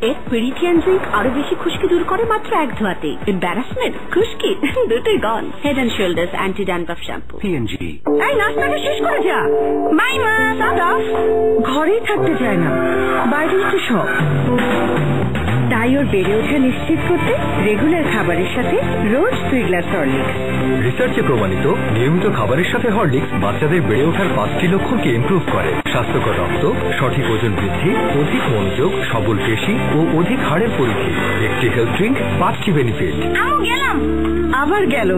এর পেরিটিয়ান ড্রিঙ্ক আরো বেশি খুশকি দূর করে মাত্র এক ধোয়াতে। এম্বারাসমেন্ট, খুশকি দুটোই gone. Head and shoulders anti dandruff shampoo. P&G। এই নাস্তাটা শেষ করে যা। বাই মা। সাদা ঘরেই থাকতে চায় না, বাইরেই তো সব। তাই ওর বেড়ে ওঠা নিশ্চিত করতে রেগুলার খাবারের সাথে রোজ 2 গ্লাস হরলিক্স। রিসার্চে প্রমাণিত নিয়মিত খাবারের সাথে হরলিক্স বাচ্চাদের বেড়ে ওঠার 5টি লক্ষণকে ইমপ্রুভ করে। স্বাস্থ্যকর রক্ত, সঠিক ওজন বৃদ্ধি, অধিক মনোযোগ, সবল পেশি ও অধিক হাড়ের পরিধি। একটি হেলথ ড্রিঙ্ক, 5টি বেনিফিট। গেলাম, আবার গেল।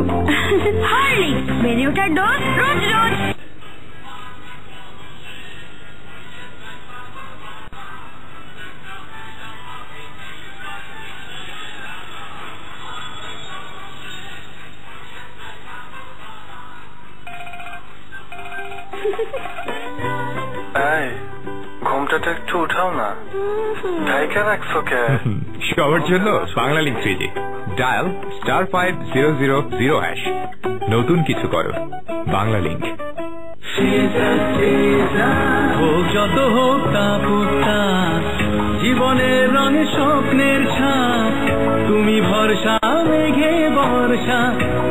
হরলিক্স, বেড়ে ওঠার ডোজ রোজ রোজ। ঘুমটাটা একটু উঠাও না, ঢাইকা রাখছো কে? সবার জন্য বাংলা লিঙ্ক 3G। ডায়াল *5000#। নতুন কিছু করো, বাংলা লিঙ্ক। হোক যত হোক তাপুতা, জীবনের রঙে স্বপ্নের ছাপ, তুমি ভরসা মেঘে বর্ষা,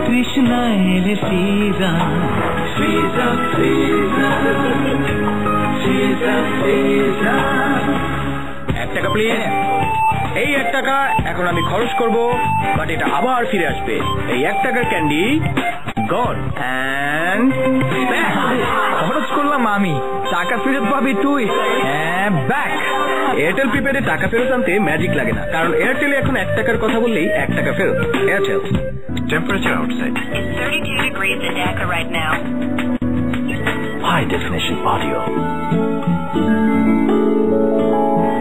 কৃষ্ণা এলে সিজন। ৳1 প্লিজ। এই ৳1 এখন আমি খরচ করব, বাট এটা আবার ফিরে আসবে। এই ৳1 ক্যান্ডি গন এন্ড খরচ করলাম আমি, টাকা ফেরত পাবি তুই। ব্যাক। এয়ারটেল প্রিপেডে টাকা ফেরত আনতে ম্যাজিক লাগে না, কারণ এয়ারটেলে এখন ৳1 কথা বললেই ৳1 ফেরত। Airtel. Temperature outside. It's 32 degrees in Dhaka right now. High definition audio.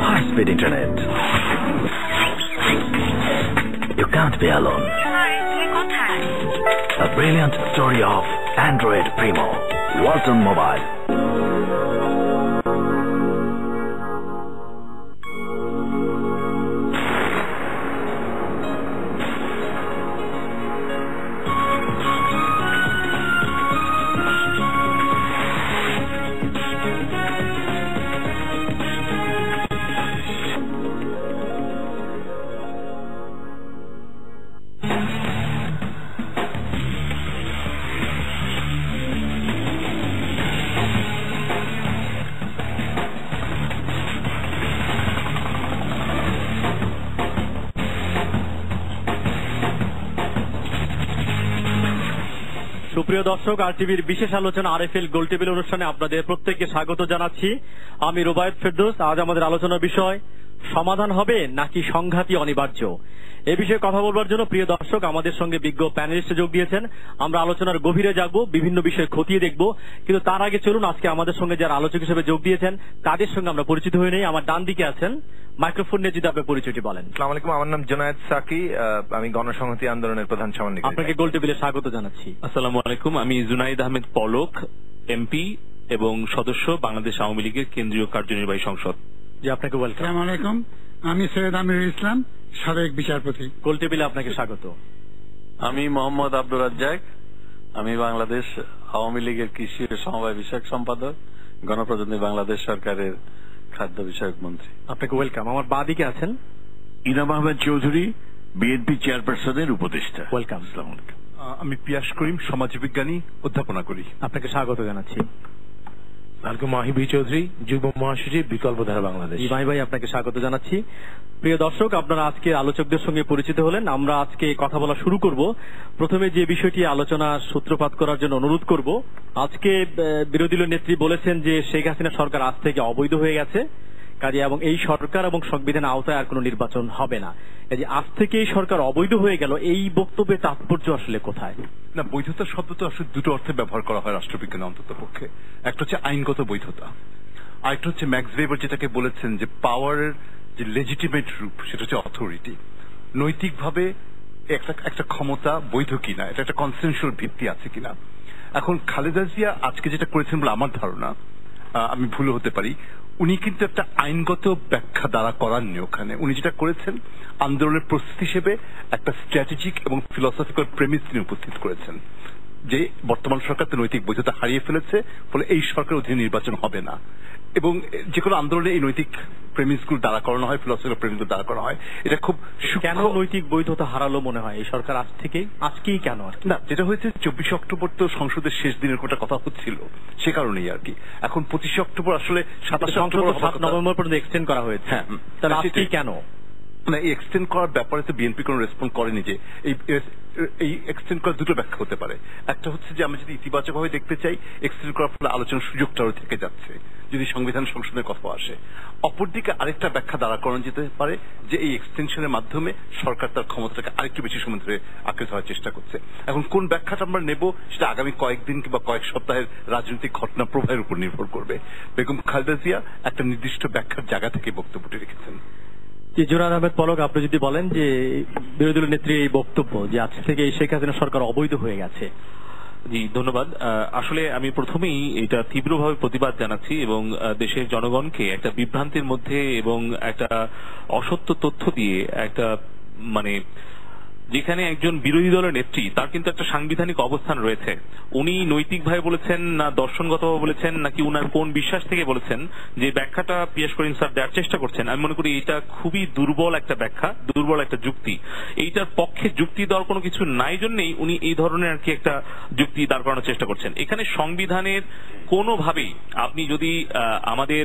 High speed internet. You can't be alone. Hi, তুমি কোথায়? A brilliant story of Android Primo. Walton Mobile. সুপ্রিয় দর্শক, আরটিভির বিশেষ আলোচনা আরএফএল গোল টেবিল অনুষ্ঠানে আপনাদের প্রত্যেককে স্বাগত জানাচ্ছি। আমি রুবায়েত ফেরদৌস। আজ আমাদের আলোচনার বিষয় সমাধান হবে নাকি সংঘাতই অনিবার্য। এ বিষয়ে কথা বলবার জন্য প্রিয় দর্শক আমাদের সঙ্গে বিজ্ঞ প্যানেলিস্ট যোগ দিয়েছেন। আমরা আলোচনার গভীরে যাবো, বিভিন্ন বিষয় খতিয়ে দেখব, কিন্তু তার আগে চলুন আজকে আমাদের সঙ্গে যারা আলোচক হিসেবে যোগ দিয়েছেন তাদের সঙ্গে আমরা পরিচিত হয়ে নেই। আমার ডান দিকে আছেন, মাইক্রোফোন নিয়ে যদি আপনার পরিচয়টি বলেন। আসসালামু আলাইকুম, আমার নাম জুনায়েদ সাকি, আমি গণসংহতি আন্দোলনের প্রধান সমন্বয়ক। আপনাকে গোল টেবিলে স্বাগত জানাচ্ছি। আসসালামু আলাইকুম, আমি জুনাইদ আহমেদ পলক, এমপি এবং সদস্য, বাংলাদেশ আওয়ামী লীগের কেন্দ্রীয় কার্যনির্বাহী সংসদ। জি, আপনাকে ওয়েলকাম। আসসালামু আলাইকুম, আমি সৈয়দ আমিরুল ইসলাম, সাবেক বিচারপতি। গোল টেবিলে আপনাকে স্বাগত। আমি মোহাম্মদ আব্দুর রাজ্জাক, আমি বাংলাদেশ আওয়ামী লীগের কৃষি ও সমবায় বিষয়ক সম্পাদক, গণপ্রজাতন্ত্রী বাংলাদেশ সরকারের খাদ্য বিষয়ক মন্ত্রী। আপনাকে ওয়েলকাম। আমার বাঁ দিকে আছেন ইনাম আহমেদ চৌধুরী, বিএনপি চেয়ারপারসনের উপদেষ্টা। ওয়েলকাম। আসসালামু আলাইকুম। আমি পিয়াস করিম, সমাজবিজ্ঞানী, অধ্যাপনা করি। আপনাকে স্বাগত জানাচ্ছি। মাহিবি চৌধুরী, যুগ্ম মহাসচিব, বিকল্পধারা বাংলাদেশ। ইমাই ভাই, আপনাকে স্বাগত জানাচ্ছি। প্রিয় দর্শক, আপনারা আজকে আলোচকদের সঙ্গে পরিচিত হলেন। আমরা আজকে কথা বলা শুরু করব। প্রথমে যে বিষয়টি আলোচনা সূত্রপাত করার জন্য অনুরোধ করব, আজকে বিরোধী দলীয় নেত্রী বলেছেন যে শেখ হাসিনা সরকার আজ থেকে অবৈধ হয়ে গেছে, কাজে এবং এই সরকার এবং সংবিধানের আওতায় আর কোনো নির্বাচন হবে না। কাজে আজ থেকে এই সরকার অবৈধ হয়ে গেল, এই বক্তব্যের তাৎপর্য আসলে কোথায়? না, বৈধতা শব্দ তো আসলে দুটো অর্থে ব্যবহার করা হয় রাষ্ট্রবিজ্ঞানে অন্তত পক্ষে। একটা হচ্ছে আইনগত বৈধতা, আরেকটা হচ্ছে ম্যাক্স ওয়েবার যেটাকে বলেছেন যে পাওয়ারের যে লেজিটিমেট রূপ, সেটা হচ্ছে অথরিটি। নৈতিকভাবে একটা ক্ষমতা বৈধ কিনা, এটা একটা কনসেনসুয়াল ভিত্তি আছে কিনা। এখন খালেদা জিয়া আজকে যেটা করেছেন বলে আমার ধারণা, আমি ভুল হতে পারি, উনি কিন্তু একটা আইনগত ব্যাখ্যা দ্বারা করাননি ওখানে। উনি যেটা করেছেন আন্দোলনের প্রস্তুতি হিসেবে একটা স্ট্র্যাটেজিক এবং ফিলসফিক্যাল প্রেমিস তিনি উপস্থিত করেছেন। যে বর্তমান সরকার তার নৈতিক বৈধতা হারিয়ে ফেলেছে, ফলে এই সরকারের অধীনে নির্বাচন হবে না। এবং যে কোনো আন্দোলনে এই নৈতিক প্রেমিসগুলো দাঁড়া করানো হয়, ফিলসফিক্যাল প্রেমিসগুলো দাঁড়া করানো হয়। এটা খুব কেন নৈতিক বৈধতা হারালো মনে হয় এই সরকার আজকেই কেন? না, যেটা হয়েছে 24 অক্টোবর তো সংসদের শেষ দিনের কথা হচ্ছিল, সে কারণেই আর কি। এখন 25 অক্টোবর আসলে 27 অক্টোবর 7 নভেম্বর পর্যন্ত এক্সটেন্ড করা হয়েছে। হ্যাঁ, তাহলে আজকেই কেন? না, এই এক্সটেন্ড করার ব্যাপারে তো বিএনপি কোনো রেসপন্স করেনি। যে এই এক্সটেন্ড করার দুটো ব্যাখ্যা হতে পারে। একটা হচ্ছে যে আমরা যদি ইতিবাচকভাবে দেখতে চাই, এক্সটেন্ড করার ফলে আলোচনার সুযোগটাও থেকে যাচ্ছে যদি সংবিধান সংশোধনের কথা আসে। অপরদিকে আরেকটা ব্যাখ্যা দাঁড়া করানো যেতে পারে যে এই এক্সটেনশনের মাধ্যমে সরকার তার ক্ষমতাটাকে আরেকটু বেশি সময় ধরে আঁকড়ে ধরার চেষ্টা করছে। এখন কোন ব্যাখ্যাটা আমরা নেব সেটা আগামী কয়েকদিন কিংবা কয়েক সপ্তাহের রাজনৈতিক ঘটনা প্রবাহের উপর নির্ভর করবে। বেগম খালেদা জিয়া একটা নির্দিষ্ট ব্যাখ্যার জায়গা থেকে বক্তব্যটি রেখেছেন। জুনায়েদ আহমেদ পলক, আপনি যদি বলেন যে বিরোধী দলের নেত্রীর এই বক্তব্য যে আজ থেকে শেখ হাসিনা সরকার অবৈধ হয়ে গেছে। জি, ধন্যবাদ। আসলে আমি প্রথমেই এটা তীব্রভাবে প্রতিবাদ জানাচ্ছি এবং দেশের জনগণকে একটা বিভ্রান্তির মধ্যে এবং একটা অসত্য তথ্য দিয়ে একটা যেখানে একজন বিরোধী দলের নেত্রী তার কিন্তু একটা সাংবিধানিক অবস্থান রয়েছে। উনি নৈতিকভাবে বলেছেন না দর্শনগতভাবে বলেছেন নাকি উনার কোন বিশ্বাস থেকে বলেছেন, যে ব্যাখ্যাটা পিয়াস করিম স্যার দেওয়ার চেষ্টা করছেন, আমি মনে করি এটা খুবই দুর্বল একটা ব্যাখ্যা, দুর্বল একটা যুক্তি। এইটার পক্ষে যুক্তি দেওয়ার কোনো কিছু নাই জন্যই উনি এই ধরনের আর কি একটা যুক্তি দাঁড় করানোর চেষ্টা করছেন। এখানে সংবিধানের কোনোভাবেই আপনি যদি আমাদের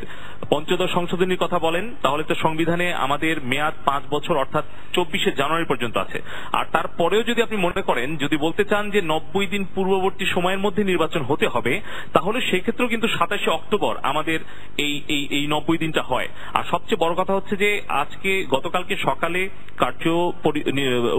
পঞ্চদশ সংশোধনীর কথা বলেন তাহলে তো সংবিধানে আমাদের মেয়াদ 5 বছর অর্থাৎ 24শে জানুয়ারি পর্যন্ত আছে। আর তারপরেও যদি আপনি মনে করেন, যদি বলতে চান যে 90 দিন পূর্ববর্তী সময়ের মধ্যে নির্বাচন হতে হবে, তাহলে সেক্ষেত্রেও কিন্তু 27শে অক্টোবর আমাদের এই 90 দিনটা হয়। আর সবচেয়ে বড় কথা হচ্ছে যে গতকালকে সকালে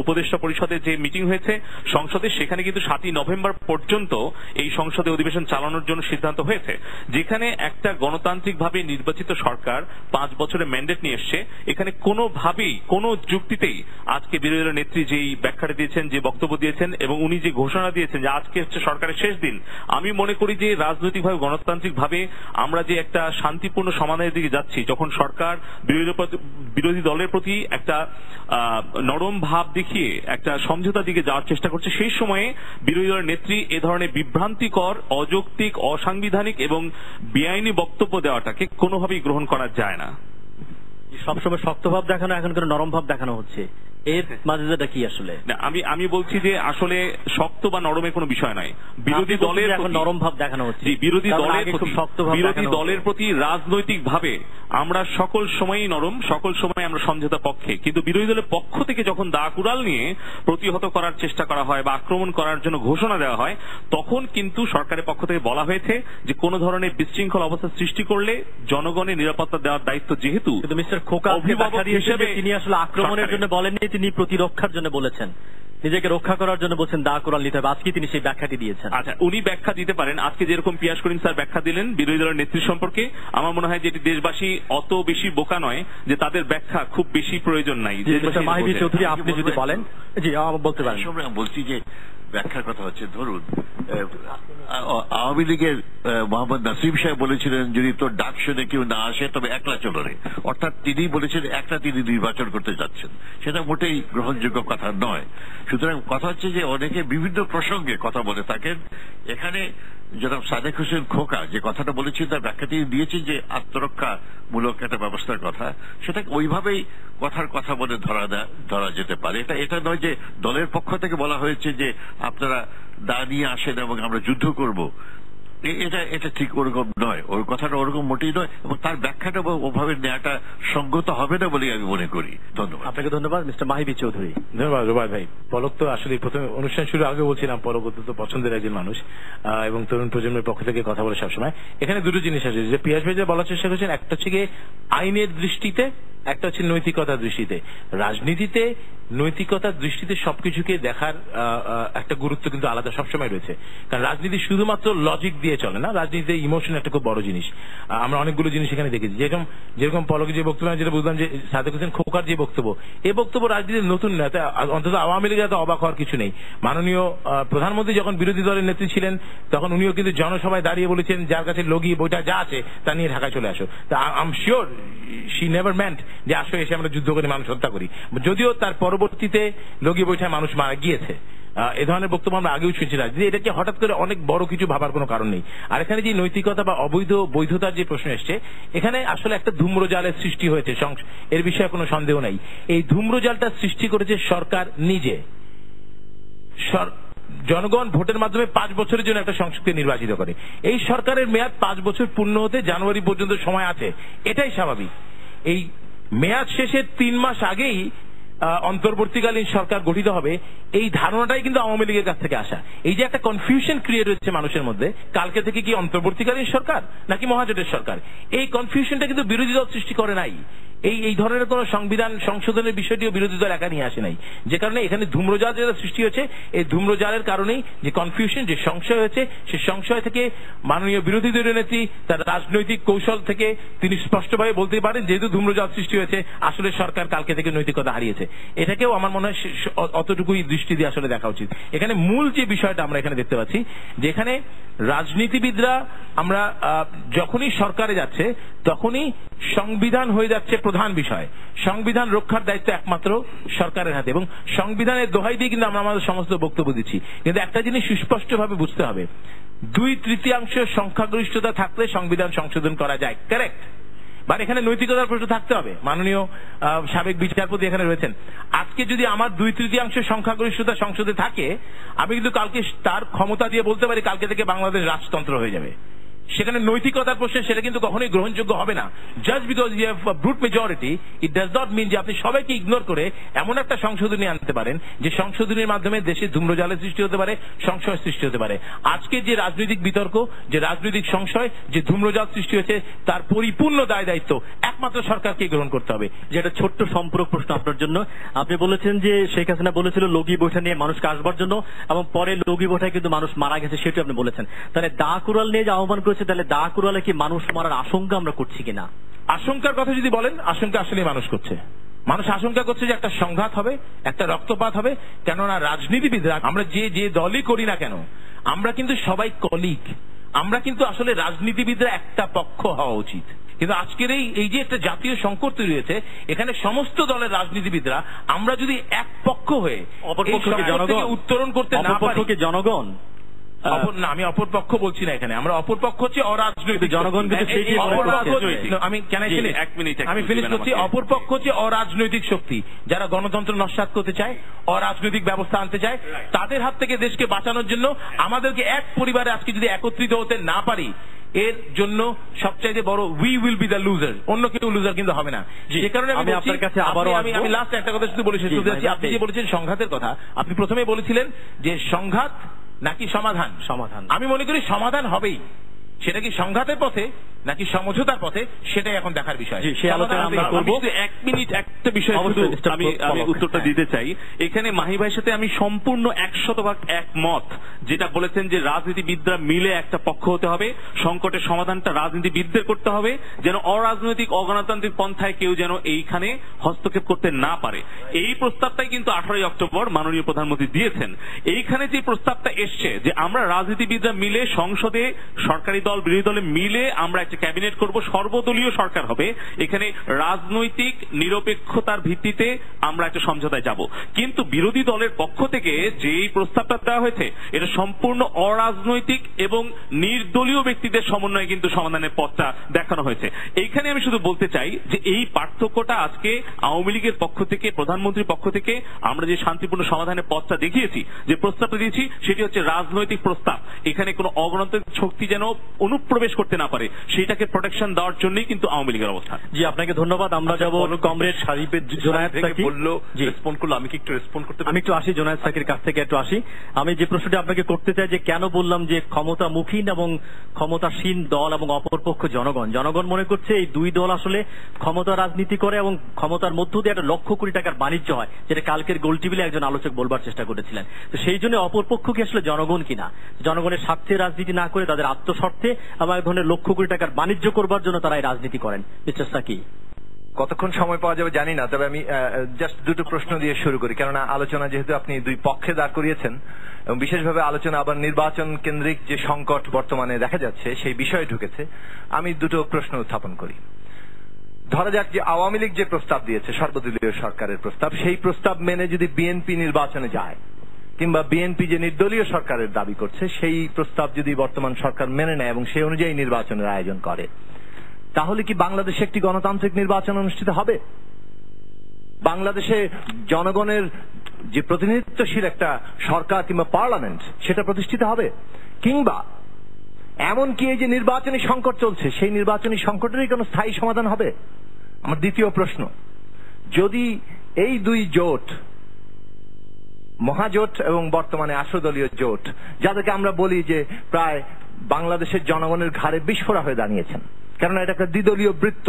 উপদেষ্টা পরিষদের যে মিটিং হয়েছে সংসদে, সেখানে কিন্তু 7ই নভেম্বর পর্যন্ত এই সংসদে অধিবেশন চালানোর জন্য সিদ্ধান্ত হয়েছে, যেখানে একটা গণতান্ত্রিকভাবে নির্বাচিত সরকার 5 বছরের ম্যান্ডেট নিয়ে এসছে। এখানে কোনোভাবেই কোনো যুক্তিতেই আজকে বিরোধী দলের নেত্রী যেই ব্যাখ্যাটা দিয়েছেন, যে বক্তব্য দিয়েছেন এবং উনি যে ঘোষণা দিয়েছেন যে আজকে হচ্ছে সরকারের শেষ দিন, আমি মনে করি যে রাজনৈতিকভাবে গণতান্ত্রিকভাবে আমরা যে একটা শান্তিপূর্ণ সমাধানের দিকে যাচ্ছি, যখন সরকার বিরোধী দলের প্রতি একটা নরম ভাব দেখিয়ে একটা সমঝোতার দিকে যাওয়ার চেষ্টা করছে, সেই সময়ে বিরোধী দলের নেত্রী এ ধরনের বিভ্রান্তিকর, অযৌক্তিক, অসাংবিধানিক এবং বেআইনি বক্তব্য দেওয়াটাকে কোনোভাবেই গ্রহণ করা যায় না। সবসময় শক্ত ভাব দেখানো, এখন করে নরম ভাব দেখানো হচ্ছে, এর মাঝেটা কি আসলে? আমি বলছি যে আসলে শক্ত বা নরমের কোনো বিষয় নয়। বিরোধী দলের এখন নরম ভাব দেখানো হচ্ছে। বিরোধী দলের প্রতি রাজনৈতিক ভাবে আমরা সকল সময়ই নরম, সকল সময় আমরা সমঝোতা পক্ষে, কিন্তু বিরোধী দলের পক্ষ থেকে যখন দা কুড়াল নিয়ে প্রতিহত করার চেষ্টা করা হয় বা আক্রমণ করার জন্য ঘোষণা দেওয়া হয়, তখন কিন্তু সরকারের পক্ষ থেকে বলা হয়েছে যে কোনো ধরনের বিশৃঙ্খল অবস্থা সৃষ্টি করলে জনগণের নিরাপত্তা দেওয়ার দায়িত্ব যেহেতু মিস্টার খোকা অভিভাবক হিসেবে তিনি আসলে আক্রমণের জন্য বলেননি, তিনি প্রতিরক্ষার জন্য বলেছেন, নিজেকে রক্ষা করার জন্য বলছেন দা কোরআন নিতে হবে। আজকে তিনি সেই ব্যাখ্যাটি দিয়েছেন। আচ্ছা, উনি ব্যাখ্যা দিতে পারেন। আজকে যেরকম পিয়াস করিম স্যার ব্যাখ্যা দিলেন বিরোধী দলের নেত্রী সম্পর্কে, আমার মনে হয় যে দেশবাসী অত বেশি বোকা নয় যে তাদের ব্যাখ্যা খুব বেশি প্রয়োজন নাই। মাহিবী চৌধুরী, আপনি যদি বলেন। জি, বলতে পারেন। বলছি যে ব্যাখ্যার কথা হচ্ছে, ধরুন আওয়ামী লীগের মোহাম্মদ নাসিম সাহেব বলেছিলেন যদি তোর ডাক শুনে কেউ না আসে তবে একলা চলো রে, অর্থাৎ তিনি বলেছেন তিনি নির্বাচন করতে যাচ্ছেন, সেটা মোটেই গ্রহণযোগ্য কথা নয়। সুতরাং কথা হচ্ছে যে অনেকে বিভিন্ন প্রসঙ্গে কথা বলে থাকেন। এখানে জনাব সাদেক হোসেন খোকা যে কথাটা বলেছেন তার ব্যাখ্যা তিনি দিয়েছেন যে আত্মরক্ষামূলক একটা ব্যবস্থার কথা, সেটাকে ওইভাবেই কথা বলে ধরা যেতে পারে। এটা নয় যে দলের পক্ষ থেকে বলা হয়েছে যে আপনারা দা নিয়ে আসেন এবং আমরা যুদ্ধ করব, এটা ঠিক ওরকম নয়, ওর কথাটা ওরকম মোটেই নয়, এবং তার ব্যাখ্যাটা ওভাবে নেওয়াটা সঙ্গত হবে না বলে আমি মনে করি। ধন্যবাদ। আপনাকে ধন্যবাদ। মিস্টার মাহিবী চৌধুরী। ধন্যবাদ রুবাই ভাই। পলক তো আসলে প্রথমে অনুষ্ঠান শুরু আগে বলছিলাম পলক অত্যন্ত পছন্দের একজন মানুষ এবং তরুণ প্রজন্মের পক্ষ থেকে কথা বলে সবসময়। এখানে দুটো জিনিস আছে যে পিয়াস ভাই যে বলার চেষ্টা করছেন, একটা হচ্ছে গিয়ে আইনের দৃষ্টিতে, একটা হচ্ছে নৈতিকতার দৃষ্টিতে। রাজনীতিতে নৈতিকতার দৃষ্টিতে সবকিছুকে দেখার একটা গুরুত্ব কিন্তু আলাদা সবসময় রয়েছে, কারণ রাজনীতি শুধুমাত্র লজিক দিয়ে চলে না, রাজনীতিতে ইমোশন একটা খুব বড় জিনিস। আমরা অনেকগুলো জিনিস এখানে দেখেছি, যেরকম পলকের যে বক্তব্য, যেটা বুঝলাম যে সাদেক হোসেন খোকার যে বক্তব্য, এই বক্তব্য রাজনীতির নতুন না, অন্তত আওয়ামী লীগের এত অবাক হওয়ার কিছু নেই। মাননীয় প্রধানমন্ত্রী যখন বিরোধী দলের নেত্রী ছিলেন তখন উনিও কিন্তু জনসভায় দাঁড়িয়ে বলেছেন যার কাছে লগি বইটা যা আছে তা নিয়ে ঢাকায় চলে আসো। তা I am sure she never meant যে আসো এসে আমরা যুদ্ধ করে মানুষ হত্যা করি, যদিও তার পরবর্তীতে লগি বৈঠায় মানুষ মারা গিয়েছে। এ ধরনের বক্তব্য আমরা আগেও শুনছি রাজনীতি, এটাকে হঠাৎ করে অনেক বড় কিছু ভাবার কোনো কারণ নেই। আর এখানে যে নৈতিকতা বা বৈধতার যে প্রশ্ন এসছে, এখানে আসলে একটা ধূম্রজালের সৃষ্টি হয়েছে, এর বিষয়ে কোনো সন্দেহ নাই। এই ধূম্রজালটা সৃষ্টি করেছে সরকার নিজে। জনগণ ভোটের মাধ্যমে 5 বছরের জন্য একটা সংসদকে নির্বাচিত করে। এই সরকারের মেয়াদ 5 বছর পূর্ণ হতে জানুয়ারি পর্যন্ত সময় আছে, এটাই স্বাভাবিক। এই মেয়াদ শেষের 3 মাস আগেই অন্তর্বর্তীকালীন সরকার গঠিত হবে, এই ধারণাটাই কিন্তু আওয়ামী লীগের কাছ থেকে আসা। এই যে একটা কনফিউশন ক্রিয়েট হচ্ছে মানুষের মধ্যে, কালকে থেকে কি অন্তর্বর্তীকালীন সরকার নাকি মহাজোটের সরকার, এই কনফিউশনটা কিন্তু বিরোধী দল সৃষ্টি করে নাই। এই ধরনের কোন সংবিধান সংশোধনের বিষয়টিও বিরোধী দল একা নিয়ে আসে নাই, যে কারণে এখানে ধূম্রজাল যেটা সৃষ্টি হয়েছে, এই ধূম্রজালের কারণেই যে কনফিউশন, যে সংশয় হয়েছে, সে সংশয় থেকে মাননীয় বিরোধী দলীয় নেত্রী তার রাজনৈতিক কৌশল থেকে তিনি স্পষ্টভাবে বলতে পারেন, যেহেতু ধূম্রজাল সৃষ্টি হয়েছে, আসলে সরকার কালকে থেকে নৈতিকতা হারিয়েছে। এটাকেও আমার মনে হয় অতটুকুই দৃষ্টি দিয়ে আসলে দেখা উচিত। এখানে মূল যে বিষয়টা আমরা এখানে দেখতে পাচ্ছি, যে এখানে রাজনীতিবিদরা, আমরা যখনই সরকারে যাচ্ছে তখনই সংবিধান হয়ে যাচ্ছে প্রধান বিষয়। সংবিধান রক্ষার দায়িত্ব একমাত্র সরকারের হাতে, এবং সংবিধানের দোহাই দিয়ে কিন্তু আমরা আমাদের সমস্ত বক্তব্য দিচ্ছি। কিন্তু একটা জিনিস সুস্পষ্টভাবে বুঝতে হবে, 2/3 সংখ্যাগরিষ্ঠতা থাকলে সংবিধান সংশোধন করা যায়, কারেক্ট। বাট এখানে নৈতিকতার প্রশ্ন থাকতে হবে। মাননীয় সাবেক বিচারপতি এখানে রয়েছেন, আজকে যদি আমার 2/3 সংখ্যাগরিষ্ঠতা সংসদে থাকে, আমি কিন্তু কালকে তার ক্ষমতা দিয়ে বলতে পারি কালকে থেকে বাংলাদেশ রাজতন্ত্র হয়ে যাবে। সেখানে নৈতিকতার প্রশ্নে সেটা কিন্তু কখনোই গ্রহণযোগ্য হবে না। Just because you have a brute majority, it does not mean যে আপনি সবাইকে ইগনোর করে এমন একটা সংশোধনী আনতে পারেন যে সংশোধনীর মাধ্যমে দেশে ধূম্রজালের সৃষ্টি হতে পারে, সংশয় সৃষ্টি হতে পারে। আজকে যে রাজনৈতিক বিতর্ক, যে রাজনৈতিক সংশয়, যে ধূম্রজাল সৃষ্টি হয়েছে, তার পরিপূর্ণ দায় দায়িত্ব একমাত্র সরকারকে গ্রহণ করতে হবে। যে একটা ছোট্ট সম্পূরক প্রশ্ন আপনার জন্য, আপনি বলেছেন যে শেখ হাসিনা বলেছিল লগি বৈঠা নিয়ে মানুষকে আসবার জন্য, এবং পরে লগি বৈঠায় কিন্তু মানুষ মারা গেছে, সেটা আপনি বলেছেন। তাহলে দা কুড়াল নিয়ে যে আহ্বান করেছে, তাহলে দা কুড়ালে কি মানুষ মারার আশঙ্কা আমরা করছি কিনা? আশঙ্কার কথা যদি বলেন, আশঙ্কা আসলে মানুষ করছে। মানুষ আশঙ্কা করছে যে একটা সংঘাত হবে, একটা রক্তপাত হবে। কেননা রাজনীতিবিদরা, আমরা যে দলই করি না কেন, আমরা কিন্তু সবাই কলিগ। আমরা কিন্তু আসলে রাজনীতিবিদরা একটা পক্ষ হওয়া উচিত। কিন্তু আজকের এই যে একটা জাতীয় সংকট তৈরি হয়েছে, এখানে সমস্ত দলের রাজনীতিবিদরা আমরা যদি এক পক্ষ হয়ে উত্তরণ করতে না পারি, জনগণ না, আমি অপরপক্ষ বলছি না, এখানে আমরা অপরপক্ষ হচ্ছে অরাজনৈতিক জনগণ, কিন্তু আমি কেন আমি ফিনিশ করছি। অপরপক্ষ হচ্ছে অরাজনৈতিক শক্তি, যারা গণতন্ত্র নস্যাৎ করতে চায়, অরাজনৈতিক ব্যবস্থা আনতে চায়। তাদের হাত থেকে দেশকে বাঁচানোর জন্য আমাদেরকে এক পরিবারে আজকে যদি একত্রিত হতে না পারি, এর জন্য সবচাইতে বড় we will be the loser, অন্য কেউ লুজার কিন্তু হবে না। যে কারণে আমি আপনার কাছে আমি লাস্ট একটা কথা শুধু বলে শেষ করতে চাচ্ছি। আপনি যে বলেছেন সংঘাতের কথা, আপনি প্রথমে বলেছিলেন যে সংঘাত নাকি সমাধান। আমি মনে করি সমাধান হবেই, সেটা কি সংঘাতের পথে নাকি সমঝোতার পথে, সেটাই এখন দেখার বিষয়। সে আলোচনা আমরা করব। 1 মিনিট একটা বিষয় আমি উত্তরটা দিতে চাই। এখানে মাহি ভাইয়ের সাথে আমি সম্পূর্ণ 100% একমত, যেটা বলেছেন যে রাজনীতিবিদরা মিলে একটা পক্ষ হতে হবে, সংকটের সমাধানটা রাজনীতিবিদদের করতে হবে, যেন অরাজনৈতিক অগণতান্ত্রিক পন্থায় কেউ যেন এইখানে হস্তক্ষেপ করতে না পারে। এই প্রস্তাবটাই কিন্তু 18 অক্টোবর মাননীয় প্রধানমন্ত্রী দিয়েছেন। এইখানে যে প্রস্তাবটা এসছে যে আমরা রাজনীতিবিদরা মিলে সংসদে, সরকারি দল বিরোধী দলে মিলে আমরা ক্যাবিনেট করব, সর্বদলীয় সরকার হবে, এখানে রাজনৈতিক নিরপেক্ষতার ভিত্তিতে আমরা একটা সমঝোতায় যাব। কিন্তু বিরোধী দলের পক্ষ থেকে যে প্রস্তাবটা দেওয়া হয়েছে, এটা সম্পূর্ণ অরাজনৈতিক এবং নির্দলীয় ব্যক্তিদের সমন্বয়ে কিন্তু সমাধানের পথটা দেখানো হয়েছে। এইখানে আমি শুধু বলতে চাই যে এই পার্থক্যটা আজকে আওয়ামী লীগের পক্ষ থেকে, প্রধানমন্ত্রীর পক্ষ থেকে আমরা যে শান্তিপূর্ণ সমাধানের পথটা দেখিয়েছি, যে প্রস্তাবটা দিয়েছি, সেটি হচ্ছে রাজনৈতিক প্রস্তাব। এখানে কোনো অগণতান্ত্রিক শক্তি যেন অনুপ্রবেশ করতে না পারে, সেটাকে প্রোটেকশন দেওয়ার জন্যই কিন্তু আওয়ামী লীগের অবস্থান। জি, আপনাকে ধন্যবাদ। আমরা যাব কমরেড শারিফের জোনায়েদ সাকি বললো রেসপন্ড করলো, আমি কি একটু রেসপন্ড করতে? আমি একটু আসি জোনায়েদ সাকির কাছ থেকে একটু আসি। আমি যে প্রশ্নটি আপনাকে করতে চাই, যে কেন বললাম যে ক্ষমতামুখীন এবং ক্ষমতাসীন দল এবং অপরপক্ষ জনগণ, জনগণ মনে করছে এই দুই দল আসলে ক্ষমতা রাজনীতি করে এবং ক্ষমতার মধ্য দিয়ে একটা লক্ষ কোটি টাকার বাণিজ্য হয়, যেটা কালকের গোল টিভিতে একজন আলোচক বলবার চেষ্টা করেছিলেন। তো সেই জন্য অপরপক্ষ কি আসলে জনগণ কিনা, জনগণের স্বার্থে রাজনীতি না করে তাদের আত্মস্বার্থে এবং এক ধরনের লক্ষ কোটি টাকার বাণিজ্য করবার জন্য তারা এই রাজনীতি করেন। মিস্টার সাকি, কতক্ষণ সময় পাওয়া যাবে জানি না, তবে আমি জাস্ট দুটো প্রশ্ন দিয়ে শুরু করি, কেননা আলোচনা যেহেতু আপনি দুই পক্ষে দাঁড় করিয়েছেন এবং বিশেষভাবে আলোচনা আবার নির্বাচন কেন্দ্রিক যে সংকট বর্তমানে দেখা যাচ্ছে সেই বিষয়ে ঢুকেছে, আমি দুটো প্রশ্ন উত্থাপন করি। ধরা যাক যে আওয়ামী লীগ যে প্রস্তাব দিয়েছে, সর্বদলীয় সরকারের প্রস্তাব, সেই প্রস্তাব মেনে যদি বিএনপি নির্বাচনে যায়, কিংবা বিএনপি যে নির্দলীয় সরকারের দাবি করছে সেই প্রস্তাব যদি বর্তমান সরকার মেনে নেয় এবং সেই অনুযায়ী নির্বাচনের আয়োজন করে, তাহলে কি বাংলাদেশে একটি গণতান্ত্রিক নির্বাচন অনুষ্ঠিত হবে? বাংলাদেশে জনগণের যে প্রতিনিধিত্বশীল একটা সরকার কিংবা পার্লামেন্ট সেটা প্রতিষ্ঠিত হবে? কিংবা এমনকি এই যে নির্বাচনী সংকট চলছে সেই নির্বাচনী সংকটেরই কোনো স্থায়ী সমাধান হবে? আমার দ্বিতীয় প্রশ্ন, যদি এই দুই জোট, মহাজোট এবং বর্তমানে আশদলীয় জোট, যাদেরকে আমরা বলি যে প্রায় বাংলাদেশের জনগণের ঘাড়ে বিস্ফোরা হয়ে দাঁড়িয়েছেন, কেননা এটা একটা দ্বিদলীয় বৃত্ত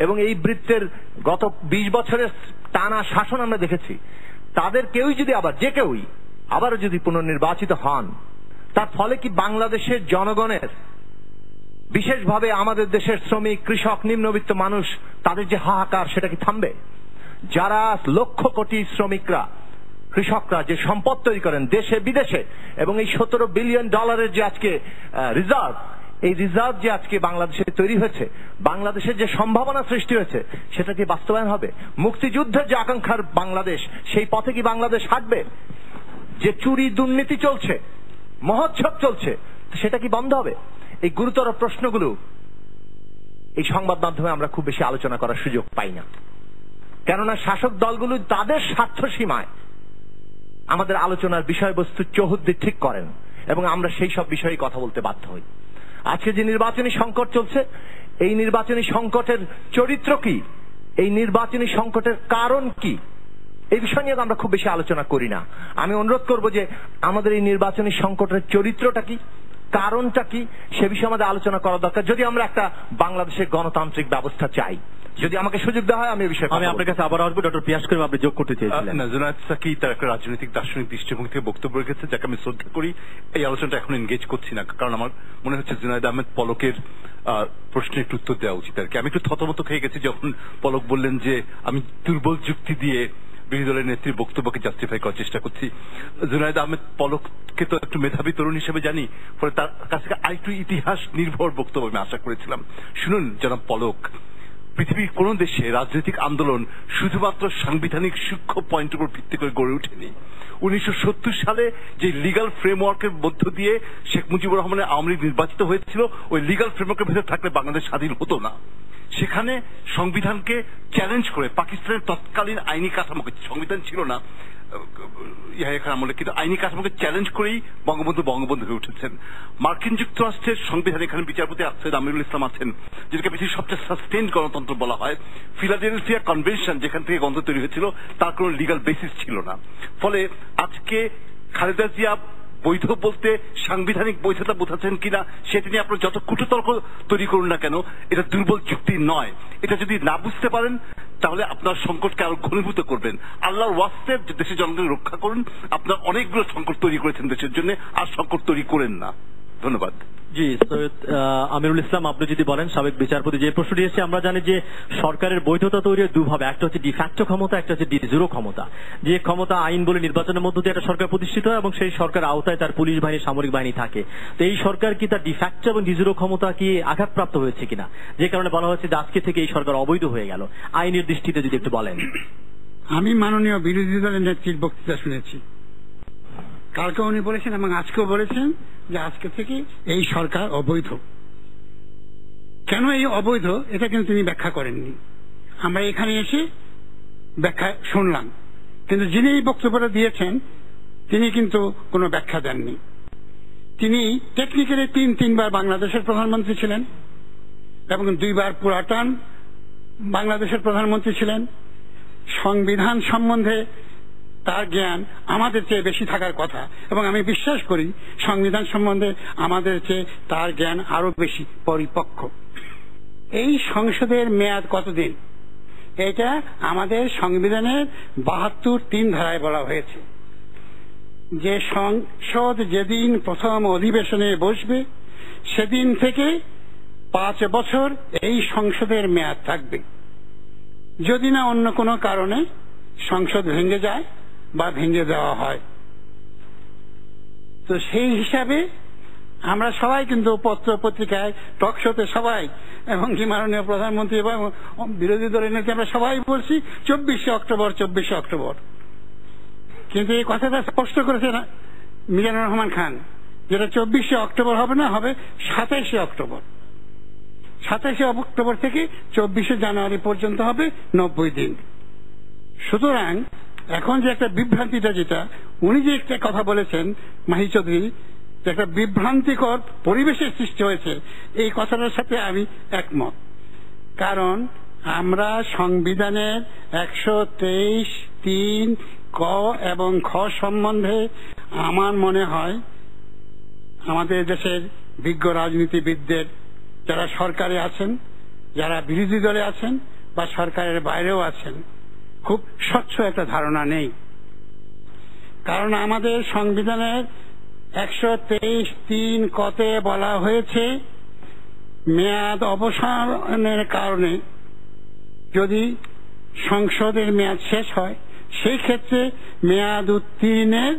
এবং এই বৃত্তের গত 20 বছরের টানা শাসন আমরা দেখেছি, তাদের কেউই যদি যে কেউই আবারও যদি পুনর্নির্বাচিত হন, তার ফলে কি বাংলাদেশের জনগণের, বিশেষভাবে আমাদের দেশের শ্রমিক, কৃষক, নিম্নবিত্ত মানুষ, তাদের যে হাহাকার সেটা কি থামবে? যারা লক্ষ কোটি শ্রমিকরা, কৃষকরা যে সম্পদ তৈরি করেন দেশে বিদেশে, এবং এই $17 বিলিয়ন যে আজকে রিজার্ভ, এই রিজার্ভ যে আজকে বাংলাদেশে তৈরি হয়েছে, বাংলাদেশের যে সম্ভাবনা সৃষ্টি হয়েছে সেটা কি বাস্তবায়ন হবে? মুক্তিযুদ্ধের যে আকাঙ্ক্ষার বাংলাদেশ, সেই পথে কি বাংলাদেশ হাঁটবে? যে চুরি দুর্নীতি চলছে, মহোৎসব চলছে, সেটা কি বন্ধ হবে? এই গুরুতর প্রশ্নগুলো এই সংবাদ মাধ্যমে আমরা খুব বেশি আলোচনা করার সুযোগ পাই না, কেননা শাসক দলগুলো তাদের স্বার্থ সীমায় আমাদের আলোচনার বিষয়বস্তু চৌহদ্দি ঠিক করেন এবং আমরা সেই সব বিষয়ে কথা বলতে বাধ্য হই। আজকে যে নির্বাচনী সংকট চলছে, এই নির্বাচনী সংকটের চরিত্র কি, এই নির্বাচনী সংকটের কারণ কি, এই বিষয় নিয়ে আমরা খুব বেশি আলোচনা করি না। আমি অনুরোধ করব যে আমাদের এই নির্বাচনী সংকটের চরিত্রটা কি, কারণটা কি, সে বিষয়ে আমাদের আলোচনা করা দরকার, যদি আমরা একটা বাংলাদেশের গণতান্ত্রিক ব্যবস্থা চাই। যদি আমাকে সুযোগ দেওয়া হয় আমি এই বিষয়ে আপনার কাছে আবার আসবো। ডক্টর পিয়াস করিম, আপনি যোগ করতে চেয়েছিলেন। জুনায়েদ সাকি তার একটা রাজনৈতিক দার্শনিক দৃষ্টিভঙ্গি থেকে বক্তব্য রেখেছে, যাকে আমি শ্রদ্ধা করি। এই আলোচনাটা এখন এনগেজ করছি না, কারণ আমার মনে হচ্ছে জুনায়েদ আহমেদ পলকের প্রশ্নের একটু উত্তর দেওয়া উচিত আর কি। আমি একটু থতমত খেয়ে গেছি যখন পলক বললেন যে আমি দুর্বল যুক্তি দিয়ে বিরোধী দলের নেত্রীর বক্তব্যকে জাস্টিফাই করার চেষ্টা করছি। জুনায়েদ আহমেদ পলককে তো একটু মেধাবী তরুণ হিসেবে জানি, ফলে তার কাছ থেকে আরেকটু ইতিহাস নির্ভর বক্তব্য আমি আশা করেছিলাম। শুনুন জনাব পলক, পৃথিবীর কোন দেশে রাজনৈতিক আন্দোলন শুধুমাত্র সাংবিধানিক সূক্ষ্ম পয়েন্টের উপর ভিত্তি করে গড়ে ওঠেনি। 1970 সালে যে লিগাল ফ্রেমওয়ার্কের মধ্য দিয়ে শেখ মুজিবুর রহমানের আওয়ামী লীগ নির্বাচিত হয়েছিল, ওই লিগাল ফ্রেমওয়ার্কের ভেতরে থাকলে বাংলাদেশ স্বাধীন হতো না। সেখানে সংবিধানকে চ্যালেঞ্জ করে পাকিস্তানের তৎকালীন আইনি কাঠামোকে, সংবিধান ছিল না ইয়াহিয়া খান আমলে, কিন্তু আইনি কাঠামোকে চ্যালেঞ্জ করেই বঙ্গবন্ধু হয়ে উঠেছেন। মার্কিন যুক্তরাষ্ট্রের সংবিধান, এখানে বিচারপতি সৈয়দ আমিরুল ইসলাম আছেন, যেটাকে পৃথিবীর সবচেয়ে সাস্টেইনড গণতন্ত্র বলা হয়। ফিলাডেলফিয়া কনভেনশন, যেখান থেকে গণতন্ত্র তৈরি হয়েছিল, তার কোনো লিগাল বেসিস ছিল না। ফলে আজকে খালেদা জিয়া বৈধ বলতে সাংবিধানিক বৈধতা বোঝাচ্ছেন কিনা সেটা নিয়ে আপনার যত কুটতর্ক তৈরি করুন না কেন, এটা দুর্বল যুক্তি নয়। এটা যদি না বুঝতে পারেন তাহলে আপনার সংকটকে আরো ঘনীভূত করবেন। আল্লাহর ওয়াস্তে দেশের জনগণকে রক্ষা করুন। আপনার অনেকগুলো সংকট তৈরি করেছেন দেশের জন্য, আর সংকট তৈরি করেন না। ধন্যবাদ। জি সৈয়দ আমিরুল ইসলাম, আপনি যদি বলেন, সাবেক বিচারপতি, যে প্রশ্নটি এসেছে, আমরা জানি যে সরকারের বৈধতা তৈরির দুভাবে, একটা হচ্ছে ডিফ্যাক্টো ক্ষমতা, একটা হচ্ছে ডিজুরো ক্ষমতা। যে ক্ষমতা আইন বলে নির্বাচনের মধ্য দিয়ে একটা সরকার প্রতিষ্ঠিত হয় এবং সেই সরকার আওতায় তার পুলিশ বাহিনী, সামরিক বাহিনী থাকে। তো এই সরকার কি তার ডিফ্যাক্টো এবং ডিজুরো ক্ষমতা কি আঘাতপ্রাপ্ত হয়েছে কিনা, যে কারণে বলা হচ্ছে যে আজকে থেকে এই সরকার অবৈধ হয়ে গেল, আইনের দৃষ্টিতে যদি একটু বলেন। আমি মাননীয় বিরোধী দলের নেত্রীর বক্তৃতা শুনেছি, কালকে উনি বলেছেন এবং আজকেও বলেছেন যে আজকে থেকে এই সরকার অবৈধ। কেন এই অবৈধ এটা কিন্তু তিনি ব্যাখ্যা করেননি। আমরা এখানে এসে ব্যাখ্যা শুনলাম, কিন্তু যিনি এই বক্তব্যটা দিয়েছেন তিনি কিন্তু কোনো ব্যাখ্যা দেননি। তিনি টেকনিক্যালি তিনবার বাংলাদেশের প্রধানমন্ত্রী ছিলেন এবং 2 বার পুরাটান বাংলাদেশের প্রধানমন্ত্রী ছিলেন। সংবিধান সম্বন্ধে তার জ্ঞান আমাদের চেয়ে বেশি থাকার কথা, এবং আমি বিশ্বাস করি সংবিধান সম্বন্ধে আমাদের চেয়ে তার জ্ঞান আরো বেশি পরিপক্ক। এই সংসদের মেয়াদ কতদিন, এটা আমাদের সংবিধানের 72(3) ধারায় বলা হয়েছে যে সংসদ যেদিন প্রথম অধিবেশনে বসবে সেদিন থেকে 5 বছর এই সংসদের মেয়াদ থাকবে, যদি না অন্য কোনো কারণে সংসদ ভেঙে যায় বা ভেঙে দেওয়া হয়। তো সেই হিসাবে আমরা সবাই কিন্তু পত্র পত্রিকায়, টক শোতে সবাই, এবং কি মাননীয় প্রধানমন্ত্রী এবং বিরোধী দলের নেতা আমরা সবাই বলছি 24শে অক্টোবর। কিন্তু এই কথাটা স্পষ্ট করেছে না মিজানুর রহমান খান, যেটা 24শে অক্টোবর হবে না, হবে 27শে অক্টোবর। 27শে অক্টোবর থেকে 24শে জানুয়ারি পর্যন্ত হবে 90 দিন। সুতরাং এখন যে একটা বিভ্রান্তিটা, যেটা উনি যে একটা কথা বলেছেন মাহি চৌধুরী, যে একটা বিভ্রান্তিকর পরিবেশের সৃষ্টি হয়েছে, এই কথাটার সাথে আমি একমত। কারণ আমরা সংবিধানের 123(3) ক এবং খ সম্বন্ধে আমার মনে হয় আমাদের দেশের বিজ্ঞ রাজনীতিবিদদের, যারা সরকারে আছেন, যারা বিরোধী দলে আছেন বা সরকারের বাইরেও আছেন, খুব স্বচ্ছ একটা ধারণা নেই। কারণ আমাদের সংবিধানের 123(3) কতে বলা হয়েছে মেয়াদ অবসানের কারণে যদি সংসদের মেয়াদ শেষ হয়, সেই ক্ষেত্রে মেয়াদ উত্তীর্ণের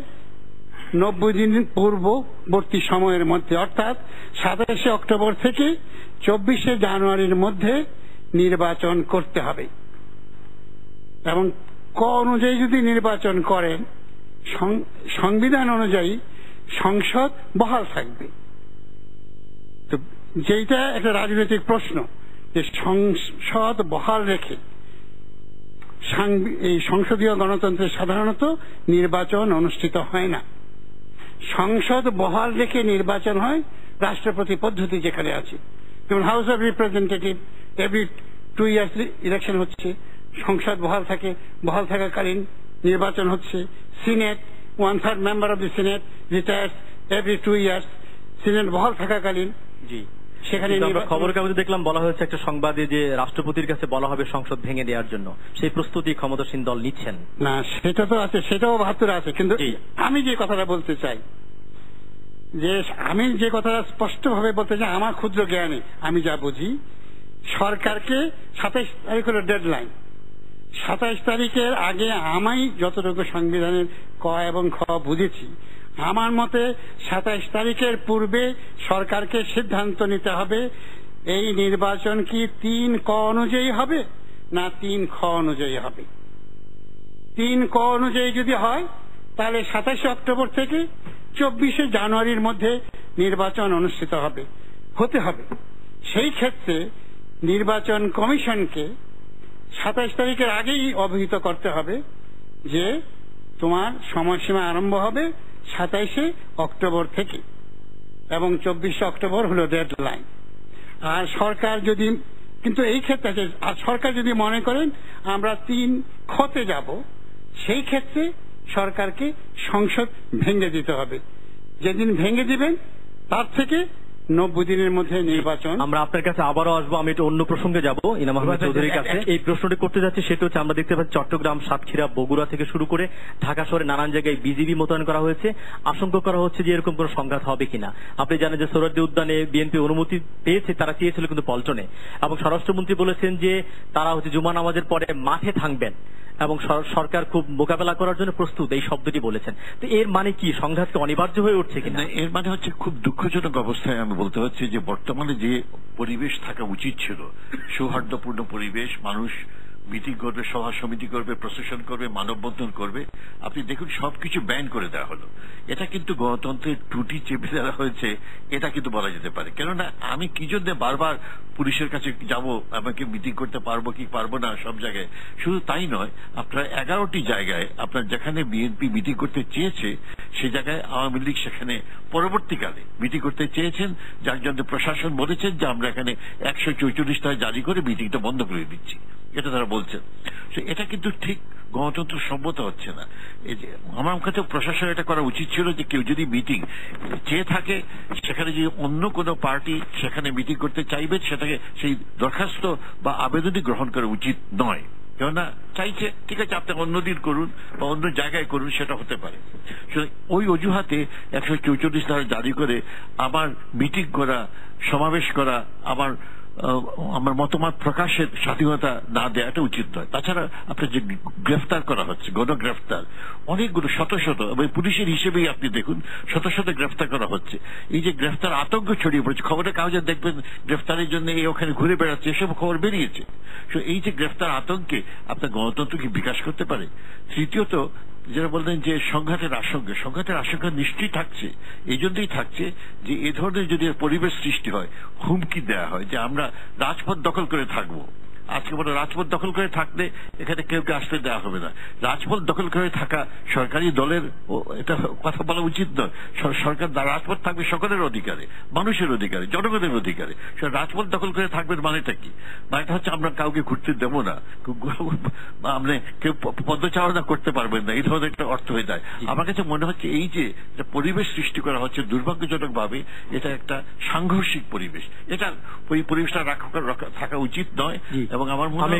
90 দিন পূর্ববর্তী সময়ের মধ্যে, অর্থাৎ 27শে অক্টোবর থেকে 24শে জানুয়ারির মধ্যে নির্বাচন করতে হবে। এবং ক অনুযায়ী যদি নির্বাচন করেন, সংবিধান অনুযায়ী সংসদ বহাল থাকবে। তো যেটা একটা রাজনৈতিক প্রশ্ন, যে সংসদ বহাল রেখে এই সংসদীয় গণতন্ত্রে সাধারণত নির্বাচন অনুষ্ঠিত হয় না। সংসদ বহাল রেখে নির্বাচন হয় রাষ্ট্রপতি পদ্ধতি যেখানে আছে। যেমন house of representative every 2 years election হচ্ছে, সংসদ বহাল থাকে, বহাল থাকাকালীন নির্বাচন হচ্ছে। Senate 1/3 member of the senate রিটায়ার্স every 2 years, senate বহাল থাকাকালীন। জি, সেখানে খবরের কাগজে দেখলাম বলা হয়েছে একটা সংবাদে যে রাষ্ট্রপতির কাছে বলা হবে সংসদ ভেঙে দেওয়ার জন্য, সেই প্রস্তুতি ক্ষমতাসীন দল নিচ্ছেন। না, সেটা তো আছে, সেটাও 72 আছে। কিন্তু আমি যে কথাটা বলতে চাই, যে আমি যে কথাটা স্পষ্টভাবে বলতে চাই, আমার ক্ষুদ্র জ্ঞানে আমি যা বুঝি, সরকারকে 27 তারিখ হলো ডেডলাইন। 27 তারিখের আগে আমি যতটুকু সংবিধানের ক এবং খ বুঝেছি, আমার মতে 27 তারিখের পূর্বে সরকারকে সিদ্ধান্ত নিতে হবে এই নির্বাচন কি 3 ক অনুযায়ী হবে না 3 খ অনুযায়ী হবে। 3 ক অনুযায়ী যদি হয়, তাহলে 27শে অক্টোবর থেকে 24শে জানুয়ারির মধ্যে নির্বাচন অনুষ্ঠিত হতে হবে। সেই ক্ষেত্রে নির্বাচন কমিশনকে 27 তারিখের আগেই অবহিত করতে হবে যে তোমার সময়সীমা আরম্ভ হবে 27শে অক্টোবর থেকে, এবং 24শে অক্টোবর হলো ডেডলাইন। আর সরকার যদি, কিন্তু এই ক্ষেত্রে আর সরকার যদি মনে করেন আমরা 3 খতে যাব, সেই ক্ষেত্রে সরকারকে সংসদ ভেঙে দিতে হবে। যেদিন ভেঙে দিবেন তার থেকে 90 দিনের মধ্যে নির্বাচন। আমরা আপনার কাছে আবারও আসবো, আমি একটু অন্য প্রসঙ্গে যাব ইনাম আহমেদ চৌধুরীর কাছে। এই প্রশ্নটি করতে যাচ্ছি, সেটা হচ্ছে আমরা দেখতে পাচ্ছি চট্টগ্রাম, সাতক্ষীরা, বগুড়া থেকে শুরু করে ঢাকা শহরে নানান জায়গায় বিজিবি মোতায়েন করা হয়েছে। আশঙ্কা করা হচ্ছে যে এরকম কোনো সংঘাত হবে কিনা। আপনি জানেন যে সোহরাওয়ার্দী উদ্যানে বিএনপি অনুমতি পেয়েছে, তারা চেয়েছিল কিন্তু পল্টনে, এবং স্বরাষ্ট্রমন্ত্রী বলেছেন যে তারা হচ্ছে জুমা নামাজের পরে মাঠে থাকবেন এবং সরকার খুব মোকাবেলা করার জন্য প্রস্তুত, এই শব্দটি বলেছেন। তো এর মানে কি সংঘাতকে অনিবার্য হয়ে উঠছে কিনা? এর মানে হচ্ছে খুব দুঃখজনক অবস্থায় আমি বলতে হচ্ছে যে বর্তমানে যে পরিবেশ থাকা উচিত ছিল, সৌহার্দ্যপূর্ণ পরিবেশ, মানুষ মিটিং করবে, সভা সমিতি করবে, প্রসেশন করবে, মানববন্ধন করবে, আপনি দেখুন সবকিছু ব্যান করে দেওয়া হলো। এটা কিন্তু গণতন্ত্রের ত্রুটি চেপে দেওয়া হয়েছে, এটা কিন্তু বলা যেতে পারে। কেননা আমি কি জন্য বারবার পুলিশের কাছে যাব, আমাকে মিটিং করতে পারবো কি পারবো না সব জায়গায়। শুধু তাই নয়, আপনার 11টি জায়গায় আপনার যেখানে বিএনপি মিটিং করতে চেয়েছে, সেই জায়গায় আওয়ামী লীগ সেখানে পরবর্তীকালে মিটিং করতে চেয়েছেন, যার জন্য প্রশাসন বলেছেন যে আমরা এখানে 144 ধারা জারি করে মিটিংটা বন্ধ করে দিচ্ছি, এটা তারা বলছেন। এটা কিন্তু ঠিক গণতন্ত্র সম্মত হচ্ছে না। এই যে আমার কাছে প্রশাসন এটা করা উচিত ছিল যে কেউ যদি মিটিং চেয়ে থাকে, সেখানে যদি অন্য কোনো পার্টি সেখানে মিটিং করতে চাইবে, সেটাকে সেই দরখাস্ত বা আবেদনই গ্রহণ করা উচিত নয়। কেননা চাইছে, ঠিক আছে আপনি অন্যদিন করুন বা অন্য জায়গায় করুন, সেটা হতে পারে। ওই অজুহাতে 144 ধারা জারি করে আমার মিটিং করা, সমাবেশ করা, আমার মতামত প্রকাশের স্বাধীনতা না দেওয়াটা উচিত নয়। তাছাড়া আপনার যে গ্রেফতার করা হচ্ছে, গণগ্রেফতার অনেকগুলো শত শত, এবং পুলিশের হিসেবেই আপনি দেখুন শত শত গ্রেফতার করা হচ্ছে। এই যে গ্রেফতার আতঙ্ক ছড়িয়ে পড়েছে, খবরের কাগজে দেখবেন গ্রেফতারের জন্য এই ওখানে ঘুরে বেড়াচ্ছে, এসব খবর বেরিয়েছে। এই যে গ্রেফতার আতঙ্কে আপনার গণতন্ত্রকে বিকাশ করতে পারে। তৃতীয়ত, যারা বললেন যে সংঘাতের আশঙ্কা নিশ্চয়ই থাকছে। এই জন্যই থাকছে যে এ ধরনের যদি পরিবেশ সৃষ্টি হয়, হুমকি দেওয়া হয় যে আমরা রাজপথ দখল করে থাকবো। আজকে বলে রাজপথ দখল করে থাকলে এখানে কেউ আসতে দেওয়া হবে না। রাজপথ দখল করে থাকা সরকারি দলের এটা কথা বলা উচিত নয়। সরকার রাজপথ থাকবে সকলের অধিকারে, মানুষের অধিকারে, জনগণের অধিকারে। রাজপথ দখল করে থাকবেন মানেটা কি? মানেটা হচ্ছে আমরা কাউকে ঘুরতে দেব না, আপনি কেউ পদচারণা করতে পারবেন না, এই ধরনের একটা অর্থ হয়ে যায়। আমার কাছে মনে হচ্ছে এই যে পরিবেশ সৃষ্টি করা হচ্ছে দুর্ভাগ্যজনক ভাবে, এটা একটা সাংঘর্ষিক পরিবেশ। এটা ওই পরিবেশটা থাকা উচিত নয়। এবং আমার মনে হয়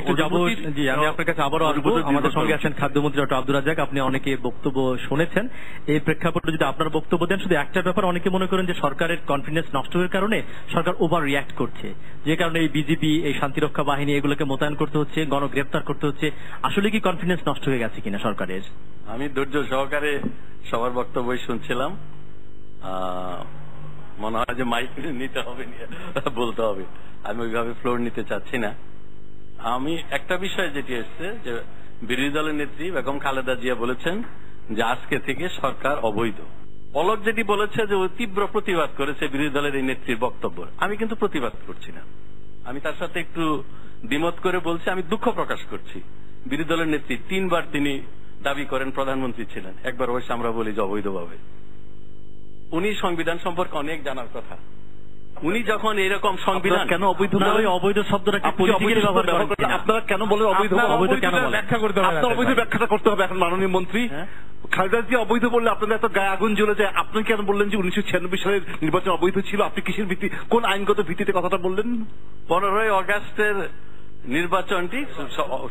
আমি আপনার কাছে আবারও আসবো। আমাদের সঙ্গে আছেন খাদ্যমন্ত্রী ডক্টর আব্দুর রাজ্জাক। আপনি অনেকে বক্তব্য শুনেছেন, এই প্রেক্ষাপটে যদি আপনার বক্তব্য দেন। শুধু একটা ব্যাপার, অনেকে মনে করেন যে সরকারের কনফিডেন্স নষ্ট হওয়ার কারণে সরকার ওভার রিয়াক্ট করছে, যে কারণে এই বিজিবি, এই শান্তিরক্ষা বাহিনী এগুলোকে মোতায়েন করতে হচ্ছে, গণগ্রেপ্তার করতে হচ্ছে। আসলে কি কনফিডেন্স নষ্ট হয়ে গেছে কিনা সরকারের? আমি ধৈর্য সহকারে সবার বক্তব্যই শুনছিলাম। মনে হয় যে মাইক নিতে হবে, বলতে হবে। আমি ওইভাবে ফ্লোর নিতে চাচ্ছি না। আমি একটা বিষয় যেটি এসছে যে বিরোধী দলের নেত্রী বেগম খালেদা জিয়া বলেছেন যে আজকে থেকে সরকার অবৈধ। পলক যেটি বলেছে যে তীব্র প্রতিবাদ করেছে বিরোধী দলের এই নেত্রীর বক্তব্য। আমি কিন্তু প্রতিবাদ করছি না, আমি তার সাথে একটু দ্বিমত করে বলছি, আমি দুঃখ প্রকাশ করছি। বিরোধী দলের নেত্রী 3 বার তিনি দাবি করেন প্রধানমন্ত্রী ছিলেন, একবার অবশ্য আমরা বলি যে অবৈধভাবে। উনি সংবিধান সম্পর্কে অনেক জানার কথা। উনি যখন এরকম সংবিধান কেন অবৈধ অবৈধ শব্দটা আপনারা কেন বলেন অবৈধ? ব্যাখ্যা করতে হবে, আপনার অবৈধ ব্যাখ্যাটা করতে হবে এখন মাননীয় মন্ত্রী। খালেদা জিয়া অবৈধ বললে আপনাদের এত গায়ে আগুন জ্বলে যায়। আপনি কেন বললেন যে 1996 সালের নির্বাচন অবৈধ ছিল? আপনি কিসের ভিত্তি, কোন আইনগত ভিত্তিতে কথাটা বললেন? 15ই আগস্টের নির্বাচনটি,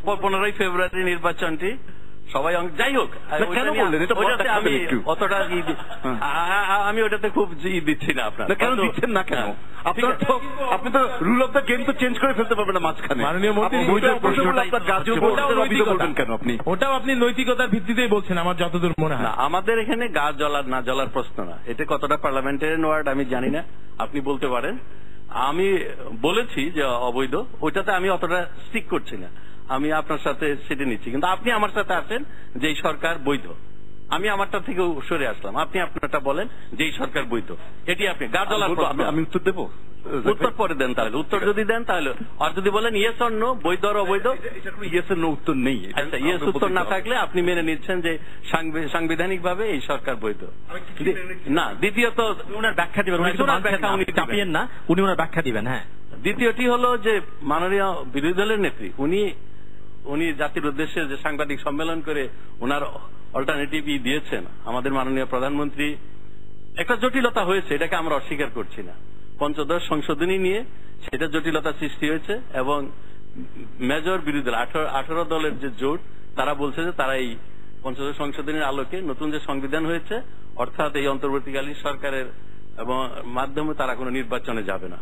15ই ফেব্রুয়ারি নির্বাচনটি সবাই, যাই হোক, আমি অতটা আমি ওটাতে খুব দিচ্ছি না। আপনার কেন দিচ্ছেন না? কেন আপনি তো রুল অফ দ্য গেম তো চেঞ্জ করে ফেলতে পারবেন না মাঝখানে। মাননীয় মন্ত্রী কেন আপনি ওটাও আপনি নৈতিকতার ভিত্তিতেই বলছেন আমার যতদূর মনে হয়। আমাদের এখানে গা জ্বলার না জ্বলার প্রশ্ন না, এটা কতটা পার্লামেন্টারিয়ান ওয়ার্ড আমি জানি না, আপনি বলতে পারেন। আমি বলেছি যে অবৈধ, ওইটাতে আমি অতটা স্টিক করছি না, আমি আপনার সাথে সেটা নিচ্ছি। কিন্তু আপনি আমার সাথে আছেন যে এই সরকার বৈধ, আমি আমারটা থেকে সরে আসলাম, আপনি আপনারটা বলেন যে এই সরকার বৈধ। এটি আপনি গা জ্বলার, আমি উত্তর দেবো, উত্তর পরে দেন তাহলে। উত্তর যদি দেন তাহলে, আর যদি বলেন ইয়েস অর নো, বৈধ আর অবৈধ, ইয়েস এর নো উত্তর নেই। আচ্ছা, ইয়েস উত্তর না থাকলে আপনি মেনে নিচ্ছেন যে সাংবিধানিক ভাবে এই সরকার বৈধ না। দ্বিতীয়ত উনার ব্যাখ্যা দিবেন, উনি চাপিয়েন না, উনি ওনার ব্যাখ্যা দিবেন। হ্যাঁ, দ্বিতীয়টি হলো যে মাননীয় বিরোধী দলের নেত্রী উনি জাতির উদ্দেশ্যে যে সাংবাদিক সম্মেলন করে ওনার অল্টারনেটিভ দিয়েছেন, আমাদের মাননীয় প্রধানমন্ত্রী, একটা জটিলতা হয়েছে, এটাকে আমরা অস্বীকার করছি না। 15 সংশোধনী নিয়ে সেটা জটিলতা সৃষ্টি হয়েছে এবং মেজর বিরোধী দল 18 দলের যে জোট, তারা বলছে যে তারা এই 15 সংশোধনীর আলোকে নতুন যে সংবিধান হয়েছে, অর্থাৎ এই অন্তর্বর্তীকালীন সরকারের এবং মাধ্যমে তারা কোনো নির্বাচনে যাবে না।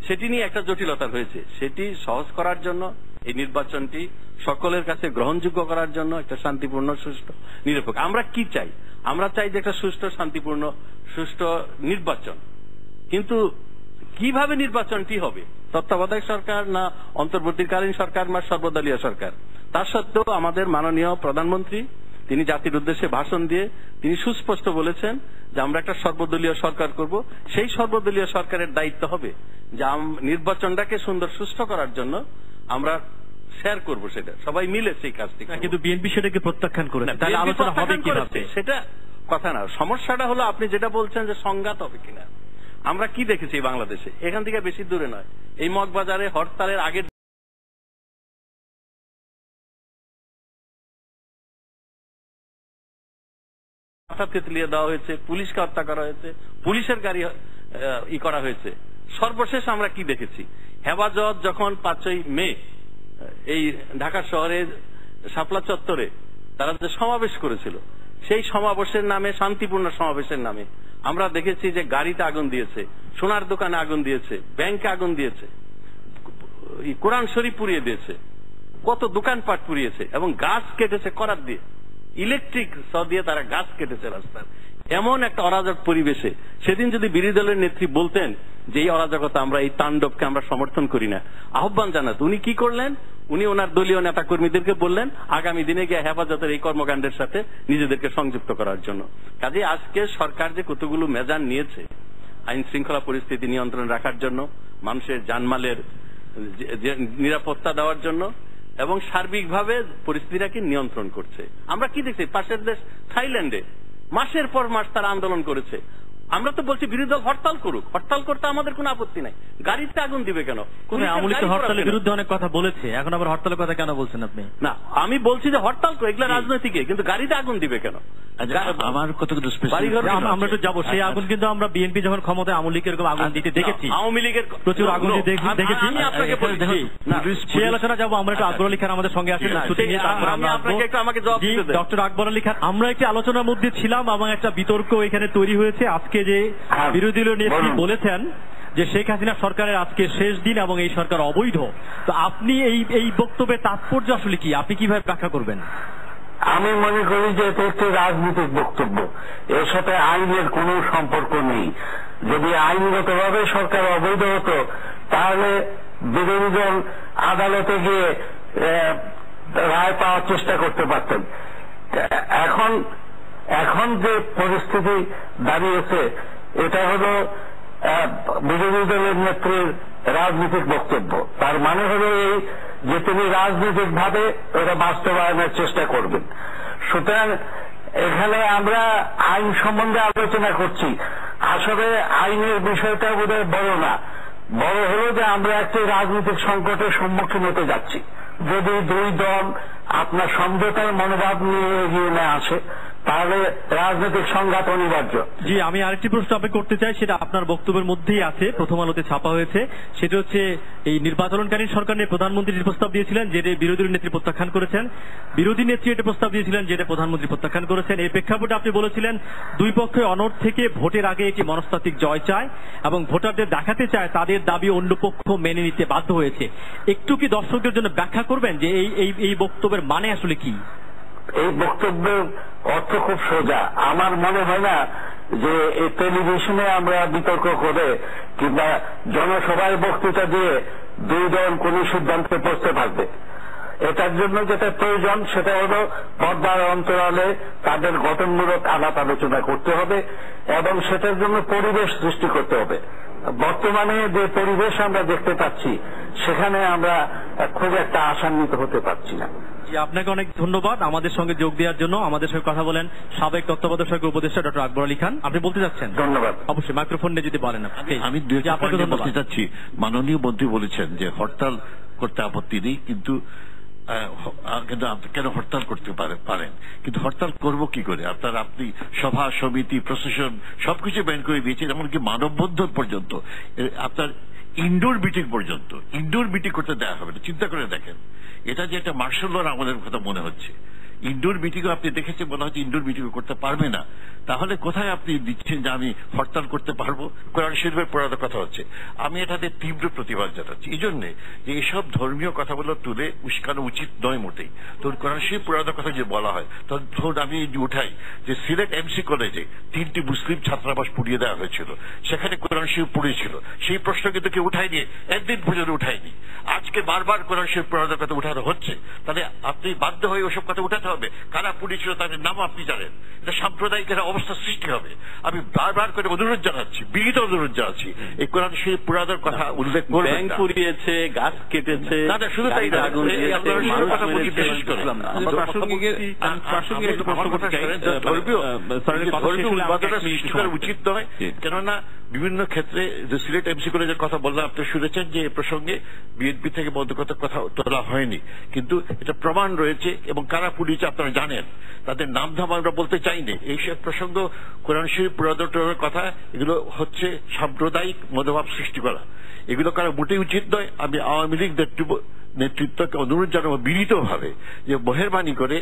সেটি নিয়ে একটা জটিলতা হয়েছে, সেটি সহজ করার জন্য, এই নির্বাচনটি সকলের কাছে গ্রহণযোগ্য করার জন্য, একটা শান্তিপূর্ণ, সুষ্ঠু, নিরপেক্ষ। আমরা কি চাই? আমরা চাই যে একটা সুষ্ঠু, শান্তিপূর্ণ, সুষ্ঠু নির্বাচন। কিন্তু কিভাবে নির্বাচনটি হবে? তত্ত্বাবধায়ক সরকার না অন্তর্বর্তীকালীন সরকার না সর্বদলীয় সরকার? তা সত্ত্বেও আমাদের মাননীয় প্রধানমন্ত্রী তিনি জাতির উদ্দেশ্যে ভাষণ দিয়ে তিনি সুস্পষ্ট বলেছেন যে আমরা একটা সর্বদলীয় সরকার করব। সেই সর্বদলীয় সরকারের দায়িত্ব হবে যে নির্বাচনটাকে সুন্দর, সুষ্ঠু করার জন্য আমরা শেয়ার করব, সেটা সবাই মিলে সেই কাজটি। কিন্তু বিএনপি সেটাকে প্রত্যাখ্যান করেছে, তাহলে আলোচনা হবে কিভাবে? সেটা কথা না, সমস্যাটা হলো আপনি যেটা বলছেন যে সংঘাত হবে কিনা। আমরা কি দেখেছি বাংলাদেশে, এখান থেকে বেশি দূরে নয়, এই মগবাজারে হরতালের আগের তেতলিয়ে দেওয়া হয়েছে, পুলিশকে হত্যা করা হয়েছে, পুলিশের গাড়ি করা হয়েছে। সর্বশেষ আমরা কি দেখেছি, হেফাজত যখন 5ই মে এই ঢাকা শহরের শাপলা চত্বরে তারা যে সমাবেশ করেছিল, সেই সমাবেশের নামে, শান্তিপূর্ণ সমাবেশের নামে আমরা দেখেছি যে গাড়িতে আগুন দিয়েছে, সোনার দোকানে আগুন দিয়েছে, ব্যাংকে আগুন দিয়েছে, কোরআন শরীফ পুড়িয়ে দিয়েছে, কত দোকানপাট পুড়িয়েছে এবং গাছ কেটেছে করাত দিয়ে, ইলেকট্রিক স দিয়ে তারা গাছ কেটেছে রাস্তার। এমন একটা অরাজক পরিবেশে সেদিন যদি বিরোধী দলের নেত্রী বলতেন যে এই অরাজকতা, আমরা এই তাণ্ডবকে আমরা সমর্থন করি না, আহ্বান জানাত, উনি কি করলেন? উনি ওনার দলীয় নেতা কর্মীদেরকে বললেন আগামী দিনে গিয়ে হেফাজতের এই কর্মকাণ্ডের সাথে নিজেদেরকে সংযুক্ত করার জন্য। কাজে আজকে সরকার যে কতগুলো মেজার নিয়েছে আইন শৃঙ্খলা পরিস্থিতি নিয়ন্ত্রণ রাখার জন্য, মানুষের জানমালের নিরাপত্তা দেওয়ার জন্য এবং সার্বিকভাবে পরিস্থিতিটাকে নিয়ন্ত্রণ করছে। আমরা কি দেখছি, পাশের দেশ থাইল্যান্ডে মাসের পর মাস তারা আন্দোলন করেছে। আমরা তো বলছি বিরোধী দল হরতাল করুক, হরতাল করতে আমাদের কোনো আপত্তি নাই, গাড়িতে আগুন দিবে কেন? আমলি তো হরতালের বিরুদ্ধে অনেক কথা বলেছে, এখন আবার হরতালের কথা কেন বলছেন আপনি? না, আমি বলছি যে হরতাল করে, এগুলো রাজনৈতিক, কিন্তু গাড়িতে আগুন দিবে কেন? আমার কতগুলো আমরা একটু যাবো সেই আগুন, কিন্তু আমরা বিএনপি যখন ক্ষমতায় আওয়ামী লীগের আগুন দিতে দেখেছি, আওয়ামী লীগের প্রচুর আগুন দেখেছি। আমি আপনাকে বলছি সেই আলোচনা যাবো। আমরা একটু আকবর আলী খান আমাদের সঙ্গে আসেন, ডক্টর আকবর আলী খান। আমরা একটি আলোচনার মধ্যে ছিলাম এবং একটা বিতর্ক এখানে তৈরি হয়েছে। আজকে যে বিরোধী দলীয় নেত্রী বলেছেন যে শেখ হাসিনা সরকারের আজকে শেষ দিন এবং এই সরকার অবৈধ, তো আপনি এই বক্তব্যের তাৎপর্য আসলে কি, আপনি কিভাবে ব্যাখ্যা করবেন? আমি মনে করি যে এটা একটি রাজনৈতিক বক্তব্য, এর সাথে আইনের কোনো সম্পর্ক নেই। যদি আইনগতভাবে সরকার অবৈধ হতো তাহলে বিরোধী দল আদালতে গিয়ে রায় পাওয়ার চেষ্টা করতে পারতেন। এখন যে পরিস্থিতি দাঁড়িয়েছে এটা হলো বিরোধী দলের নেত্রীর রাজনৈতিক বক্তব্য। তার মানে হলো এই যে তিনি রাজনৈতিকভাবে এটা বাস্তবায়নের চেষ্টা করবেন। সুতরাং এখানে আমরা আইন সম্বন্ধে আলোচনা করছি, আসলে আইনের বিষয়টা বোধহয় বড় না, বড় হলো যে আমরা একটি রাজনৈতিক সংকটের সম্মুখীন হতে যাচ্ছি। যদি দুই দল আপনার সমঝোতার মনোভাব নিয়ে এগিয়ে না আসে তাহলে রাজনৈতিক সংঘাত অনিবার্য। জি, আমি আরেকটি প্রশ্ন আপনাকে করতে চাই, সেটা আপনার বক্তব্যের মধ্যেই আছে, প্রথম আলোতে ছাপা হয়েছে। সেটা হচ্ছে এই নির্বাচনকালীন সরকার নিয়ে প্রধানমন্ত্রী যে প্রস্তাব দিয়েছিলেন যেটা বিরোধী নেত্রী প্রত্যাখ্যান করেছেন, বিরোধী নেত্রী এটা প্রস্তাব দিয়েছিলেন যেটা প্রধানমন্ত্রী প্রত্যাখ্যান করেছেন। এই প্রেক্ষাপটে আপনি বলেছিলেন দুই পক্ষের অনড় থেকে ভোটের আগে একটি মনস্তাত্ত্বিক জয় চায় এবং ভোটারদের দেখাতে চায় তাদের দাবি অন্য পক্ষ মেনে নিতে বাধ্য হয়েছে। একটু কি দর্শকদের জন্য ব্যাখ্যা করবেন যে এই বক্তব্যের মানে আসলে কি? এই বক্তব্যের অর্থ খুব সোজা। আমার মনে হয় না যে এই টেলিভিশনে আমরা বিতর্ক করে কিংবা জনসভায় বক্তৃতা দিয়ে দুই দল কোন সিদ্ধান্তে পৌঁছতে পারবে। এটার জন্য যেটা প্রয়োজন সেটা হলো পর্দার অন্তরালে তাদের গঠনমূলক আলাপ আলোচনা করতে হবে এবং সেটার জন্য পরিবেশ সৃষ্টি করতে হবে। বর্তমানে যে পরিবেশ আমরা দেখতে পাচ্ছি সেখানে আমরা খুব একটা আশান্বিত হতে পারছি না। আপনাকে অনেক ধন্যবাদ আমাদের সঙ্গে যোগ দেওয়ার জন্য। আমাদের সঙ্গে কথা বলেন সাবেক তত্ত্বাবধায়ক সরকার উপদেষ্টা ডক্টর আকবর আলী খান। আপনি বলতে চাচ্ছেন? ধন্যবাদ। অবশ্যই মাইক্রোফোন নিয়ে যদি বলেন। আমি বলতে চাচ্ছি, মাননীয় মন্ত্রী বলেছেন যে হরতাল করতে আপত্তি নেই, কিন্তু কেন হরতাল করতে পারেন, কিন্তু হরতাল করবো কি করে? আপনি সভা সমিতি প্রশাসন সবকিছু ব্যান করে দিয়েছেন, এমনকি মানববন্ধন পর্যন্ত, আপনার ইনডোর মিটিং পর্যন্ত ইনডোর মিটিং করতে দেওয়া হবে না। চিন্তা করে দেখেন, এটা যে একটা মার্শাল ল আমাদের কথা মনে হচ্ছে। ইনডোর মিটিংও আপনি দেখেছেন মনে হচ্ছে ইনডোর মিটিংও করতে পারবে না, তাহলে কোথায় আপনি দিচ্ছেন যে আমি হরতাল করতে পারবো? কোরআন শরীফের পড়ার কথা হচ্ছে। আমি এটাতে তীব্র প্রতিবাদ জানাচ্ছি এই জন্যে যে এইসব ধর্মীয় কথাগুলো তুলে উস্কানো উচিত নয় মোটেই। তোর কোরআন শরীফ পড়ার কথা যে বলা হয়, তখন আমি উঠাই যে সিলেট এমসি কলেজে 3টি মুসলিম ছাত্রাবাস পুড়িয়ে দেওয়া হয়েছিল, সেখানে কোরআন শরীফ পড়েছিল, সেই প্রশ্ন কিন্তু কেউ উঠায়নি, একদিন পর্যন্ত উঠায়নি। আজকে বারবার কোরআন শরীফ পড়ার কথা উঠানো হচ্ছে, তাহলে আপনি বাধ্য হয়ে ওসব কথা উঠাতে হবে। কারা পুড়িয়েছিল তাদের নাম আপনি জানেন, এটা সাম্প্রদায়িক একটা অবস্থা সৃষ্টি হবে। আমি বারবার করে অনুরোধ জানাচ্ছি, বিনীত অনুরোধ জানাচ্ছি, এই কোরআন শরীফ পুরানোর কথা উল্লেখ করবেন। ব্যাংক পুড়িয়েছে, গাছ কেটেছে, শুধু তাই না, কথা বলছি বিশেষ করে উচিত নয়। কেননা বিভিন্ন ক্ষেত্রে যে সিলেট এমসি কলেজের কথা বললাম, আপনি শুনেছেন যে এ প্রসঙ্গে বিএনপি থেকে বন্ধুগত কথা তোলা হয়নি, কিন্তু এটা প্রমাণ রয়েছে এবং কারা পুলিশ আপনারা জানেন, তাদের নাম ধাম আমরা বলতে চাইনি। এইসব প্রসঙ্গ কোরআন শরীফ পুরাদরের কথা, এগুলো হচ্ছে সাম্প্রদায়িক মনোভাব সৃষ্টি করা, এগুলো করা মোটেই উচিত নয়। আমি আওয়ামী লীগ নেতৃত্বকে অনুরোধ জানাবো বিনীতভাবে যে মেহেরবানি করে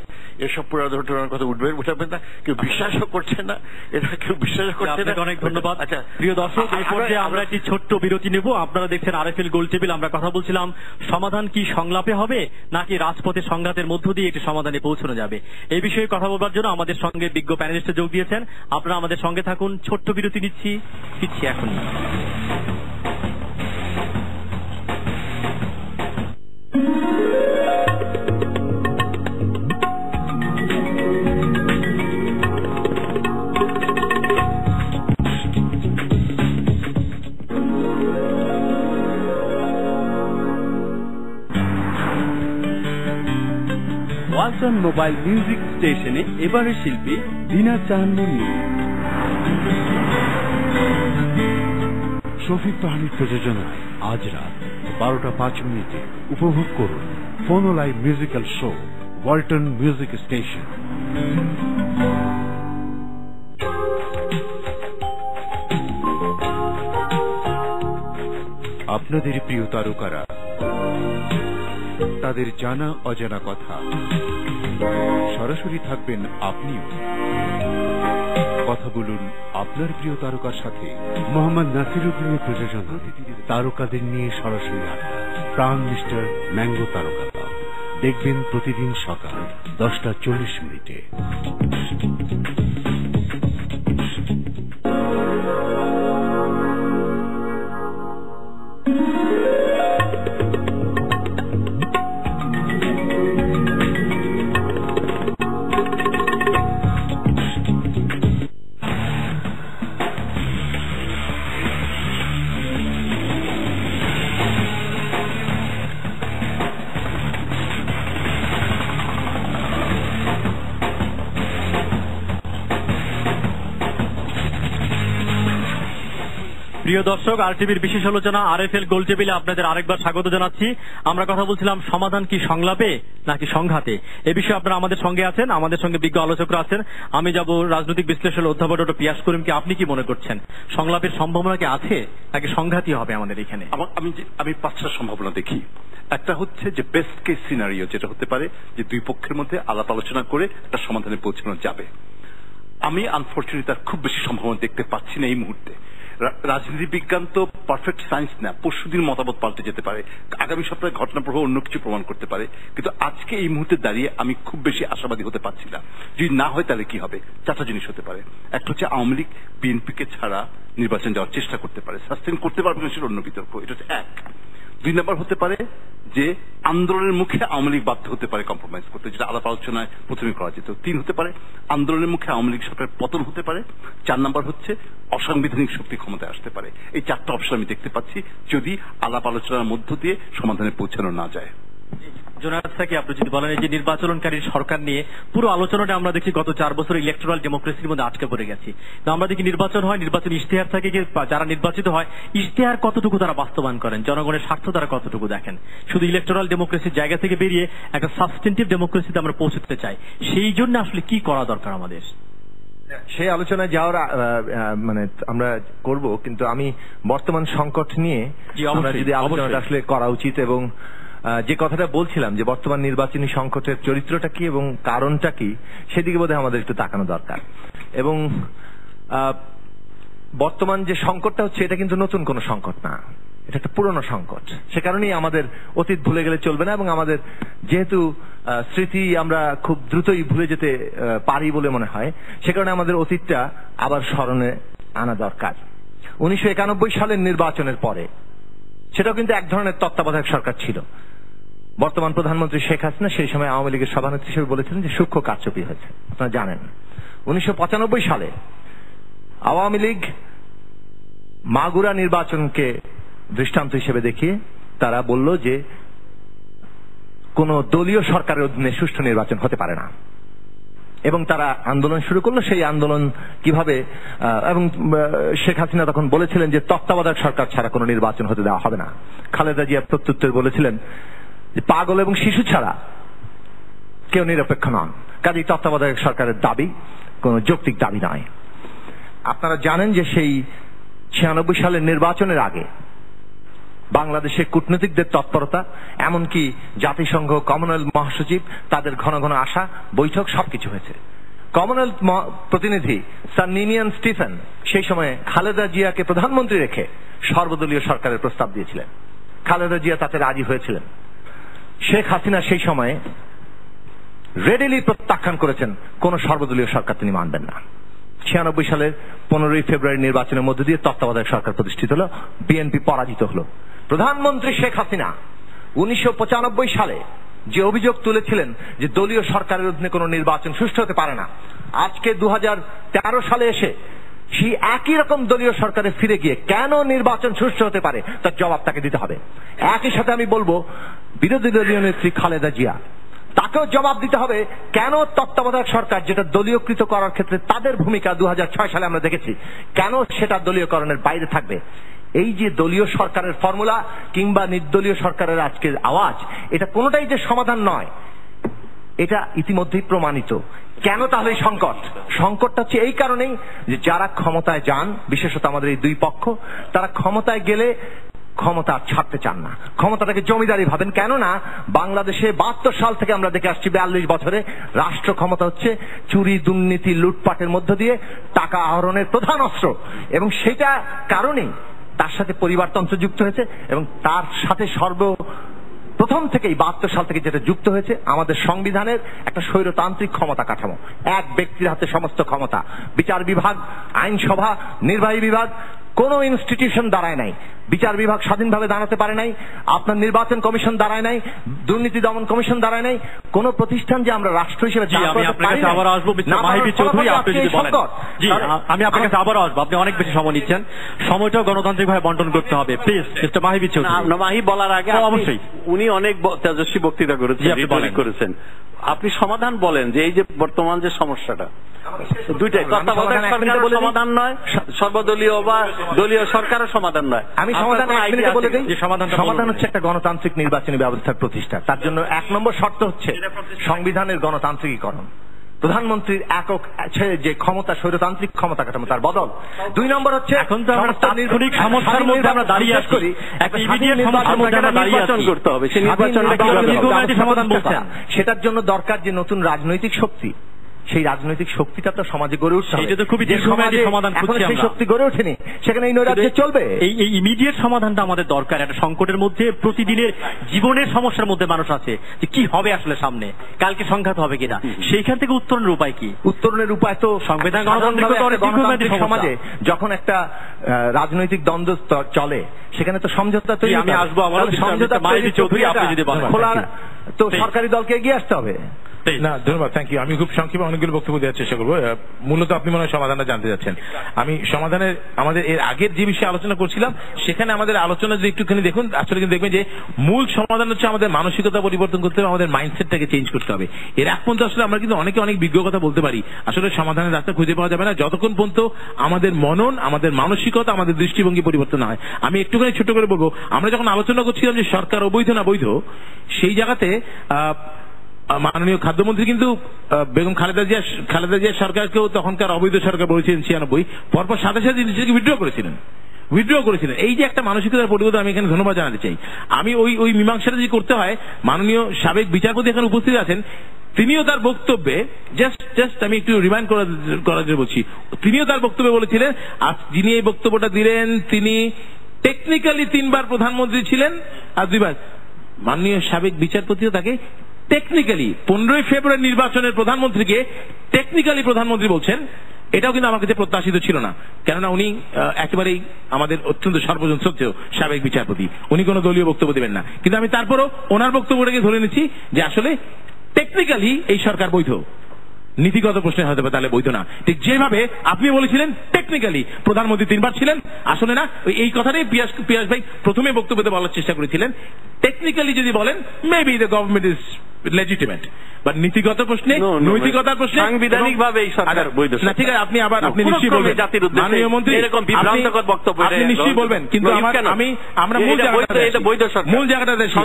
এসব পুরাদরের কথা উঠাবেন না। কেউ বিশ্বাসও করছে না, এটা কেউ বিশ্বাস করছে না। অনেক ধন্যবাদ। আচ্ছা প্রিয় দর্শক, এই পর্যায়ে আমরা একটি ছোট্ট বিরতি নেব। আপনারা দেখছেন আরএফএল গোল টেবিল। আমরা কথা বলছিলাম সমাধান কি সংলাপে হবে নাকি রাজপথে সংঘাতের মধ্য দিয়ে একটি সমাধানে পৌঁছানো যাবে। এই বিষয়ে কথা বলবার জন্য আমাদের সঙ্গে বিজ্ঞ প্যানেলিস্ট যোগ দিয়েছেন। আপনারা আমাদের সঙ্গে থাকুন, ছোট্ট বিরতি নিচ্ছি, ফিরছি এখনই। মোবাইল মিউজিক স্টেশনে এবারের শিল্পী দিনা চাঁদমণি। শফিক পাহাড়ির প্রযোজনায় আজ রাত 12:05 উপভোগ করুন ফোনো live musical show Walton music station. আপনাদের প্রিয় তারকারা, তাদের জানা অজানা কথা, সরাসরি থাকবেন আপনিও। কথা বলুন আপনার প্রিয় তারকার সাথে। মোহাম্মদ নাসিরুদ্দিনের প্রযোজনা তারকাদের নিয়ে সরাসরি আড্ডা প্রাণ মিস্টার ম্যাঙ্গো তারকা। দেখবেন প্রতিদিন সকাল 10:40। প্রিয় দর্শক, আরটিভির বিশেষ আলোচনা আরএফএল গোল টেবিলে আপনাদের আরেকবার স্বাগত জানাচ্ছি। আমরা কথা বলছিলাম সমাধান কি সংলাপে নাকি সংঘাতে। এ বিষয়ে আপনারা আমাদের সঙ্গে আছেন, আমাদের সঙ্গে বিজ্ঞ আলোচকরা আছেন। আমি যাব রাজনৈতিক বিশ্লেষণ অধ্যাপক ডক্টর পিয়াস করিমকে। আপনি কি মনে করছেন, সংলাপের সম্ভাবনা কি আছে নাকি সংঘাতই হবে আমাদের এখানে? আমি 5টা সম্ভাবনা দেখি। একটা হচ্ছে যে বেস্ট কেস সিনারিও, যেটা হতে পারে যে দুই পক্ষের মধ্যে আলাপ আলোচনা করে একটা সমাধানে পৌঁছানো যাবে। আমি আনফর্চুনেটলি তার খুব বেশি সম্ভাবনা দেখতে পাচ্ছি না এই মুহূর্তে। রাজনীতি বিজ্ঞান তো পারফেক্ট সায়েন্স না, পরশুদিন মতামত পাল্টে যেতে পারে, আগামী সপ্তাহে ঘটনা প্রবাহ অন্য কিছু প্রমাণ করতে পারে। কিন্তু আজকে এই মুহূর্তে দাঁড়িয়ে আমি খুব বেশি আশাবাদী হতে পারছি না। যদি না হয় তাহলে কি হবে? 4টা জিনিস হতে পারে। একটা হচ্ছে আওয়ামী লীগ বিএনপিকে ছাড়া নির্বাচন যাওয়ার চেষ্টা করতে পারে, সাস্টেন করতে পারবে না, সেটা অন্য বিতর্ক। এটা হচ্ছে এক। 2 নম্বর হতে পারে যে আন্দোলনের মুখে আওয়ামী লীগ বাধ্য হতে পারে কম্প্রোমাইজ করতে, যেটা আলাপ আলোচনায় প্রথমে করা যেত। 3 হতে পারে আন্দোলনের মুখে আওয়ামী লীগ সরকারের পতন হতে পারে। 4 নম্বর হচ্ছে অসাংবিধানিক শক্তি ক্ষমতায় আসতে পারে। এই 4টা অপশন আমি দেখতে পাচ্ছি যদি আলাপ আলোচনার মধ্য দিয়ে সমাধানে পৌঁছানো না যায়। জোনায়েদ থেকে আপনি যদি বলেন, এই যে নির্বাচনকারী সরকার নিয়ে পুরো আলোচনাটা আমরা দেখি গত 4 বছর ইলেকট্রাল ডেমোক্রেসির মধ্যে আটকে পড়ে গেছি। আমরা দেখি নির্বাচন হয়, নির্বাচন ইশতেহার থাকে, যারা নির্বাচিত হয় ইশতেহার কতটুকু তারা বাস্তবায়ন করেন, জনগণের স্বার্থ তারা কতটুকু দেখেন। শুধু ইলেকট্রাল ডেমোক্রেসির জায়গা থেকে বেরিয়ে একটা সাবস্টেন্টিভ ডেমোক্রেসিতে আমরা পৌঁছতে চাই। সেই জন্য আসলে কি করা দরকার আমাদের? সেই আলোচনায় যাওয়ার মানে আমরা করব, কিন্তু আমি বর্তমান সংকট নিয়ে আমরা যদি আলোচনাটা আসলে করা উচিত, এবং যে কথাটা বলছিলাম যে বর্তমান নির্বাচনী সংকটের চরিত্রটা কি এবং কারণটা কি, সেদিকে বোধহয় আমাদের একটু তাকানো দরকার। এবং বর্তমান যে সংকটটা হচ্ছে এটা কিন্তু নতুন কোনো সংকট না, এটা একটা পুরনো সংকট। সে কারণেই আমাদের অতীত ভুলে গেলে চলবে না, এবং আমাদের যেহেতু স্মৃতি আমরা খুব দ্রুতই ভুলে যেতে পারি বলে মনে হয়, সে কারণে আমাদের অতীতটা আবার স্মরণে আনা দরকার। 1991 সালের নির্বাচনের পরে, সেটাও কিন্তু এক ধরনের তত্ত্বাবধায়ক সরকার ছিল। বর্তমান প্রধানমন্ত্রী শেখ হাসিনা সেই সময় আওয়ামী লীগের সভানেত্রী হিসেবে বলেছিলেন যে সূক্ষ্ম কারচুপি হয়েছে। আপনারা জানেন 1995 সালে আওয়ামী লীগ মাগুরা নির্বাচনকে দৃষ্টান্ত হিসেবে দেখিয়ে তারা বলল যে কোন দলীয় সরকারের অধীনে সুষ্ঠু নির্বাচন হতে পারে না, এবং তারা আন্দোলন শুরু করলো। সেই আন্দোলন কিভাবে, এবং শেখ হাসিনা তখন বলেছিলেন যে তত্ত্বাবধায়ক সরকার ছাড়া কোনো নির্বাচন হতে দেওয়া হবে না। খালেদা জিয়া প্রত্যুত্তর বলেছিলেন যে পাগল এবং শিশু ছাড়া কেউ নিরপেক্ষ নন, কাজেই তত্ত্বাবধায়ক সরকারের দাবি কোন যৌক্তিক দাবি নয়। আপনারা জানেন যে সেই 96 সালের নির্বাচনের আগে বাংলাদেশের কূটনীতিকদের তৎপরতা, এমনকি জাতিসংঘ, কমনওয়েলথ মহাসচিব, তাদের ঘন ঘন আসা, বৈঠক, সবকিছু হয়েছে। কমনওয়েলথ প্রতিনিধি স্যার নিনিয়ান স্টিফেন সেই সময় খালেদা জিয়াকে প্রধানমন্ত্রী রেখে সর্বদলীয় সরকারের প্রস্তাব দিয়েছিলেন। খালেদা জিয়া তাতে রাজি হয়েছিলেন। শেখ হাসিনা সেই সময়ে রেডিলি প্রত্যাখ্যান করেছেন, কোন সর্বদলীয় সরকার তিনি মানবেন না। 96 সালের 15 ফেব্রুয়ারি নির্বাচনের মধ্য দিয়ে তত্ত্বাবধায়ক সরকার প্রতিষ্ঠিত হলো, বিএনপি পরাজিত হলো। প্রধানমন্ত্রী শেখ হাসিনা 1995 সালে যে অভিযোগ তুলেছিলেন যে দলীয় সরকারের অধীনে কোনো নির্বাচন সুষ্ঠু হতে পারে না, আজকে 2013 সালে এসে সেই একই রকম দলীয় সরকারে ফিরে গিয়ে কেন নির্বাচন সুষ্ঠু হতে পারে তার জবাব তাকে দিতে হবে। একই সাথে আমি বলবো বিরোধী দলীয় নেত্রী খালেদা জিয়া তাকেও জবাব দিতে হবে কেন তত্ত্বাবধায়ক সরকার, যেটা দলীয়কৃত করার ক্ষেত্রে তাদের ভূমিকা 2006 সালে আমরা দেখেছি, কেন সেটা দলীয়করণের বাইরে থাকবে। এই যে দলীয় সরকারের ফর্মুলা কিংবা নির্দলীয় সরকারের আজকের আওয়াজ, এটা কোনোটাই যে সমাধান নয়, এটা ইতিমধ্যেই প্রমাণিত। কেন তাহলে এই সংকটটা হচ্ছে এই কারণেই যে যারা ক্ষমতায় যান, বিশেষত আমাদের এই দুই পক্ষ, তারা ক্ষমতায় গেলে ক্ষমতা ছাড়তে চান না, ক্ষমতাটাকে জমিদারি ভাবেন। কেননা বাংলাদেশে 72 সাল থেকে আমরা দেখে আসছি 42 বছরে রাষ্ট্র ক্ষমতা হচ্ছে চুরি, দুর্নীতি, লুটপাটের মধ্য দিয়ে টাকা আহরণের প্রধান অস্ত্র, এবং সেটা কারণেই তার সাথে পরিবারতন্ত্র যুক্ত হয়েছে, এবং তার সাথে প্রথম থেকেই 72 সাল থেকে যেটা যুক্ত হয়েছে আমাদের সংবিধানের একটা স্বৈরতান্ত্রিক ক্ষমতা কাঠামো। এক ব্যক্তির হাতে সমস্ত ক্ষমতা, বিচার বিভাগ, আইনসভা, নির্বাহী বিভাগ, কোন ইনস্টিটিউশন দাঁড়ায় নাই। বিচার বিভাগ স্বাধীনভাবে দাঁড়াতে পারে নাই, আপনার নির্বাচন কমিশন দাঁড়ায় নাই, দুর্নীতি দমন কমিশন দাঁড়ায় নাই, কোন প্রতিষ্ঠান যে আমরা রাষ্ট্র হিসেবে আমি আপনার কাছে আবার আসবো মাহিবি চৌধুরী, আপনি যদি বলেন। জি, আমি আপনার কাছে আবার আসবো, আপনি অনেক বেশি সময় নিচ্ছেন, সময়টাও গণতান্ত্রিক ভাবে বন্টন করতে হবে। Please mister Mahibi Chowdhury. মাহি বলার আগে অবশ্যই উনি অনেক তেজস্বী বক্তৃতা করেছেন, আপনি সমাধান বলেন যে এই যে বর্তমান যে সমস্যাটা, দুইটাই তত্ত্বাবধায়ক সরকারের সমাধান নয়, সর্বদলীয় বা দলীয় সরকারের সমাধান নয়। আমি সমাধান বলে দিই, সমাধান হচ্ছে একটা গণতান্ত্রিক নির্বাচনী ব্যবস্থার প্রতিষ্ঠা। তার জন্য 1 নম্বর শর্ত হচ্ছে সংবিধানের গণতান্ত্রিকীকরণ, প্রধানমন্ত্রীর একক যে ক্ষমতা, স্বৈরতান্ত্রিক ক্ষমতা কাঠামো তার বদল। 2 নম্বর হচ্ছে এখন তো আমরা তাৎক্ষণিক সমস্যার মধ্যে আমরা দাঁড়িয়ে আছি, একটা ইমিডিয়েট সমস্যার মধ্যে আমরা দাঁড়িয়ে আছি, করতে হবে সেই নির্বাচনটা সমাধান বলছেন। সেটার জন্য দরকার যে নতুন রাজনৈতিক শক্তি, সেই রাজনৈতিক শক্তিটা তো সমাজে গড়ে উঠছে, সেটা তো খুবই দীর্ঘমেয়াদী সমাধান খুঁজছি আমরা। সেই শক্তি গড়ে ওঠেনি, সেখানে এই নৈরাজ্য চলবে। এই ইমিডিয়েট সমাধানটা আমাদের দরকার। একটা সংকটের মধ্যে প্রতিদিনের জীবনের সমস্যার মধ্যে মানুষ আছে, যে কি হবে আসলে সামনে, কালকে সংঘাত হবে কিনা, সেইখান থেকে উত্তরণের উপায় কি? উত্তরণের উপায় তো সংবিধান গণতান্ত্রিক সমাজে যখন একটা রাজনৈতিক দ্বন্দ্ব চলে, সেখানে তো সমঝোতা তৈরি। আমি আসবো আমার সমঝোতা মাহিবি চৌধুরী, আপনি যদি বলেন খোলা তো সরকারি দলকে এগিয়ে আসতে হবে। না ধন্যবাদ, থ্যাংক ইউ। আমি খুব সংক্ষেপে অনেকগুলো বক্তব্য দেওয়ার চেষ্টা করবো। মূলত আপনি মনে হয় সমাধানটা জানতে যাচ্ছেন। আমি সমাধানের আমাদের এর আগের যে বিষয়ে আলোচনা করছিলাম, সেখানে আমাদের আলোচনা যদি একটুখানি দেখুন, আসলে কিন্তু দেখবেন যে মূল সমাধান হচ্ছে আমাদের মানসিকতা পরিবর্তন করতে হবে, আমাদের মাইন্ডসেটটাকে চেঞ্জ করতে হবে। এর এক পর্যন্ত আসলে আমরা কিন্তু অনেকে অনেক বিজ্ঞ কথা বলতে পারি, আসলে সমাধানের রাস্তা খুঁজে পাওয়া যাবে না যতক্ষণ পর্যন্ত আমাদের মনন, আমাদের মানসিকতা, আমাদের দৃষ্টিভঙ্গি পরিবর্তন হয়। আমি একটুখানি ছোট করে বলবো, আমরা যখন আলোচনা করছিলাম যে সরকার অবৈধ না বৈধ, সেই জায়গাতে মাননীয় খাদ্যমন্ত্রী কিন্তু বেগম খালেদা জিয়া সরকারকেও তখনকার অবৈধ সরকার বলেছিলেন 96, পরপর সাথে সাথে নিজেকে উইথড্র করেছিলেন। এই যে একটা মানসিকতার পরিবর্তন, আমি এখানে ধন্যবাদ জানাতে চাই। আমি ওই মীমাংসাটা যদি করতে হয়, মাননীয় সাবেক বিচারপতি এখানে উপস্থিত আছেন, তিনিও তার বক্তব্যে জাস্ট আমি একটু রিমাইন্ড করার জন্য বলছি, তিনিও তার বক্তব্যে বলেছিলেন, আজ যিনি এই বক্তব্যটা দিলেন তিনি টেকনিক্যালি 3 বার প্রধানমন্ত্রী ছিলেন আর 2 বার। মাননীয় সাবেক বিচারপতিও তাকে টেকনিক্যালি 15 ফেব্রুয়ারি নির্বাচনের প্রধানমন্ত্রীকে টেকনিক্যালি প্রধানমন্ত্রী বলছেন। এটাও কিন্তু আমার কাছে প্রত্যাশিত ছিল না, কেননা উনি একেবারেই আমাদের অত্যন্ত সর্বজন শ্রদ্ধেয় সাবেক বিচারপতি, উনি কোনো দলীয় বক্তব্য দেবেন না। কিন্তু আমি তারপরও ওনার বক্তব্যটাকে ধরে নিচ্ছি যে আসলে টেকনিক্যালি এই সরকার বৈধ, নীতিগত প্রশ্নে হয়তো তাহলে বৈধ না। ঠিক যেভাবে আপনি বলেছিলেন টেকনিক্যালি প্রধানমন্ত্রী 3 বার ছিলেন, আসলে না, এই কথাটাই পিয়াস ভাই প্রথমে বক্তব্যতে বলার চেষ্টা করেছিলেন। টেকনিক্যালি যদি বলেন maybe the government is legitimate, but নীতিগত প্রশ্নে, নৈতিকতার প্রশ্নে সাংবিধানিক ভাবে এই সরকার বৈধ না। ঠিক আছে, আপনি নিশ্চয়ই বলবেন জাতির উদ্দেশ্যে মাননীয় মন্ত্রী এরকম বিভ্রান্তকর বক্তব্য আপনি নিশ্চয়ই বলবেন, কিন্তু আমরা বৈধ সরকার, মূল জায়গাটা দেখি,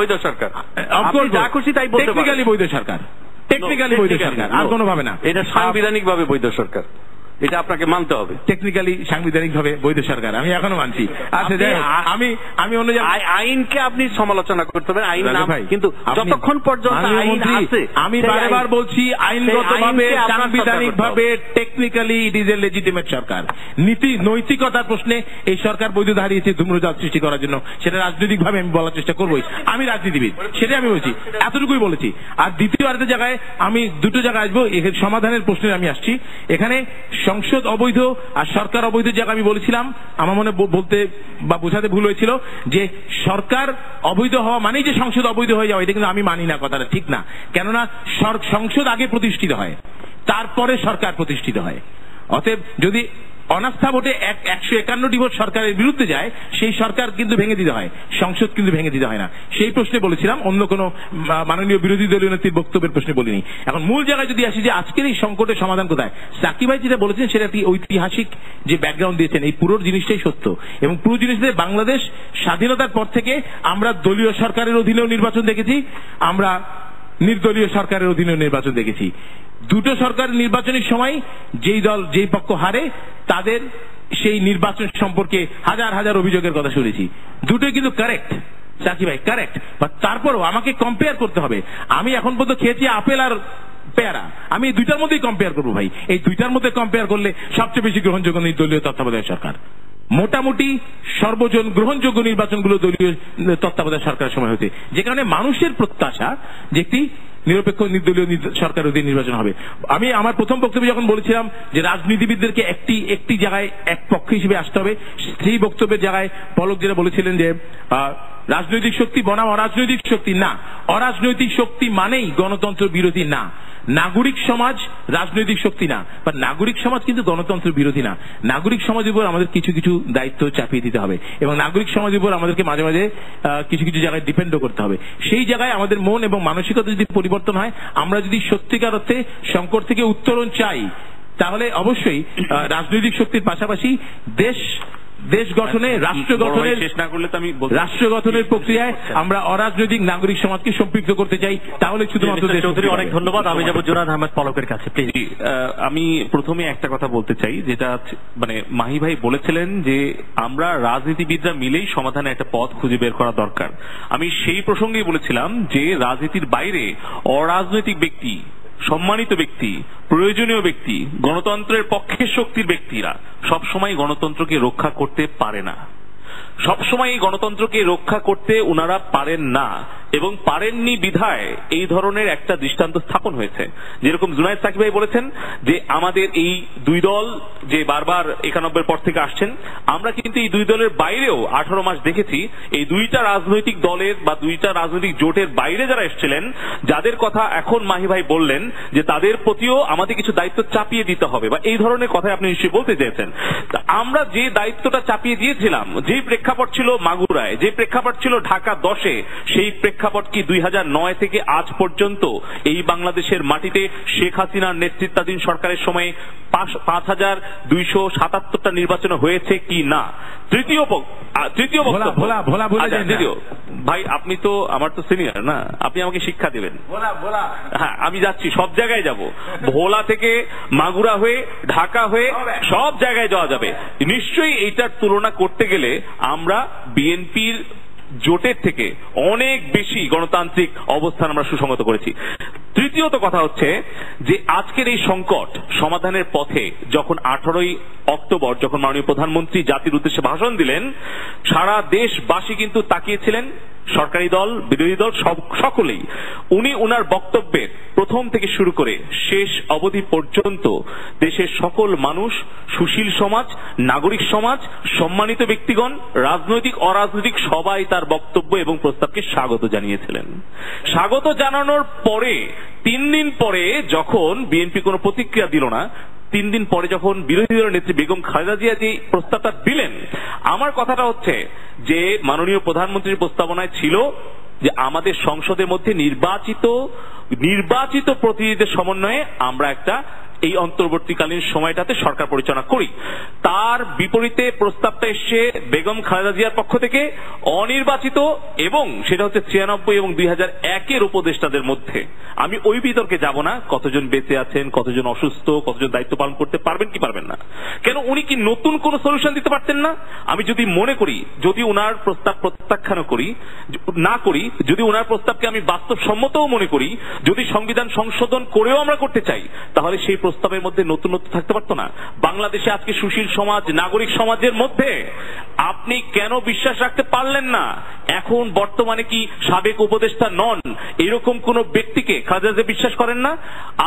বৈধ সরকার, আপনি যা খুশি তাই বলতে পারেন, টেকনিক্যালি বৈধ সরকার, টেকনিক্যালি বৈধ সরকার, আর কোনো ভাবে না। এটা সাংবিধানিক ভাবে বৈধ সরকার, এটা আপনাকে মানতে হবে। টেকনিক্যালি সাংবিধানিক ভাবে বৈধ সরকার আমি এখনো মানছি। আচ্ছা, আমি অন্য আইনকে আপনি সমালোচনা করতে হবে, আইন নাম, কিন্তু যতক্ষণ পর্যন্ত আইন আছে, আমি বারবার বলছি আইনগতভাবে, সাংবিধানিক ভাবে, technically it is a legitimate সরকার। নৈতিকতার প্রশ্নে এই সরকার বৈধ হারিয়েছে ধূম্রজাল সৃষ্টি করার জন্য, সেটা রাজনৈতিক ভাবে আমি বলার চেষ্টা করবোই, আমি রাজনীতিবিদ, সেটাই আমি বলছি, এতটুকুই বলেছি। আর দ্বিতীয় আরেকটা জায়গায় আমি দুটো জায়গায় আসবো, সমাধানের প্রশ্নে আমি আসছি। এখানে সংসদ অবৈধ আর সরকার অবৈধ জায়গা আমি বলেছিলাম, আমার মনে বলতে বা বোঝাতে ভুল হয়েছিল যে সরকার অবৈধ হওয়া মানেই যে সংসদ অবৈধ হয়ে যাওয়া, এটা কিন্তু আমি মানি না, কথাটা ঠিক না। কেননা সংসদ আগে প্রতিষ্ঠিত হয়, তারপরে সরকার প্রতিষ্ঠিত হয়। অতএব যদি অনাস্থা ভোটে 151টি ভোট সরকারের বিরুদ্ধে যায়, সেই সরকার কিন্তু ভেঙে দিতে হয়, সংসদ কিন্তু ভেঙে দিতে হয় না। সেই প্রশ্নে বলেছিলাম, অন্য কোনো মাননীয় বিরোধী দলীয় নেত্রীর বক্তব্যের প্রশ্নে বলিনি। এখন মূল জায়গায় যদি আসি যে আজকের এই সংকটের সমাধান কোথায়, সাকিব ভাই যেটা বলেছেন সেটা একটি ঐতিহাসিক যে ব্যাকগ্রাউন্ড দিয়েছেন, এই পুরো জিনিসটাই সত্য। এবং পুরো জিনিসটাই বাংলাদেশ স্বাধীনতার পর থেকে আমরা দলীয় সরকারের অধীনেও নির্বাচন দেখেছি, আমরা নির্দলীয় সরকারের অধীনেও নির্বাচন দেখেছি। দুটো সরকার নির্বাচনের সময় যেই দল যেই পক্ষ হারে তাদের সেই নির্বাচন সম্পর্কে হাজার হাজার অভিযোগের কথা শুনেছি। দুটোই কিন্তু কারেক্ট সাকিব ভাই, কারেক্ট। বাট তারপরও আমাকে কম্পেয়ার করতে হবে। আমি এখন পর্যন্ত খেয়েছি আপেল আর পেয়ারা, আমি এই দুইটার মধ্যেই কম্পেয়ার করবো ভাই। এই দুইটার মধ্যে কম্পেয়ার করলে সবচেয়ে বেশি গ্রহণযোগ্য নির্দলীয় তত্ত্বাবধায়ক সরকার। মোটামুটি সর্বজন গ্রহণযোগ্য নির্বাচনগুলো দলীয় তত্ত্বাবধায়ক সরকারের সময় হতে, যে কারণে মানুষের প্রত্যাশা যে একটি নিরপেক্ষ নির্দলীয় সরকার অধীন নির্বাচন হবে। আমি আমার প্রথম বক্তব্যে যখন বলেছিলাম যে রাজনীতিবিদদেরকে একটি জায়গায় এক পক্ষ হিসেবে আসতে হবে, সেই বক্তব্যের জায়গায় পলক যেটা বলেছিলেন যে রাজনৈতিক শক্তি বনাম অরাজনৈতিক শক্তি, না, অরাজনৈতিক শক্তি মানেই গণতন্ত্র বিরোধী না। নাগরিক সমাজ রাজনৈতিক শক্তি না, বা নাগরিক সমাজ কিন্তু গণতন্ত্র বিরোধী না। নাগরিক সমাজের উপর আমাদের কিছু কিছু দায়িত্ব চাপিয়ে দিতে হবে, এবং নাগরিক সমাজের উপর আমাদেরকে মাঝে মাঝে কিছু কিছু জায়গায় ডিপেন্ডও করতে হবে। সেই জায়গায় আমাদের মন এবং মানসিকতা যদি পরিবর্তন হয়, আমরা যদি সত্যিকার অর্থে সংকট থেকে উত্তরণ চাই, তাহলে অবশ্যই রাজনৈতিক শক্তির পাশাপাশি দেশ গঠনে, রাষ্ট্র গঠনের প্রক্রিয়ায় আমরা অরাজনৈতিক নাগরিক সমাজকে সম্পৃক্ত করতে চাই। তাহলে শুধুমাত্র চৌধুরী, অনেক ধন্যবাদ। আমি যাব জুনায়েদ আহমেদ পলকের কাছে। আমি প্রথমে একটা কথা বলতে চাই, যেটা মানে মাহি ভাই বলেছিলেন যে আমরা রাজনীতিবিদরা মিলেই সমাধানের একটা পথ খুঁজে বের করা দরকার। আমি সেই প্রসঙ্গেই বলেছিলাম যে রাজনীতির বাইরে অরাজনৈতিক ব্যক্তি, সম্মানিত ব্যক্তি, প্রয়োজনীয় ব্যক্তি, গণতন্ত্রের পক্ষের শক্তির ব্যক্তিরা সবসময় গণতন্ত্রকে রক্ষা করতে পারে না। সবসময় এই গণতন্ত্রকে রক্ষা করতে ওনারা পারেন না, এবং পারেননি বিধায় এই ধরনের একটা দৃষ্টান্ত স্থাপন হয়েছে। যেরকম জুনায়েদ সাকিব ভাই বলেছেন যে আমাদের এই দুই দল যে বারবার 91 পর থেকে আসছেন, আমরা কিন্তু এই দুই দলের বাইরেও 18 মাস দেখেছি এই দুইটা রাজনৈতিক দলের বা দুইটা রাজনৈতিক জোটের বাইরে যারা এসেছিলেন, যাদের কথা এখন মাহি ভাই বললেন যে তাদের প্রতিও আমাদের কিছু দায়িত্ব চাপিয়ে দিতে হবে, বা এই ধরনের কথা আপনি নিশ্চয়ই বলতে চেয়েছেন। আমরা যে দায়িত্বটা চাপিয়ে দিয়েছিলাম, যেই প্রেক্ষাপট ছিল মাগুরায়, যে প্রেক্ষাপট ছিল ঢাকা 10-এ, সেই প্রেক্ষাপট কি 2009 থেকে আজ পর্যন্ত এই বাংলাদেশের মাটিতে শেখ হাসিনার নেতৃত্বাধীন সরকারের সময় 5277টা নির্বাচন হয়েছে কি না? তৃতীয় ভাই, আপনি তো আমার তো সিনিয়র না, আপনি আমাকে শিক্ষা দেবেন। হ্যাঁ, আমি যাচ্ছি, সব জায়গায় যাব, ভোলা থেকে মাগুরা হয়ে ঢাকা হয়ে সব জায়গায় যাওয়া যাবে। নিশ্চয়ই এইটার তুলনা করতে গেলে আমরা বিএনপির জোটের থেকে অনেক বেশি গণতান্ত্রিক অবস্থান আমরা সুসংগত করেছি। তৃতীয়ত কথা হচ্ছে যে আজকের এই সংকট সমাধানের পথে যখন 18ই অক্টোবর যখন মাননীয় প্রধানমন্ত্রী জাতির উদ্দেশ্যে ভাষণ দিলেন, সারা দেশবাসী কিন্তু তাকিয়েছিলেন, সরকারি দল, বিরোধী দল, সকলেই। উনি ওনার বক্তব্যের প্রথম থেকে শুরু করে শেষ অবধি পর্যন্ত দেশের সকল মানুষ, সুশীল সমাজ, নাগরিক সমাজ, সম্মানিত ব্যক্তিগণ, রাজনৈতিক অরাজনৈতিক সবাই তার বক্তব্য এবং প্রস্তাবকে স্বাগত জানিয়েছিলেন। স্বাগত জানানোর পরে 3 দিন পরে যখন বিএনপি কোনো প্রতিক্রিয়া দিল না, 3 দিন পরে যখন বিরোধী দলের নেত্রী বেগম খালেদা জিয়া যে প্রস্তাবটা দিলেন, আমার কথাটা হচ্ছে যে মাননীয় প্রধানমন্ত্রীর প্রস্তাবনায় ছিল যে আমাদের সংসদের মধ্যে নির্বাচিত প্রতিনিধিদের সমন্বয়ে আমরা একটা এই অন্তর্বর্তীকালীন সময়টাতে সরকার পরিচালনা করি। তার বিপরীতে প্রস্তাবটা এসছে বেগম খালেদা জিয়ার পক্ষ থেকে অনির্বাচিত, এবং সেটা হচ্ছে 96 এবং 2001-এর উপদেষ্টাদের মধ্যে। আমি ওই বিতর্কে যাব না, কতজন বেঁচে আছেন, কতজন অসুস্থ, কতজন দায়িত্ব পালন করতে পারবেন কি পারবেন না। কেন উনি কি নতুন কোন সলিউশন দিতে পারতেন না? আমি যদি মনে করি, যদি ওনার প্রস্তাব প্রত্যাখ্যান না করি, যদি ওনার প্রস্তাবকে আমি বাস্তবসম্মতও মনে করি, যদি সংবিধান সংশোধন করেও আমরা করতে চাই, তাহলে সেই প্রস্তাবের মধ্যে নতুনত্ব থাকতে পারতো না। বাংলাদেশে আজকে সুশীল সমাজ, নাগরিক সমাজের মধ্যে আপনি কেন বিশ্বাস রাখতে পারলেন না? এখন বর্তমানে কি সাবেক উপদেষ্টা নন এরকম কোন ব্যক্তিকে খালেদা জিয়া বিশ্বাস করেন না?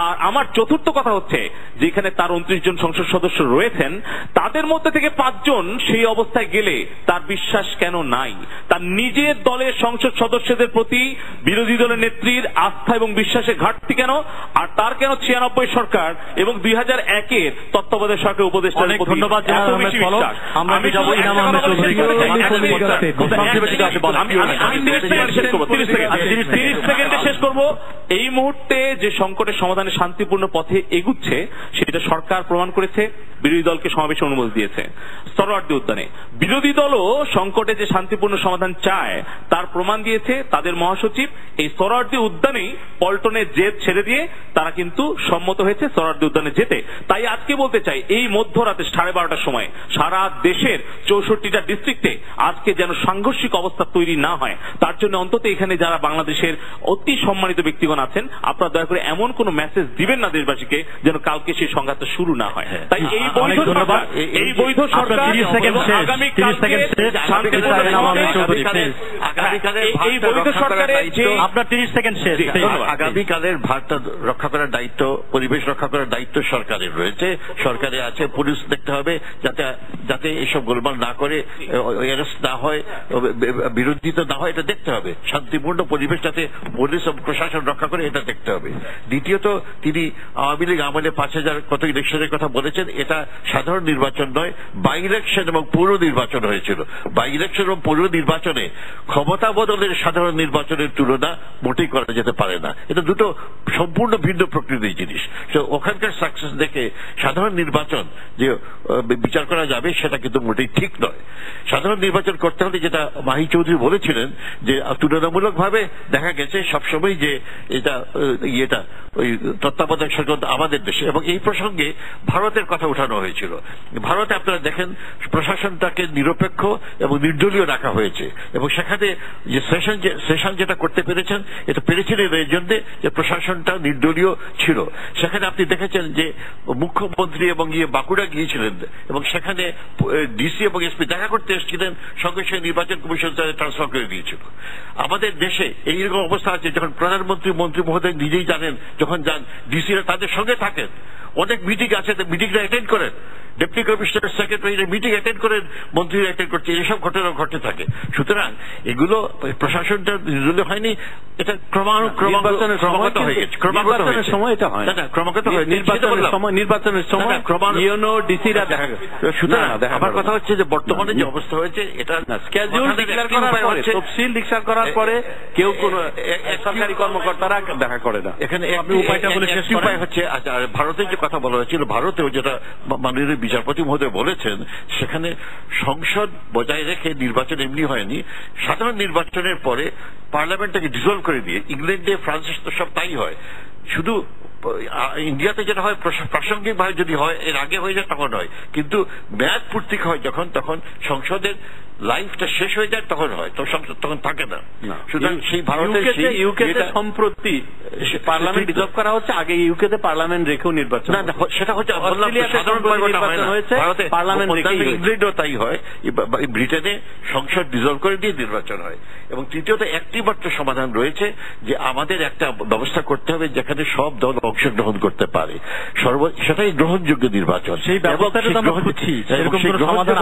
আর আমার চতুর্থ কথা হচ্ছে, যেখানে তার 29 জন সংসদ সদস্য রয়েছেন, তাদের মধ্যে থেকে 5 জন সেই অবস্থায় গেলে তার বিশ্বাস কেন নাই? তার নিজের দলের সংসদ সদস্যদের প্রতি বিরোধী দলের নেত্রীর আস্থা এবং বিশ্বাসের ঘাটতি কেন? আর তার কেন 96 সরকার এবং 2001-এর তত্ত্বাবধায়ক সরকারের উপদেষ্টা। অনেক ধন্যবাদ জনাব আহমেদ পলক। আমরা যাব ইনাম আহমেদ চৌধুরী। আমি 30 সেকেন্ডে শেষ করব। এই মুহূর্তে যে সংকটের সমাধানে শান্তিপূর্ণ পথে এগুচ্ছে সেটা সরকার প্রমাণ করেছে, বিরোধী দলকে সমাবেশে অনুমতি দিয়েছে সোহরাওয়ার্দী উদ্যানে। বিরোধী দলও সংকটে যে শান্তিপূর্ণ সমাধান চায় তার প্রমাণ দিয়েছে তাদের মহাসচিব। এই সোহরাওয়ার্দী উদ্যানেই পল্টনের জেদ ছেড়ে দিয়ে তারা কিন্তু সম্মত হয়েছে সোহরাওয়ার্দী উদ্যানে যেতে। তাই আজকে বলতে চাই, এই মধ্যরাতে 12:30টার সময় সারা দেশের 64টা ডিস্ট্রিক্টে আজকে যেন সাংঘর্ষিক অবস্থা তৈরি না হয়, তার জন্য অন্তত এখানে যারা বাংলাদেশের অতি সম্মানিত ব্যক্তিগণ আছেন, আপনারা দয়া করে এমন কোন মেসেজ দিবেন না দেশবাসীকে যেন কালকে সেই সংঘাতটা শুরু না হয়। তাই এই বৈধ সরকার, এই বৈধ সরকার আগামীকালের ভারটা রক্ষা করার দায়িত্ব, পরিবেশ রক্ষা করার দায়িত্ব সরকারের রয়েছে। সরকারে আছে, পুলিশ দেখতে হবে যাতে এসব গোলমাল না করে, অ্যারেস্ট না হয়, বিরোধিতা না হয়, এটা দেখতে হবে। শান্তিপূর্ণ পরিবেশ যাতে পুলিশ ও প্রশাসন রক্ষা করে এটা দেখতে হবে। দ্বিতীয়ত, তিনি আওয়ামী লীগ আমলে 5000 কত ইলেকশনের কথা বলেছেন, এটা সাধারণ নির্বাচন নয়, বাই ইলেকশন এবং পৌর নির্বাচন হয়েছিল। বাই ইলেকশন এবং পৌর নির্বাচনে ক্ষমতা বদলের সাধারণ নির্বাচনের তুলনা মোটেই করা যেতে পারে না। এটা দুটো সম্পূর্ণ ভিন্ন প্রকৃতির জিনিস। ওখানকার সাকসেস দেখে সাধারণ নির্বাচন যে বিচার করা যাবে সেটা কিন্তু মোটেই ঠিক নয়। সাধারণ নির্বাচন করতে হলে, যেটা মাহি চৌধুরী বলেছিলেন, যে তুলনামূলকভাবে দেখা গেছে সবসময় যে এটা ওই তত্ত্বাবধায়ক সরকার আমাদের দেশে, এবং এই প্রসঙ্গে ভারতের কথা উঠানো হয়েছিল। ভারতে আপনারা দেখেন প্রশাসনটাকে নিরপেক্ষ এবং নির্দলীয় রাখা হয়েছে, এবং সেখানে যে সেশন যেটা করতে পেরেছেন, এটা পেরেছিলেন এর জন্য যে প্রশাসনটা নির্দলীয় ছিল। সেখানে আপনি দেখেছেন যে মুখ্যমন্ত্রী এবং বাঁকুড়া গিয়েছিলেন, এবং সেখানে ডিসি এবং এসপি দেখা করতে এসেছিলেন, সঙ্গে সঙ্গে নির্বাচন কমিশন ট্রান্সফার করে দিয়েছিল। আমাদের দেশে এইরকম অবস্থা আছে, যখন প্রধানমন্ত্রী মন্ত্রী মহোদয় নিজেই জানেন, যখন যান ডিসিরা তাদের সঙ্গে থাকেন, অনেক মিটিং আছে, মিটিংটা অ্যাটেন্ড করেন, deputy commissioner secretary meeting attend করেন, মন্ত্রীরা অ্যাটেন্ড করছে, এসব ঘটনা ঘটতে থাকে। সুতরাং এগুলো প্রশাসনটা নির্দলীয় হয়নি, এটা ক্রমাগত হয়ে গেছে। নির্বাচনের সময় এটা হয় না, ক্রমাগত হয়। নির্বাচনের সময় ইউনো ডিসিরা দেখা গেছে। সুতরাং আমার কথা হচ্ছে যে বর্তমানে যে অবস্থা হয়েছে, এটা স্কেডিউল ডিক্লেয়ার করার পরে, তফসিল ডিক্লেয়ার করার পরে কেউ কোন সরকারি কর্মকর্তারা দেখা করে না। এখানে উপায়টা বলে শেষ উপায় হচ্ছে, ভারতের যে কথা বলা হয়েছিল, ভারতেও যেটা মাননীয় বিচারপতি মহোদয় বলেছেন, সেখানে সংসদ বজায় রেখে নির্বাচন এমনি হয়নি, সাধারণ নির্বাচনের পরে পার্লামেন্টটাকে ডিসলভ করে দিয়ে, ইংল্যান্ডে ফ্রান্সে তো সব তাই হয়। শুধু ইন্ডিয়াতে যেটা হয় প্রাসঙ্গিক ভাবে যদি হয়, এর আগে হয়ে যায় তখন হয়, কিন্তু মেয়াদ পূর্তি হয় যখন, তখন সংসদের লাইফটা শেষ হয়ে যায় তখন হয়, তো সংসদ তখন থাকে না। সুতরাং সেই ভারতের ইউকেতে সম্প্রতি পার্লামেন্ট ডিসলভ করা হচ্ছে, আগে ইউকেতে পার্লামেন্ট রেখেও নির্বাচন না, সেটা হচ্ছে সাধারণ নির্বাচন হয়েছে, পার্লামেন্ট ইংল্যান্ডও তাই হয়, ব্রিটেনে সংসদ ডিসলভ করে দিয়ে নির্বাচন হয়। এবং তৃতীয়ত একটি মাত্র সমাধান রয়েছে, যে আমাদের একটা ব্যবস্থা করতে হবে যেখানে সব দল অংশগ্রহণ করতে পারে, সেটাই গ্রহণযোগ্য নির্বাচন। সেই ব্যবস্থাটা আমরা খুঁজছি, সেরকম কোনো সমাধান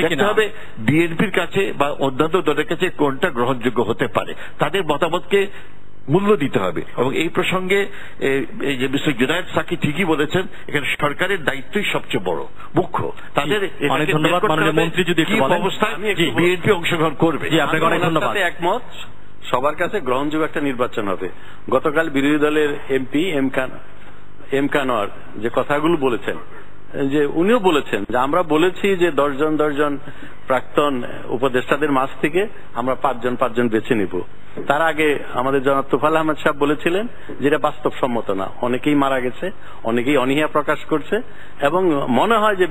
করতে হবে বিএনপির কাছে বা অন্যান্য দলের কাছে কোনটা গ্রহণযোগ্য হতে পারে, তাদের মতামতকে মূল্য দিতে হবে। এবং এই প্রসঙ্গে যে মিস্টার জুনায়েদ সাকি ঠিকই বলেছেন, এখানে সরকারের দায়িত্বই সবচেয়ে বড়, মুখ্য। তাদের অনেক ধন্যবাদ। মাননীয় মন্ত্রী যদি একটু বলেন, অবস্থায় বিএনপি অংশগ্রহণ করবে। আপনাকে অনেক ধন্যবাদ। একমত, সবার কাছে গ্রহণযোগ্য একটা নির্বাচন হবে। গতকাল বিরোধী দলের এমপি এম কানোয়ার যে কথাগুলো বলেছেন, যে উনিও বলেছেন যে আমরা বলেছি যে 10 জন প্রাক্তন উপদেষ্টাদের মাঝ থেকে আমরা 5 জন বেছে নিব। তার আগে আমাদের জনাব তোফায়েল আহমেদ সাহেব বলেছিলেন যেটা বাস্তবসম্মত না, অনেকেই মারা গেছে, অনেকেই অনীহা প্রকাশ করছে, এবং মনে হয় যে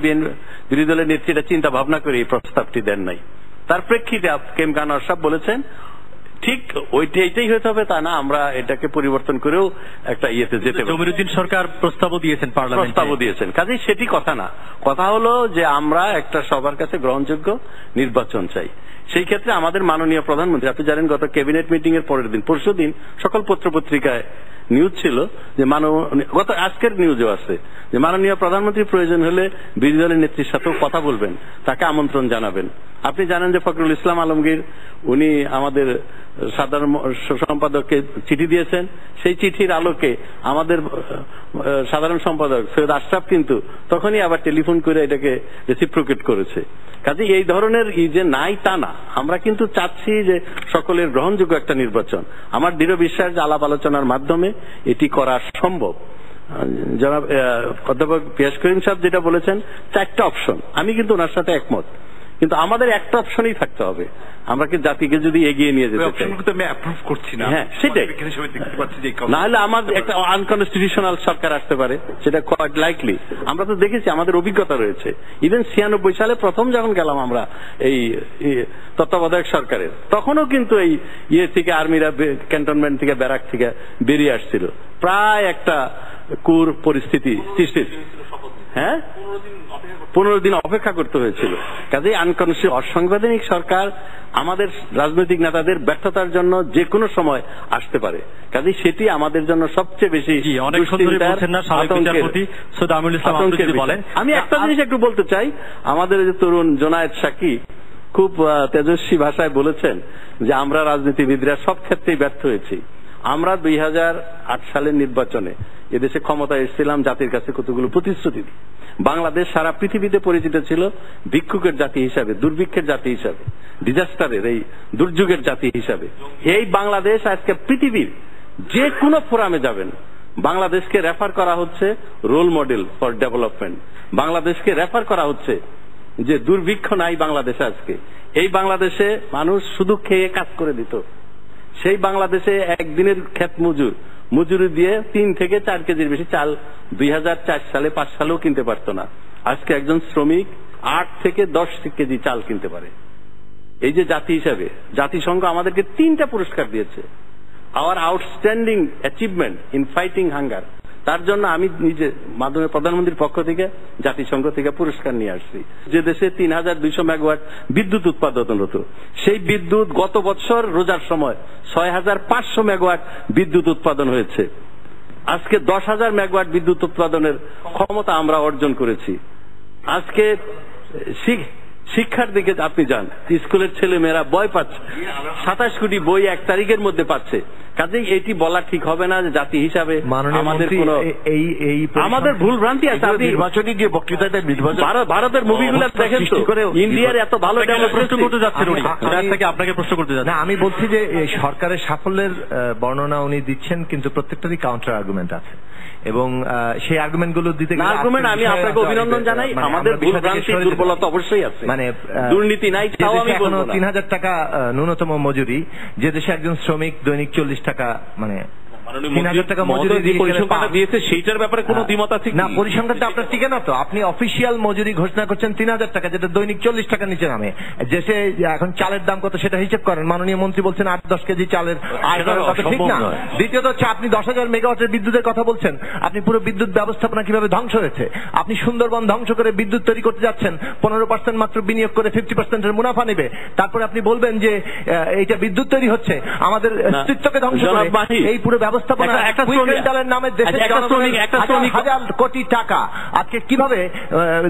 বিরোধী দলের নেত্রীরা চিন্তা ভাবনা করে এই প্রস্তাবটি দেন নাই। তার প্রেক্ষিতে এম কানোয়ার সাহেব বলেছেন ঠিক এইটাই হতে হবে তা না, আমরা এটাকে পরিবর্তন করেও একটা ইয়েতে যেতে পারি। জমিরুদ্দিন সরকার প্রস্তাবও দিয়েছেন, প্রস্তাবও দিয়েছেন, কাজেই সেটি কথা না। কথা হলো যে আমরা একটা সবার কাছে গ্রহণযোগ্য নির্বাচন চাই। সেই ক্ষেত্রে আমাদের মাননীয় প্রধানমন্ত্রী, আপনি জানেন গত ক্যাবিনেট মিটিং এর পরের দিন, পরশুদিন সকল পত্রপত্রিকায় নিউজ ছিল যে গত আজকের নিউজও আছে যে মাননীয় প্রধানমন্ত্রী প্রয়োজন হলে বিরোধী দলের নেত্রীর সাথেও কথা বলবেন, তাকে আমন্ত্রণ জানাবেন। আপনি জানেন যে ফখরুল ইসলাম আলমগীর উনি আমাদের সাধারণ সম্পাদককে চিঠি দিয়েছেন, সেই চিঠির আলোকে আমাদের সাধারণ সম্পাদক সৈয়দ আশরাফ কিন্তু তখনই আবার টেলিফোন করে এটাকে রেসিপ্রোকেট করেছে। কাজে এই ধরনের যে নাই তা না, আমরা কিন্তু চাচ্ছি যে সকলের গ্রহণযোগ্য একটা নির্বাচন। আমার দৃঢ় বিশ্বাস যে আলাপ আলোচনার মাধ্যমে এটি করা সম্ভব। জনাব অধ্যাপক পিয়াস করিম সাহেব যেটা বলেছেন 4টা অপশন, আমি কিন্তু ওনার সাথে একমত, কিন্তু আমাদের একটা অপশনই থাকতে হবে। আমরা কি জাতিকে যদি এগিয়ে নিয়ে যেতে চাই, আমি অ্যাপ্রুভ করছি না। হ্যাঁ সেটাই, না হলে আমার একটা আনকনস্টিটিউশনাল সরকার আসতে পারে, সেটা কোয়াইট লাইকলি। আমরা তো দেখেছি, আমাদের অভিজ্ঞতা রয়েছে। ইভেন 96 সালে প্রথম যখন গেলাম আমরা এই তত্ত্বাবধায়ক সরকারের, তখনও কিন্তু এই থেকে আর্মিরা ক্যান্টনমেন্ট থেকে ব্যারাক থেকে বেরিয়ে আসছিল, প্রায় একটা কুর পরিস্থিতি সৃষ্টির। হ্যাঁ 15 দিন অপেক্ষা করতে হয়েছিল। কাজেই অসাংবিধানিক সরকার আমাদের রাজনৈতিক নেতাদের ব্যর্থতার জন্য যে কোনো সময় আসতে পারে। কাজেই সেটি আমাদের জন্য সবচেয়ে বেশি আমি একটা জিনিস একটু বলতে চাই, আমাদের যে তরুণ জোনায়েদ সাকি খুব তেজস্বী ভাষায় বলেছেন যে আমরা রাজনীতিবিদরা সব ক্ষেত্রেই ব্যর্থ হয়েছি। আমরা 2008 সালের নির্বাচনে এদেশে ক্ষমতায় এসেছিলাম জাতির কাছে কতগুলো প্রতিশ্রুতি। বাংলাদেশ সারা পৃথিবীতে পরিচিত ছিল ভিক্ষুকের জাতি হিসাবে, দুর্ভিক্ষের জাতি হিসাবে, ডিজাস্টারের এই দুর্যোগের জাতি হিসাবে। এই বাংলাদেশ আজকে পৃথিবীর যে কোনো ফোরামে যাবেন, বাংলাদেশকে রেফার করা হচ্ছে রোল মডেল ফর ডেভেলপমেন্ট। বাংলাদেশকে রেফার করা হচ্ছে যে দুর্ভিক্ষ নাই বাংলাদেশে আজকে। এই বাংলাদেশে মানুষ শুধু খেয়ে কাজ করে দিত। সেই বাংলাদেশে একদিনের ক্ষেত মজুরি দিয়ে 3 থেকে 4 কেজির বেশি চাল 2004 সালে 5 সালেও কিনতে পারত না। আজকে একজন শ্রমিক 8 থেকে 10 কেজি চাল কিনতে পারে। এই যে জাতি হিসাবে জাতিসংঘ আমাদেরকে 3টা পুরস্কার দিয়েছে, our outstanding achievement in fighting hunger. তার জন্য আমি নিজে মাননীয় প্রধানমন্ত্রীর পক্ষ থেকে জাতিসংঘ থেকে পুরস্কার নিয়ে আসছি। যে দেশে 3200 মেগাওয়াট বিদ্যুৎ উৎপাদন হতো, সেই বিদ্যুৎ গত বছর রোজার সময় 6500 মেগাওয়াট বিদ্যুৎ উৎপাদন হয়েছে। আজকে 10,000 মেগাওয়াট বিদ্যুৎ উৎপাদনের ক্ষমতা আমরা অর্জন করেছি। আজকে শিক্ষার দিকে আপনি যান, স্কুলের ছেলে মেয়েরা বই পাচ্ছে, 27 কোটি বই 1 তারিখের মধ্যে পাচ্ছে। কাজেই এটি বলা ঠিক হবে না যে জাতি হিসাবে আমাদের কোনো আমাদের ভুল ভ্রান্তি আছে। আপনি নির্বাচনী যে বক্তৃতাটা ভারতের মুভিগুলো দেখেন তো, ইন্ডিয়ার এত ভালো প্রশ্ন করতে যাচ্ছেন উনি, আপনাকে প্রশ্ন করতে যাচ্ছেন না। আমি বলছি যে সরকারের সাফল্যের বর্ণনা উনি দিচ্ছেন, কিন্তু প্রত্যেকটারই কাউন্টার আর্গুমেন্ট আছে এবং সেই আর্গুমেন্ট গুলো দিতে গেলে আর্গুমেন্ট আমি আপনাকে অভিনন্দন জানাই। আমাদের ভুল ভ্রান্তি দুর্বলতা অবশ্যই আছে, মানে দুর্নীতি নাই তাও আমি বলবো না। 3000 টাকা ন্যূনতম মজুরি, যে দেশে একজন শ্রমিক দৈনিক 40 টাকা মানে 3000 টাকা মজুরি দিয়েছে, সেইটার ব্যাপারে কোনো দ্বিমত আছে না? পরিসংখ্যানটা আপনার ঠিক না তো? আপনি অফিসিয়াল মজুরি ঘোষণা করছেন 3000 টাকা, যেটা দৈনিক 40 টাকা নিচে নামে। দেশে এখন চালের দাম কত সেটা হিসেব করেন। মাননীয় মন্ত্রী বলছেন 8-10 কেজি চালের আয় করার কথা, ঠিক না? দ্বিতীয়ত হচ্ছে আপনি 10,000 মেগাওয়াটের বিদ্যুতের কথা বলছেন। আপনি পুরো বিদ্যুৎ ব্যবস্থাপনা কিভাবে ধ্বংস হয়েছে। আপনি সুন্দরবন ধ্বংস করে বিদ্যুৎ তৈরি করতে যাচ্ছেন, 15% মাত্র বিনিয়োগ করে 50% এর মুনাফা নেবে। তারপরে আপনি বলবেন যে এইটা বিদ্যুৎ তৈরি হচ্ছে, আমাদের অস্তিত্বকে ধ্বংস করে এই পুরো ব্যবস্থাপনা নামে দেশের হাজার কোটি টাকা আজকে কিভাবে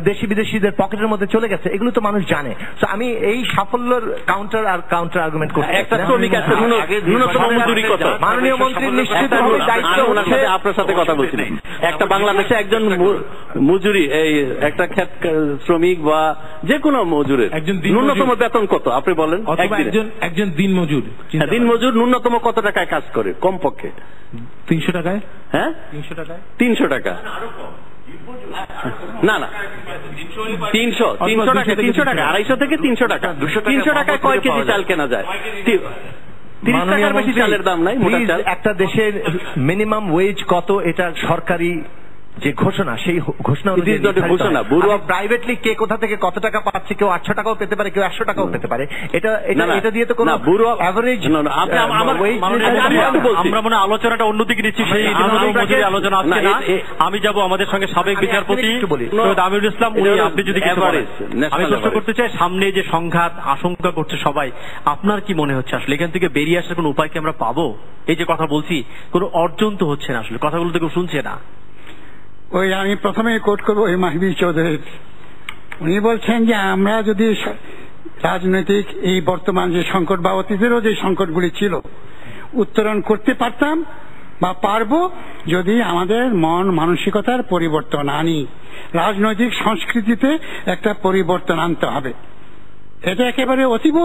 দেশি বিদেশিদের পকেটের মধ্যে চলে গেছে, এগুলো তো মানুষ জানে। আমি এই সাফল্যের কাউন্টার আর্গুমেন্ট করছি। মাননীয় মন্ত্রী নিশ্চিতভাবে দায়িত্ব হচ্ছে, আপনার সাথে কথা বলছি, একটা বাংলাদেশে একজন মজুরি, এই একটা ক্ষেত শ্রমিক বা যে কোনো মজুরের ন্যূনতম বেতন কত আপনি বলেন? একজন দিনমজুর ন্যূনতম কত টাকায় কাজ করে? কমপক্ষে 300 টাকায়। হ্যাঁ 300 টাকা না না 300 টাকা 250 থেকে 300 টাকা। 300 টাকায় কয় কেজি চাল কেনা যায়? 30 টাকার বেশি চালের দাম নাই। একটা দেশের মিনিমাম ওয়েজ কত এটা সরকারি যে ঘোষণা, সেই ঘোষণা প্রাইভেটলি কে কোথা থেকে কত টাকা পাচ্ছে, কেউ 800 টাকাও পেতে পারে, কেউ 100 টাকাও পেতে পারে। এটা দিয়ে তো কোনো অ্যাভারেজ আমরা মনে আলোচনাটা অন্যদিকে নিচ্ছি, সেই আলোচনা আসছে না। আমি যাব আমাদের সঙ্গে সাবেক বিচারপতি সৈয়দ আমিরুল ইসলাম, আপনি যদি আমি প্রশ্ন করতে চাই, সামনে যে সংঘাত আশঙ্কা করছে সবাই, আপনার কি মনে হচ্ছে আসলে এখান থেকে বেরিয়ে আসার কোন উপায় কি আমরা পাবো? এই যে কথা বলছি কোনো অর্জন তো হচ্ছে না, আসলে কথাগুলো তো কেউ শুনছে না। ওই আমি প্রথমে কোট করবো ওই মাহবি চৌধুরীর, উনি বলছেন যে আমরা যদি রাজনৈতিক এই বর্তমান যে সংকট বা অতীতেরও যে সংকটগুলি ছিল উত্তরণ করতে পারতাম বা পারবো যদি আমাদের মন মানসিকতার পরিবর্তন আনি, রাজনৈতিক সংস্কৃতিতে একটা পরিবর্তন আনতে হবে, এটা একেবারে অতীব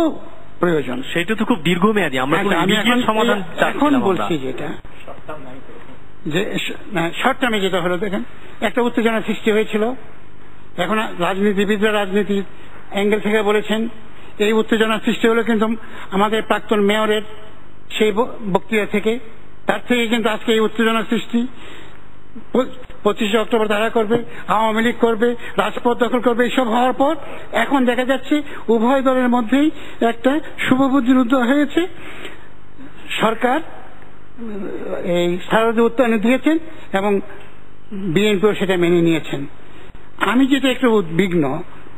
প্রয়োজন। সেটা তো খুব দীর্ঘমেয়াদী, আমরা সমাধান এখন বলছি যেটা যে শর্ট টার্মে যেটা হলো, দেখেন একটা উত্তেজনা সৃষ্টি হয়েছিল, এখন রাজনীতিবিদরা রাজনীতির অ্যাঙ্গেল থেকে বলেছেন এই উত্তেজনা সৃষ্টি হলো কিন্তু আমাদের প্রাক্তন মেয়রের সেই বক্তৃতা থেকে, তার থেকে কিন্তু আজকে এই উত্তেজনা সৃষ্টি। 25 অক্টোবর তারা করবে, আওয়ামী লীগ করবে, রাজপথ দখল করবে, এইসব হওয়ার পর এখন দেখা যাচ্ছে উভয় দলের মধ্যেই একটা শুভবুদ্ধির উদয় হয়েছে। সরকার এই সারদা উত্তরণ দিয়েছেন এবং বিএনপিও সেটা মেনে নিয়েছেন। আমি যেটা একটু উদ্বিগ্ন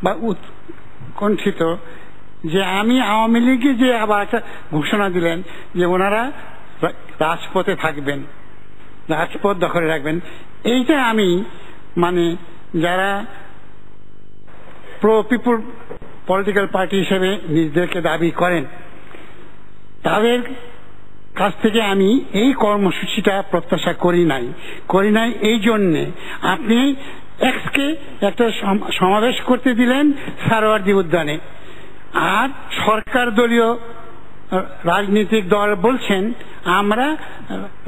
বা উৎকণ্ঠিত যে আমি আওয়ামী লীগে যে আবার একটা ঘোষণা দিলেন যে ওনারা রাজপথে থাকবেন, রাজপথ দখলে রাখবেন, এইটা আমি মানে যারা প্রো পিপুল পলিটিক্যাল পার্টি হিসেবে নিজেদেরকে দাবি করেন তাদের কাছ থেকে আমি এই কর্মসূচিটা প্রত্যাশা করি নাই এই জন্যে আপনি এক্সকে একটা সমাবেশ করতে দিলেন সারোয়ার্দী উদ্যানে, আর সরকার দলীয় রাজনৈতিক দল বলছেন আমরা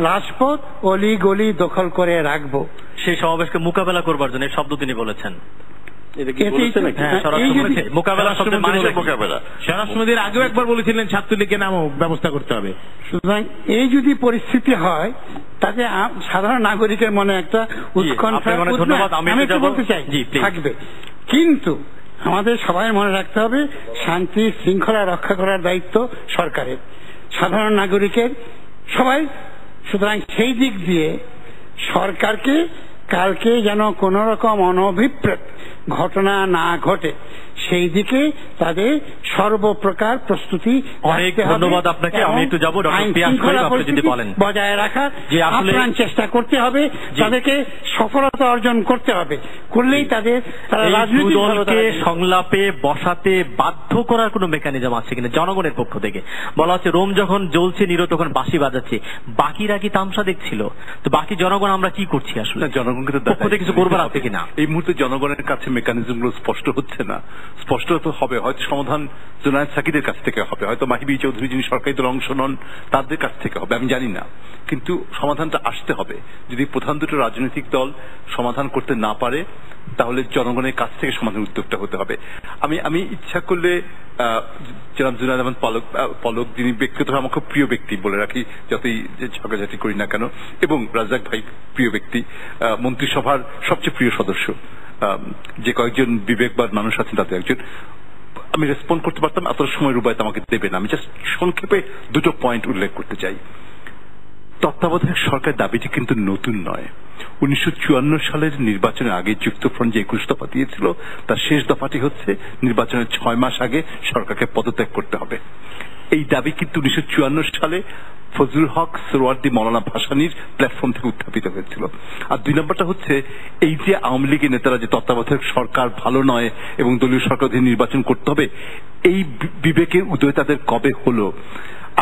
রাজপথ অলি গলি দখল করে রাখবো। সেই সমাবেশকে মোকাবেলা করবার জন্য শব্দ তিনি বলেছেন। স্বরাষ্ট্রমন্ত্রীর আগেও একবার বলেছিলেন ছাত্রলীগের নামও ব্যবস্থা করতে হবে। সুতরাং এই যদি পরিস্থিতি হয় তাতে সাধারণ নাগরিকের মনে একটা উৎকণ্ঠা বলতে চাই থাকবে, কিন্তু আমাদের সবাই মনে রাখতে হবে শান্তি শৃঙ্খলা রক্ষা করার দায়িত্ব সরকারের, সাধারণ নাগরিকের সবাই। সুতরাং সেই দিক দিয়ে সরকারকে কালকে যেন কোন রকম অনভিপ্রেত ঘটনা না ঘটে সেই দিকে তাদের সর্বপ্রকার প্রস্তুতি। অনেক ধন্যবাদ আপনাকে। আমি একটু যাবো বজায় রাখার আপ্রাণ চেষ্টা করতে হবে, তাদেরকে সফলতা অর্জন করতে হবে, করলেই তাদের রাজনৈতিক দলকে সংলাপে বসাতে বাধ্য করার কোন মেকানিজম আছে কিনা জনগণের পক্ষ থেকে? বলা হচ্ছে রোম যখন জ্বলছে নিরো তখন বাঁশি বাজাচ্ছে, বাকিরা কি তামসা দেখছিল? তো বাকি জনগণ আমরা কি করছি আসলে? জনগণকে পক্ষ থেকে কিছু করবার আছে কিনা? এই মুহূর্তে জনগণের কাছে মেকানিজম গুলো স্পষ্ট হচ্ছে না। স্পষ্ট তো হবে, হয়তো সমাধান জুনায়েদ সাকিদের কাছ থেকে হবে, হয়তো মাহিবি চৌধুরী যিনি সরকারি দল অংশ নন তাদের কাছ থেকে হবে, আমি জানি না, কিন্তু সমাধানটা আসতে হবে। যদি প্রধান দুটো রাজনৈতিক দল সমাধান করতে না পারে তাহলে জনগণের কাছ থেকে সমাধানের উদ্যোগটা হতে হবে। আমি ইচ্ছা করলে জনাব জুনায়েদ আহমেদ পলক যিনি ব্যক্তিগতভাবে আমার খুব প্রিয় ব্যক্তি বলে রাখি, যতই ঝগড়াঝাটি করি না কেন, এবং রাজ্জাক ভাই প্রিয় ব্যক্তি, মন্ত্রিসভার সবচেয়ে প্রিয় সদস্য, যে কয়েকজন বিবেকবান মানুষ আছেন তাদের একজন, আমি রেসপন্ড করতে পারতাম, এত সময় রুবায়ত আমাকে দেবে না। আমি জাস্ট সংক্ষেপে দুটো পয়েন্ট উল্লেখ করতে চাই। তত্ত্বাবধায়ক সরকার দাবিটি কিন্তু নতুন নয়। 1954 সালের নির্বাচনের আগে যুক্তফ্রন্ট যে 21 দফা দিয়েছিল তার শেষ দফাটি হচ্ছে নির্বাচনের 6 মাস আগে সরকারকে পদত্যাগ করতে হবে। এই দাবি কিন্তু 1954 সালে ফজলুল হক সোহরাওয়ার্দী মৌলানা ভাসানীর প্ল্যাটফর্ম থেকে উত্থাপিত হয়েছিল। আর 2 নম্বরটা হচ্ছে এই যে আওয়ামী লীগের নেতারা যে তত্ত্বাবধায়ক সরকার ভালো নয় এবং দলীয় সরকার নির্বাচন করতে হবে, এই বিবেকের উদয় তাদের কবে হলো?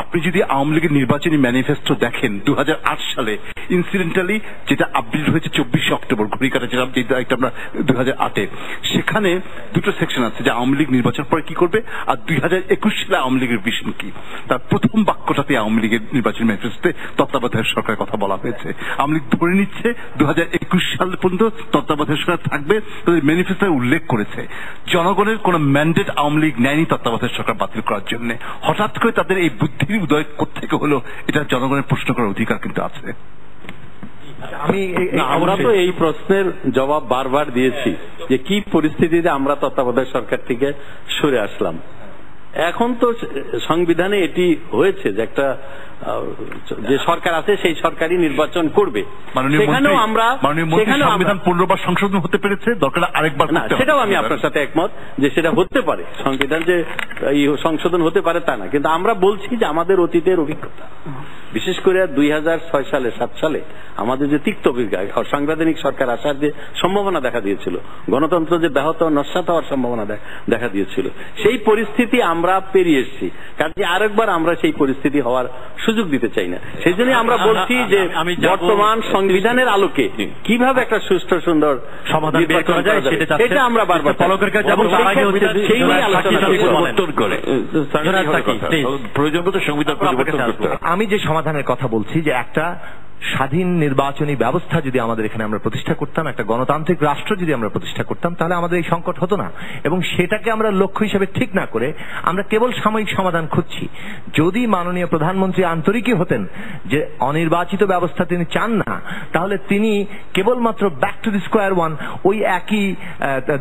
আপনি যদি আওয়ামী লীগের নির্বাচনী ম্যানিফেস্টো দেখেন 2008 সালে ইনসিডেন্টালি যেটা আপডেট হয়েছে 24 অক্টোবর, ঘড়ি কাটাছিলাম যে দায়িত্ব আমরা 2008-এ, সেখানে দুটো সেকশন আছে যে আওয়ামী লীগ নির্বাচন পরে কি করবে আর 2021 সালে আওয়ামী লীগের ভিশন কি। তার প্রথম বাক্যটাতে আওয়ামী লীগের নির্বাচনী ম্যানিফেস্টোতে তত্ত্বাবধায়ক সরকারের কথা বলা হয়েছে। আওয়ামী লীগ ধরে নিচ্ছে 2021 সাল পর্যন্ত তত্ত্বাবধায়ক সরকার থাকবে, তাদের ম্যানিফেস্টোয় উল্লেখ করেছে। জনগণের কোন ম্যান্ডেট আওয়ামী লীগ নেয়নি তত্ত্বাবধায়ক সরকার বাতিল করার জন্য। হঠাৎ করে তাদের এই বুদ্ধির উদয় কোত্থেকে হলো, এটা জনগণের প্রশ্ন করার অধিকার কিন্তু আছে। আমরা তো এই প্রশ্নের জবাব বারবার দিয়েছি যে কি পরিস্থিতিতে আমরা তত্ত্বাবধায়ক সরকার থেকে সরে আসলাম। এখন তো সংবিধানে এটি হয়েছে যে একটা যে সরকার আছে সেই সরকারই নির্বাচন করবে। সেখানেও আমরা সংবিধান 15 বার সংশোধন হতে পেরেছে, দরকার আরেকবার না, সেটাও আমি আপনার সাথে একমত যে সেটা হতে পারে, সংবিধান যে এই সংশোধন হতে পারে তা না, কিন্তু আমরা বলছি যে আমাদের অতীতের অভিজ্ঞতা, বিশেষ করে 2006 সালে 7 সালে আমাদের যে তিক্ত অভিজ্ঞতা, সাংবিধানিক সরকার আসার যে সম্ভাবনা দেখা দিয়েছিল, গণতন্ত্র যে ব্যাহত নস্যাৎ হওয়ার সম্ভাবনা দেখা দিয়েছিল, সেই পরিস্থিতি আমরা পেরিয়ে এসেছি। কাজে আরেকবার আমরা সেই পরিস্থিতি হওয়ার সুযোগ দিতে চাই না। সেই জন্য আমরা বলছি যে বর্তমান সংবিধানের আলোকে কিভাবে একটা সুষ্ঠু সুন্দর সমাধান বের করা যায় সেটা আমরা বারবার সেই নিয়ে আলোচনা করে প্রয়োজন মতো সংবিধান পরিবর্তন করতে হবে। আমি যে সমাধানের কথা বলছি যে একটা স্বাধীন নির্বাচনী ব্যবস্থা যদি আমাদের এখানে আমরা প্রতিষ্ঠা করতাম, একটা গণতান্ত্রিক রাষ্ট্র যদি আমরা প্রতিষ্ঠা করতাম, তাহলে আমাদের এই সংকট হতো না। এবং সেটাকে আমরা লক্ষ্য হিসেবে ঠিক না করে আমরা কেবল সাময়িক সমাধান খুঁজছি। যদি মাননীয় প্রধানমন্ত্রী আন্তরিকই হতেন যে অনির্বাচিত ব্যবস্থা তিনি চান না, তাহলে তিনি কেবলমাত্র back to the square one, ওই একই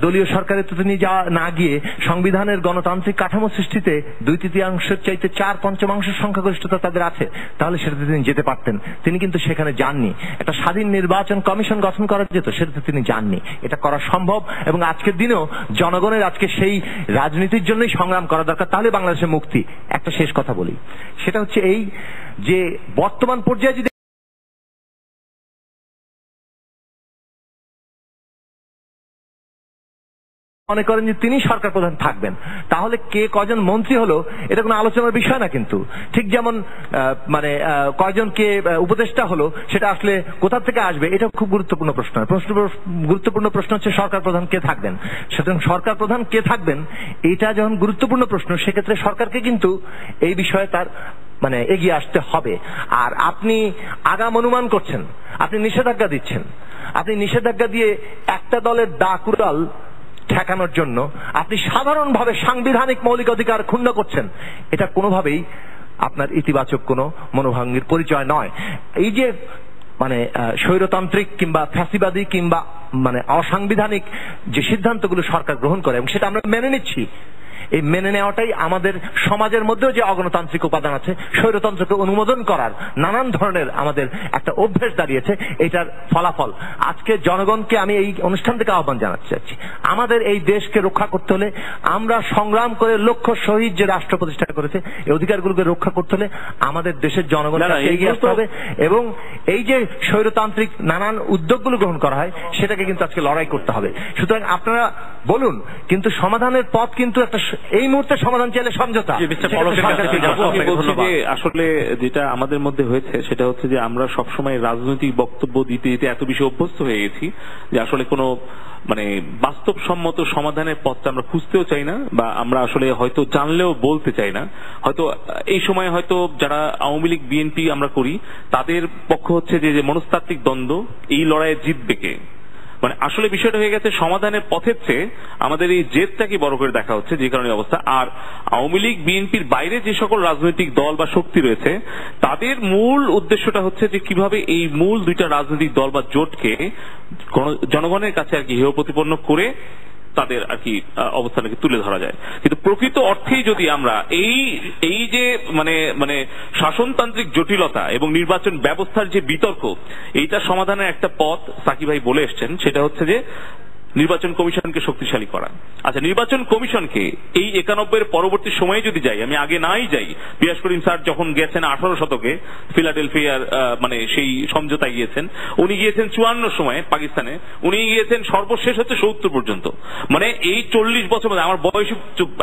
দলীয় সরকারে তো তিনি না গিয়ে সংবিধানের গণতান্ত্রিক কাঠামো সৃষ্টিতে 2/3 চাইতে 4/5 সংখ্যাগরিষ্ঠতা তাদের আছে, তাহলে সেটাতে তিনি যেতে পারতেন। তিনি কিন্তু সেখানে যাননি। একটা স্বাধীন নির্বাচন কমিশন গঠন করা যেত, সেটাতে তিনি যাননি। এটা করা সম্ভব এবং আজকের দিনেও জনগণের আজকে সেই রাজনীতির জন্যই সংগ্রাম করা দরকার, তাহলে বাংলাদেশের মুক্তি। একটা শেষ কথা বলি, সেটা হচ্ছে এই যে বর্তমান পর্যায়ে যদি মনে করেন যে তিনি সরকার প্রধান থাকবেন, তাহলে কে কজন মন্ত্রী হলো এটা কোনো আলোচনার বিষয় না। কিন্তু ঠিক যেমন মানে কয়জন কে উপদেষ্টা হলো সেটা আসলে কোথা থেকে আসবে এটা খুব গুরুত্বপূর্ণ প্রশ্ন। গুরুত্বপূর্ণ প্রশ্ন হচ্ছে সরকার প্রধান কে থাকবেন। সুতরাং সরকার প্রধান কে থাকবেন এটা যখন গুরুত্বপূর্ণ প্রশ্ন, সেক্ষেত্রে সরকারকে কিন্তু এই বিষয়ে তার মানে এগিয়ে আসতে হবে। আর আপনি আগাম অনুমান করছেন, আপনি নিষেধাজ্ঞা দিচ্ছেন, আপনি নিষেধাজ্ঞা দিয়ে একটা দলের ডাকুরাল ঠেকানোর জন্য আপনি সাধারণভাবে সাংবিধানিক মৌলিক অধিকার ক্ষুণ্ণ করছেন। এটা কোনোভাবেই আপনার ইতিবাচক কোনো মনোভঙ্গির পরিচয় নয়। এই যে মানে স্বৈরতান্ত্রিক কিংবা ফ্যাসিবাদী কিংবা মানে অসাংবিধানিক যে সিদ্ধান্তগুলো সরকার গ্রহণ করে এবং সেটা আমরা মেনে নিচ্ছি, এই মেনে নেওয়াটাই আমাদের সমাজের মধ্যেও যে অগণতান্ত্রিক উপাদান আছে, স্বৈরতন্ত্রকে অনুমোদন করার নানান ধরনের আমাদের একটা অভ্যেস দাঁড়িয়েছে, এটার ফলাফল। আজকে জনগণকে আমি এই অনুষ্ঠান থেকে আহ্বান জানাতে চাচ্ছি, আমাদের এই দেশকে রক্ষা করতে হলে, আমরা সংগ্রাম করে লক্ষ্য শহীদ যে রাষ্ট্র প্রতিষ্ঠা করেছে এই অধিকারগুলোকে রক্ষা করতে হলে আমাদের দেশের জনগণকে এগিয়ে আসতে হবে এবং এই যে স্বৈরতান্ত্রিক নানান উদ্যোগগুলো গ্রহণ করা হয় সেটাকে কিন্তু আজকে লড়াই করতে হবে। সুতরাং আপনারা বলুন, কিন্তু সমাধানের পথ কিন্তু একটা এই মুহূর্তে সমাধান চাইলে সমঝোতা। আসলে যেটা আমাদের মধ্যে হয়েছে সেটা হচ্ছে যে আমরা সবসময় রাজনৈতিক বক্তব্য দিতে দিতে এত বেশি অভ্যস্ত হয়ে গেছি যে আসলে কোনো মানে বাস্তবসম্মত সমাধানের পথটা আমরা খুঁজতেও চাই না, বা আমরা আসলে হয়তো জানলেও বলতে চাই না। হয়তো এই সময় হয়তো যারা আওয়ামী লীগ বিএনপি আমরা করি তাদের পক্ষ হচ্ছে যে মনস্তাত্ত্বিক দ্বন্দ্ব, এই লড়াইয়ে জিতবে কে। মানে আসলে বিষয়টা হয়ে গেছে সমাধানের পথের চেয়ে আমাদের এই জেদটাকে বড় করে দেখা হচ্ছে, যে কারণে অবস্থা। আর আওয়ামী লীগ বিএনপির বাইরে যে সকল রাজনৈতিক দল বা শক্তি রয়েছে তাদের মূল উদ্দেশ্যটা হচ্ছে যে কিভাবে এই মূল দুইটা রাজনৈতিক দল বা জোটকে জনগণের কাছে আর কি হেয় প্রতিপন্ন করে তাদের আর কি অবস্থানকে তুলে ধরা যায়। কিন্তু প্রকৃত অর্থেই যদি আমরা এই যে মানে শাসনতান্ত্রিক জটিলতা এবং নির্বাচন ব্যবস্থার যে বিতর্ক, এইটা সমাধানের একটা পথ সাকিব ভাই বলে এসছেন, সেটা হচ্ছে যে নির্বাচন কমিশনকে শক্তিশালী করা। আচ্ছা, নির্বাচন কমিশনকে এই 91 পরবর্তী সময়ে যদি যাই, আমি আগে নাই যাই, পিয়াস করিম স্যার যখন গেছেন 18 শতকে ফিলাডেলফিয়ার মানে সেই সমঝোতায় গিয়েছেন, উনি গিয়েছেন 54 সময়ে পাকিস্তানে, উনি গিয়েছেন সর্বশেষ হচ্ছে 70 পর্যন্ত। মানে এই 40 বছর মধ্যে আমার বয়স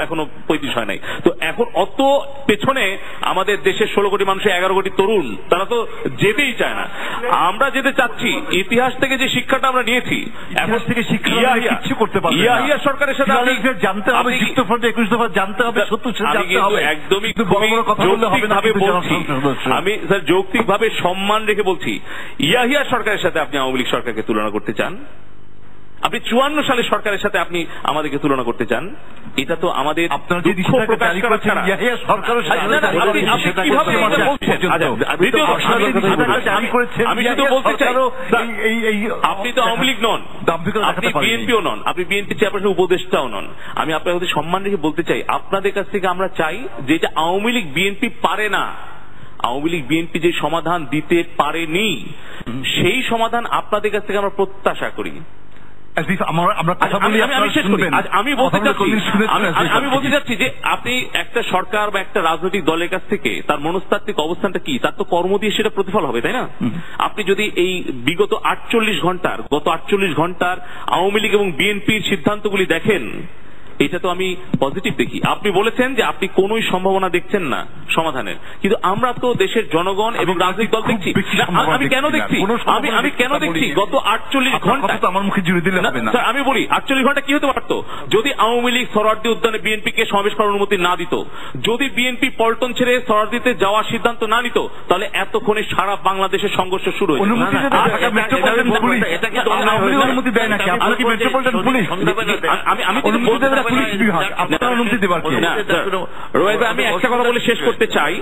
এখনো 35 হয় নাই, তো এখন অত পেছনে আমাদের দেশের 16 কোটি মানুষের 11 কোটি তরুণ, তারা তো যেতেই চায় না। আমরা যেতে চাচ্ছি, ইতিহাস থেকে যে শিক্ষাটা আমরা নিয়েছি, এখন থেকে শিক্ষা কিছু করতে পারবে না। সরকারের সাথে জানতে হবে, যুক্তফ্রন্ট 21 দফা জানতে হবে, 70 জানতে হবে। একদমই যৌক্তিকভাবে বলছি, আমি স্যার যৌক্তিকভাবে সম্মান রেখে বলছি, ইয়াহিয়া সরকারের সাথে আপনি আওয়ামী লীগ সরকারকে তুলনা করতে চান? আপনি 54 সালে সরকারের সাথে আপনি আমাদেরকে তুলনা করতে চান, এটা তো আমাদের আপনার যে দুঃখ প্রকাশ করা ছাড়া সরকারের আমি শুধু বলতে চাই, আপনি তো আওয়ামী লীগ নন, আপনি বিএনপিও নন, আপনি বিএনপি চেয়ারপারসন উপদেষ্টাও নন। আমি আপনার প্রতি সম্মান রেখে বলতে চাই, আপনাদের কাছ থেকে আমরা চাই যে এটা আওয়ামী লীগ বিএনপি পারে না, আওয়ামী লীগ বিএনপি যে সমাধান দিতে পারেনি সেই সমাধান আপনাদের কাছ থেকে আমরা প্রত্যাশা করি। আমি বলতে চাচ্ছি যে আপনি একটা সরকার বা একটা রাজনৈতিক দলের কাছ থেকে তার মনস্তাত্ত্বিক অবস্থানটা কি, তার তো কর্ম দিয়ে সেটা প্রতিফল হবে, তাই না? আপনি যদি এই বিগত 48 ঘন্টার আওয়ামী লীগ এবং বিএনপির সিদ্ধান্তগুলি দেখেন, এটা তো আমি পজিটিভ দেখি। আপনি বলেছেন যে আপনি কোনোই সম্ভাবনা দেখছেন না সমাধানের, কিন্তু আমরা তো দেশের জনগণ এবং রাজনৈতিক দল দেখছি। আমি কেন দেখছি গত 48 ঘন্টা আমার মুখে জুড়ে দিলে হবে না। আমি বলি 48 ঘন্টা কি হতে পারতো যদি আওয়ামী লীগ সোহরাওয়ার্দী উদ্যানে বিএনপিকে সমাবেশ করার অনুমতি না দিত, যদি বিএনপি পল্টন ছেড়ে সোহরাওয়ার্দীতে যাওয়ার সিদ্ধান্ত না নিত, তাহলে এতক্ষণে সারা বাংলাদেশের সংঘর্ষ শুরু হয়ে আমি একটা কথা বলে শেষ করতে চাই,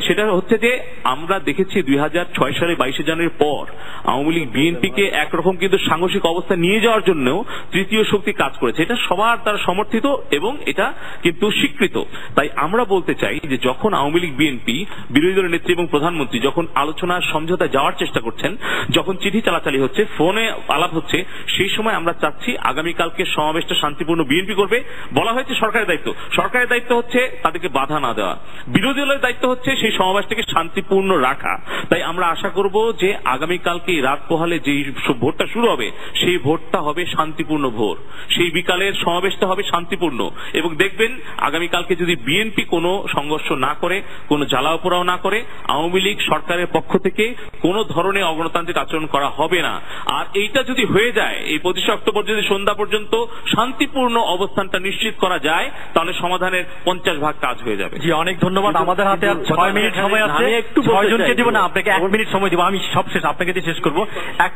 সেটা হচ্ছে যে আমরা দেখেছি 2006 সালে 22 জানুয়ারির পর আওয়ামী লীগ বিএনপিকে একরকম কিন্তু সাংঘর্ষিক অবস্থা নিয়ে যাওয়ার জন্য তৃতীয় শক্তি কাজ করেছে। এটা সবার দ্বারা সমর্থিত এবং এটা কিন্তু স্বীকৃত। তাই আমরা বলতে চাই যে যখন আওয়ামী লীগ বিএনপি বিরোধী দলের নেত্রী এবং প্রধানমন্ত্রী যখন আলোচনার সমঝোতায় যাওয়ার চেষ্টা করছেন, যখন চিঠি চালাচালি হচ্ছে, ফোনে আলাপ হচ্ছে, সেই সময় আমরা চাচ্ছি আগামীকালকে সমাবেশটা শান্তিপূর্ণ বিএনপি করবে। বলা হয়েছে সরকারের দায়িত্ব হচ্ছে তাদেরকে বাধা না দেওয়া, বিরোধী দলের দায়িত্ব হচ্ছে সেই সমাবেশটাকে শান্তিপূর্ণ রাখা। তাই আমরা আশা করব যে আগামীকালকে রাত পোহালে যেই ভোটটা শুরু হবে সেই ভোটটা হবে শান্তিপূর্ণ ভোট, সেই বিকালের সমাবেশটা হবে শান্তিপূর্ণ। এবং দেখবেন আগামীকালকে যদি বিএনপি কোনো সংঘর্ষ না করে, কোনো জ্বালাও পোড়াও না করে, আওয়ামী লীগ সরকারের পক্ষ থেকে কোনো ধরনের অগণতান্ত্রিক আচরণ করা হবে না। আর এইটা যদি হয়ে যায়, এই 25 অক্টোবর যদি সন্ধ্যা পর্যন্ত শান্তিপূর্ণ অবস্থানটা নিশ্চিত করা যায়, তাহলে সমাধানের 50 ভাগ কাজ হয়ে যাবে। জি, অনেক ধন্যবাদ। আমাদের হাতে 6 মিনিট সময় আছে, একটু 6 জনকে দিব না, আপনাকে 1 মিনিট সময় দিব। আমি সব শেষ আপনাকে দিয়ে শেষ করবো। 1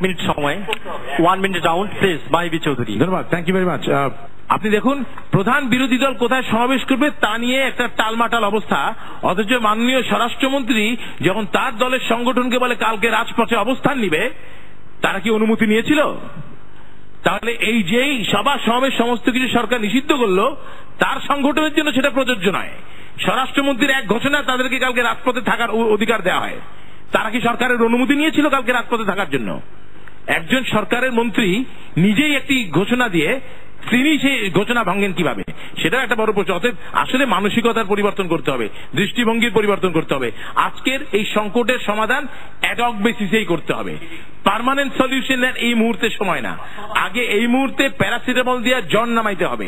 মিনিট সময়, 1 minute round please. Mahibi Chowdhury. ধন্যবাদ, থ্যাংক ইউ ভেরি মাচ। আপনি দেখুন, প্রধান বিরোধী দল কোথায় সমাবেশ করবে তা নিয়ে একটা টালমাটাল অবস্থা, অথচ মাননীয় স্বরাষ্ট্রমন্ত্রী যখন তার দলের সংগঠনকে বলে কালকে রাজপথে অবস্থান নিবে, তারা কি অনুমতি নিয়েছিল? তাহলে এই যেই সভা সমাবেশ সমস্ত কিছু সরকার নিষিদ্ধ করলো, তার সংগঠনের জন্য সেটা প্রযোজ্য নয়। স্বরাষ্ট্রমন্ত্রীর এক ঘোষণা তাদেরকে কালকে রাজপথে থাকার অধিকার দেওয়া হয়। তারা কি সরকারের অনুমতি নিয়েছিল কালকে রাজপথে থাকার জন্য? একজন সরকারের মন্ত্রী নিজেই একটি ঘোষণা দিয়ে তিনি সেই ঘোষণা ভাঙেন কিভাবে, সেটা একটা বড় প্রশ্ন। অতএব আসলে মানসিকতার পরিবর্তন করতে হবে, দৃষ্টিভঙ্গির পরিবর্তন করতে হবে। আজকের এই সংকটের সমাধান অ্যাডহক বেসিসেই করতে হবে, পার্মানেন্ট সলিউশনের এই মুহূর্তে সময় না। আগে এই মুহূর্তে প্যারাসিটামল দিয়ে জ্বর নামাইতে হবে,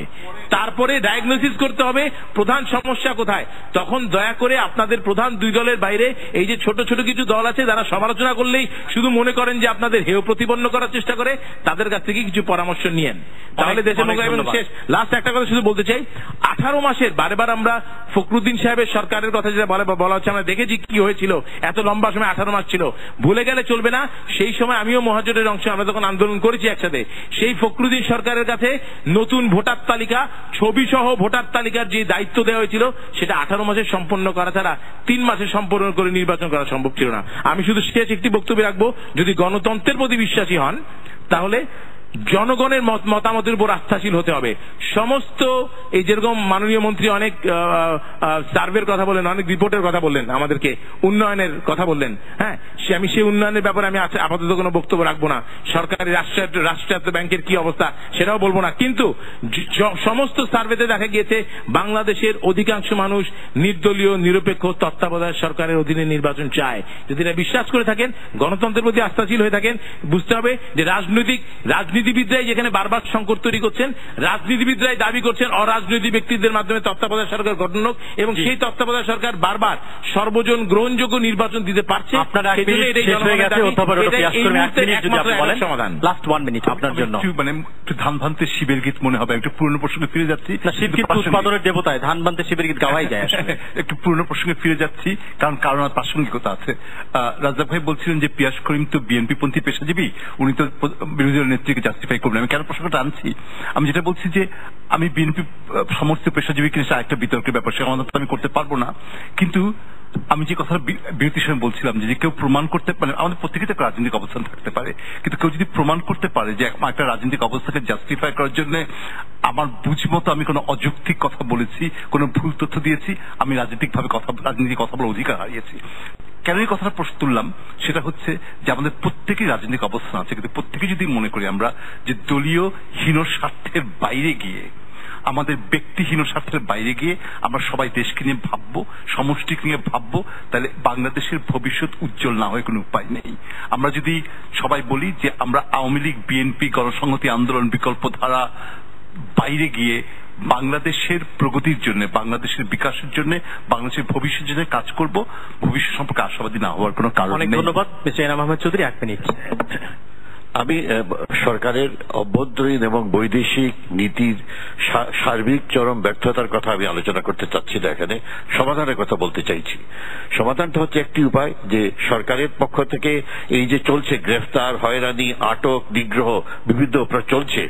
তারপরে ডায়াগনোসিস করতে হবে প্রধান সমস্যা কোথায়। তখন দয়া করে আপনাদের প্রধান দুই দলের বাইরে এই যে ছোট ছোট কিছু দল আছে যারা সমালোচনা করলেই শুধু মনে করেন যে আপনাদের হেয় প্রতিপন্ন করার চেষ্টা করে, তাদের কাছ থেকে কিছু পরামর্শ নিয়েন, তাহলে দেশের শেষ। লাস্ট একটা কথা শুধু বলতে চাই, 18 মাসের বারবার আমরা ফখরুদ্দিন সাহেবের সরকারের কথা যেটা বলা হচ্ছে, আমরা দেখেছি কি হয়েছিল, এত লম্বা সময় 18 মাস ছিল, ভুলে গেলে চলবে না। সেই সময় আমিও মহাজোটের অংশ, আমরা তখন আন্দোলন করেছি একসাথে। সেই ফখরুদ্দিন সরকারের কাছে নতুন ভোটার তালিকা, ছবি সহ ভোটার তালিকার যে দায়িত্ব দেওয়া হয়েছিল, সেটা 18 মাসে সম্পন্ন করা ছাড়া 3 মাসে সম্পন্ন করে নির্বাচন করা সম্ভব ছিল না। আমি শুধু শেষ একটি বক্তব্য রাখবো, যদি গণতন্ত্রের প্রতি বিশ্বাসী হন তাহলে জনগণের মতামতের উপর আস্থাশীল হতে হবে। সমস্ত এই যেরকম মাননীয় মন্ত্রী অনেক সার্ভের কথা বললেন, অনেক রিপোর্টের কথা বললেন, আমাদেরকে উন্নয়নের কথা বললেন, হ্যাঁ, আমি সেই উন্নয়নের ব্যাপারে আমি আপাতত কোনো বক্তব্য রাখবো না। সরকারি রাষ্ট্রায়ত্ত ব্যাংকের কি অবস্থা সেটাও বলবো না। কিন্তু সমস্ত সার্ভেতে দেখা গিয়েছে বাংলাদেশের অধিকাংশ মানুষ নির্দলীয় নিরপেক্ষ তত্ত্বাবধায়ক সরকারের অধীনে নির্বাচন চায়। যদি এটা বিশ্বাস করে থাকেন, গণতন্ত্রের প্রতি আস্থাশীল হয়ে থাকেন, বুঝতে হবে যে রাজনীতি রাজনীতিবিদরাই যেখানে বারবার সংকট তৈরি করছেন, রাজনীতিবিদরাই দাবি করছেন অরাজনৈতিক ব্যক্তিদের মাধ্যমে তত্ত্বাবধায়ক সরকার গঠন হোক, এবং সেই তত্ত্বাবধায়ক সরকার বারবার সর্বজন গ্রহণযোগ্য নির্বাচন দিতে পারছে। সমাধান লাস্ট 1 মিনিট আপনার জন্য। মানে ধান ভান্তে শিবের গীত মনে হবে, একটু পুরনো প্রসঙ্গে ফিরে যাচ্ছি। শিবগীত উৎপাদনের দেবতায় ধান ভান্তে শিবের গীত গাওয়াই যায়। একটু পুরনো প্রসঙ্গে ফিরে যাচ্ছি, কারণ প্রাসঙ্গিকতা আছে। রাজ্জাক ভাই বলছিলেন যে পিয়াস করিম তো বিএনপি পন্থী পেশাজীবী, উনি তো বিরোধী দলের নেত্রীকে জাস্টিফাই করবেন। আমি কেন প্রসঙ্গটা আনছি, আমি যেটা বলছি যে আমি বিএনপি সমস্ত পেশাজীবী কিনা একটা বিতর্কের ব্যাপার, সে সমাধান তো আমি করতে পারবো না। কিন্তু আমি যে কথা বিরতির সময় বলছিলাম যে কেউ প্রমাণ করতে পারে, আমাদের প্রত্যেকের একটা রাজনৈতিক অবস্থান থাকতে পারে, কিন্তু কেউ যদি প্রমাণ করতে পারে যে একটা রাজনৈতিক অবস্থাকে জাস্টিফাই করার জন্য আমার বুঝমতো আমি কোনো অযৌক্তিক কথা বলেছি, কোনো ভুল তথ্য দিয়েছি, আমি রাজনৈতিক কথা বলার অধিকার হারিয়েছি। কেন এই কথাটা প্রশ্ন তুললাম, সেটা হচ্ছে যে আমাদের প্রত্যেকেই রাজনৈতিক অবস্থান আছে, কিন্তু প্রত্যেকে যদি মনে করি আমরা যে দলীয় হীন স্বার্থের বাইরে গিয়ে, আমাদের ব্যক্তিহীন স্বার্থের বাইরে গিয়ে আমরা সবাই দেশকে নিয়ে ভাববো, সমষ্টিকে নিয়ে ভাববো, তাহলে বাংলাদেশের ভবিষ্যৎ উজ্জ্বল না হয়ে কোনো উপায় নেই। আমরা যদি সবাই বলি যে আমরা আওয়ামী লীগ, বিএনপি, গণসংহতি আন্দোলন, বিকল্প ধারা বাইরে গিয়ে বাংলাদেশের প্রগতির জন্য, বাংলাদেশের বিকাশের জন্য, বাংলাদেশের ভবিষ্যতের জন্য কাজ করব, ভবিষ্যৎ সম্পর্কে আশাবাদী না হওয়ার কোনো কারণ নেই। ধন্যবাদ মিস্টার এনাম আহমেদ চৌধুরী, 1 মিনিট। আমি সরকারের অভ্যন্তরীণ এবং বৈদেশিক নীতির সার্বিক চরম ব্যর্থতার কথা আমি আলোচনা করতে চাচ্ছি না, এখানে সমাধানের কথা বলতে চাইছি। সমাধানটা হচ্ছে একটি উপায়, যে সরকারের পক্ষ থেকে এই যে চলছে গ্রেফতার, হয়রানি, আটক, নিগ্রহ বিভিন্ন চলছে,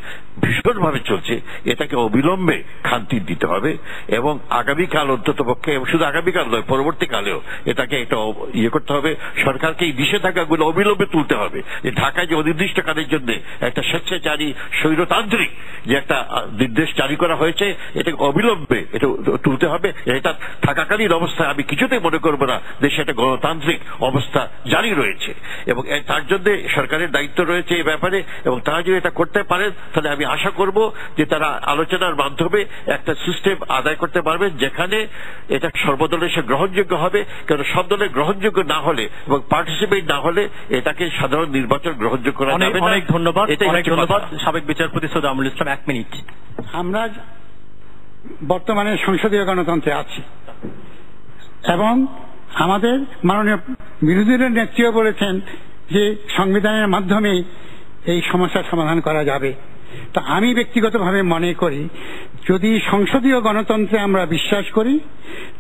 ভীষণভাবে চলছে, এটাকে অবিলম্বে খান্তি দিতে হবে এবং আগামীকাল অন্তত পক্ষে, এবং শুধু আগামীকাল নয় পরবর্তীকালেও এটাকে একটা করতে হবে। সরকারকে এই নিষেধাজ্ঞাগুলো অবিলম্বে তুলতে হবে। যে ঢাকায় যে অনির্দিষ্টকালের জন্য একটা স্বেচ্ছাচারী স্বৈরতান্ত্রিক যে একটা নির্দেশ জারি করা হয়েছে, এটাকে অবিলম্বে এটা তুলতে হবে। এটা থাকাকালীন অবস্থায় আমি কিছুতেই মনে করব না দেশে একটা গণতান্ত্রিক অবস্থা জারি রয়েছে, এবং তার জন্য সরকারের দায়িত্ব রয়েছে এই ব্যাপারে, এবং তারা যদি এটা করতে পারেন তাহলে আমি আশা করব যে তারা আলোচনার মাধ্যমে একটা সিস্টেম আদায় করতে পারবেন যেখানে এটা সর্বদলের সে গ্রহণযোগ্য হবে। কারণ সব দলের গ্রহণযোগ্য না হলে এবং পার্টিসিপেট না হলে এটাকে সাধারণ নির্বাচন গ্রহণযোগ্য করা যাবে না। অনেক ধন্যবাদ, অনেক ধন্যবাদ। সাবেক বিচারপতি সৈয়দ আমরুল ইসলাম, 1 মিনিট। আমরা বর্তমানে সংসদীয় গণতন্ত্রে আছি এবং আমাদের মাননীয় বিরোধী দলের নেত্রীও বলেছেন যে সংবিধানের মাধ্যমে এই সমস্যার সমাধান করা যাবে। তা আমি ব্যক্তিগতভাবে মনে করি, যদি সংসদীয় গণতন্ত্রে আমরা বিশ্বাস করি